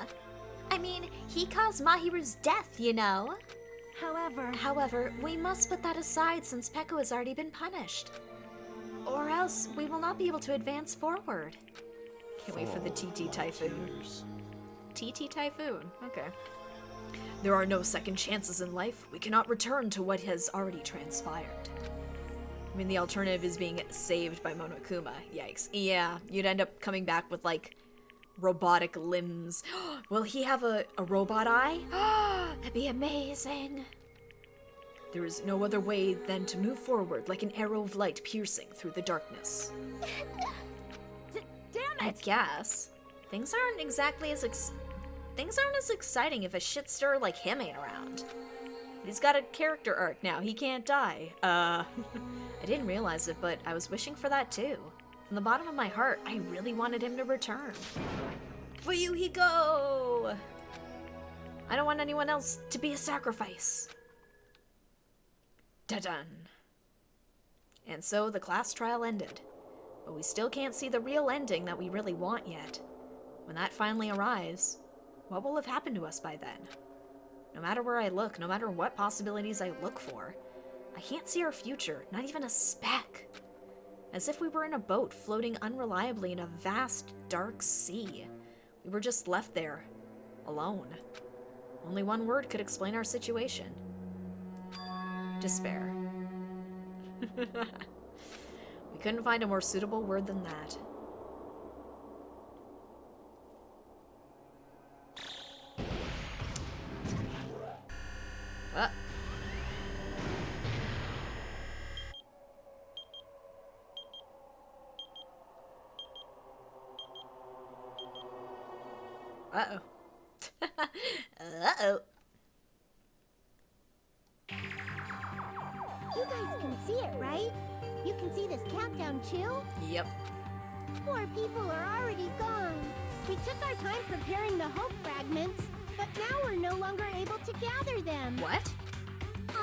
I mean, he caused Mahiru's death, you know? However, we must put that aside since Peko has already been punished. Or else we will not be able to advance forward. Can't wait for the TT Typhoon. TT Typhoon, okay. There are no second chances in life. We cannot return to what has already transpired. I mean, the alternative is being saved by Monokuma. Yikes. Yeah, you'd end up coming back with, like, robotic limbs. Will he have a robot eye? That'd be amazing. There is no other way than to move forward like an arrow of light piercing through the darkness. Damn I it! guess. Things aren't as exciting if a shitster like him ain't around. He's got a character arc now. He can't die. I didn't realize it, but I was wishing for that too. From the bottom of my heart, I really wanted him to return. Fuyuhiko! I don't want anyone else to be a sacrifice. Da-dun. And so the class trial ended. But we still can't see the real ending that we really want yet. When that finally arrives, what will have happened to us by then? No matter where I look, no matter what possibilities I look for, I can't see our future, not even a speck. As if we were in a boat floating unreliably in a vast, dark sea. We were just left there, alone. Only one word could explain our situation. Despair. We couldn't find a more suitable word than that. Uh-oh. Uh-oh. You guys can see it, right? You can see this countdown too? Yep. Poor people are already gone. We took our time preparing the hope fragments, but now we're no longer able to gather them. What?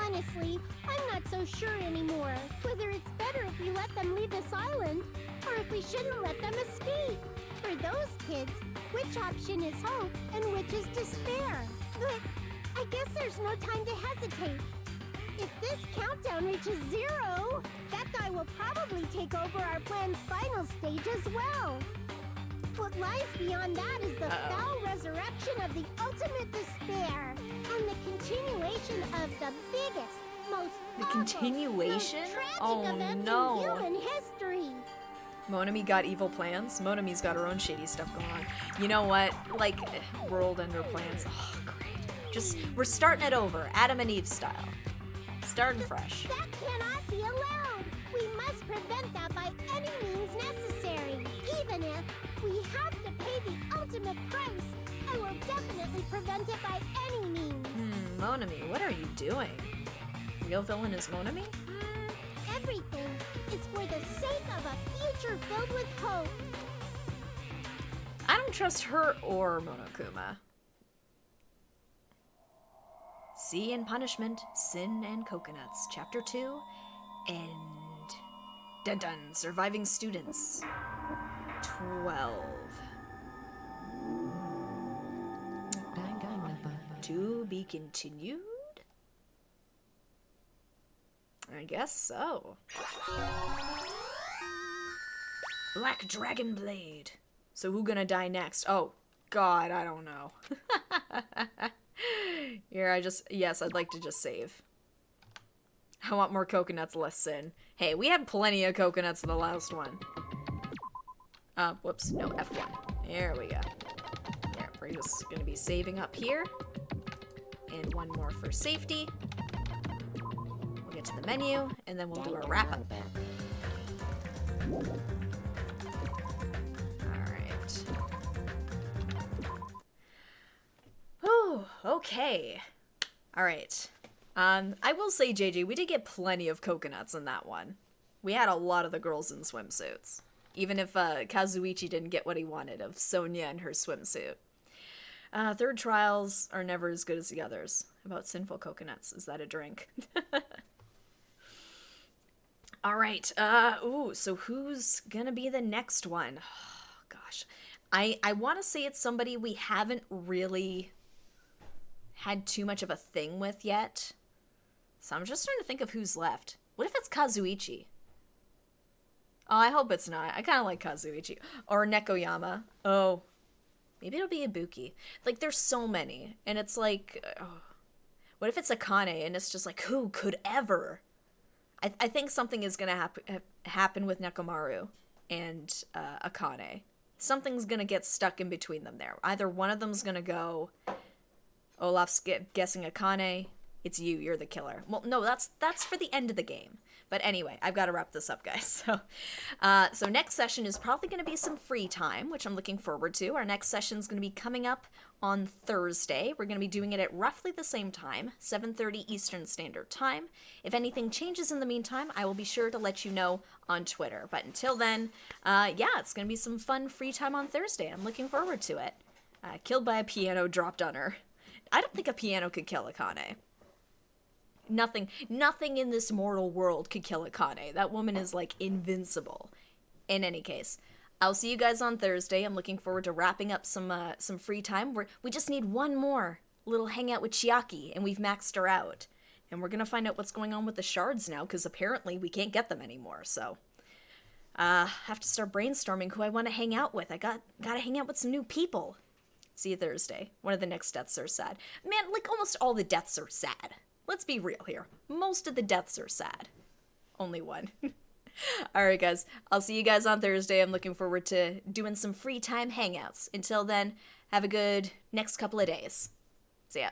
Honestly, I'm not so sure anymore whether it's better if we let them leave this island or if we shouldn't let them escape. For those kids, which option is hope and which is despair? But I guess there's no time to hesitate. If this countdown reaches 0, that guy will probably take over our plan's final stage as well. What lies beyond that is the foul resurrection of the ultimate despair and the continuation of the biggest, most continuation? most tragic Oh, event no. in human history. Monami got evil plans. Monami's got her own shady stuff going on. You know what? Like, world ender plans. Oh, great. Just, we're starting it over. Adam and Eve style. Starting fresh. That cannot be allowed. We must prevent that by any means necessary. Even if we have to pay the ultimate price, I will definitely prevent it by any means. Monami, what are you doing? Real villain is Monami? Everything is for the sake of a future filled with hope. I don't trust her or Monokuma. Sea and Punishment, Sin and Coconuts, Chapter 2, End. Dun dun, Surviving Students. 12. To be continued? I guess so. Black Dragon Blade. So who gonna die next? Oh, God, I don't know. Here, yes, I'd like to just save. I want more coconuts, less sin. Hey, we had plenty of coconuts in the last one. Whoops, no, F1. There we go. Yeah, we're just gonna be saving up here. And one more for safety. We'll get to the menu, and then we'll do a wrap-up. Alright. Whew, okay. Alright. I will say, JJ, we did get plenty of coconuts in that one. We had a lot of the girls in swimsuits. Even if Kazuichi didn't get what he wanted of Sonia in her swimsuit. Third trials are never as good as the others. About sinful coconuts. Is that a drink? Alright, so who's gonna be the next one? Oh, gosh. I want to say it's somebody we haven't really had too much of a thing with yet. So I'm just trying to think of who's left. What if it's Kazuichi? Oh, I hope it's not. I kind of like Kazuichi. Or Nekoyama. Oh, maybe it'll be Ibuki. Like, there's so many. And it's like, oh, what if it's Akane and it's just like, who could ever? I think something is going to happen with Nekomaru and Akane. Something's going to get stuck in between them there. Either one of them's going to go, Olaf's guessing Akane, it's you're the killer. Well, no, that's for the end of the game. But anyway, I've got to wrap this up, guys. So next session is probably going to be some free time, which I'm looking forward to. Our next session is going to be coming up on Thursday. We're going to be doing it at roughly the same time, 7:30 Eastern Standard Time. If anything changes in the meantime, I will be sure to let you know on Twitter. But until then, yeah, it's going to be some fun free time on Thursday. I'm looking forward to it. Killed by a piano dropped on her. I don't think a piano could kill Akane. Nothing in this mortal world could kill Akane. That woman is, like, invincible. In any case, I'll see you guys on Thursday. I'm looking forward to wrapping up some free time. We just need one more little hangout with Chiaki, and we've maxed her out. And we're gonna find out what's going on with the shards now, because apparently we can't get them anymore, so... have to start brainstorming who I want to hang out with. I gotta hang out with some new people. See you Thursday. One of the next deaths are sad. Man, like almost all the deaths are sad. Let's be real here. Most of the deaths are sad. Only one. Alright guys, I'll see you guys on Thursday. I'm looking forward to doing some free time hangouts. Until then, have a good next couple of days. See ya.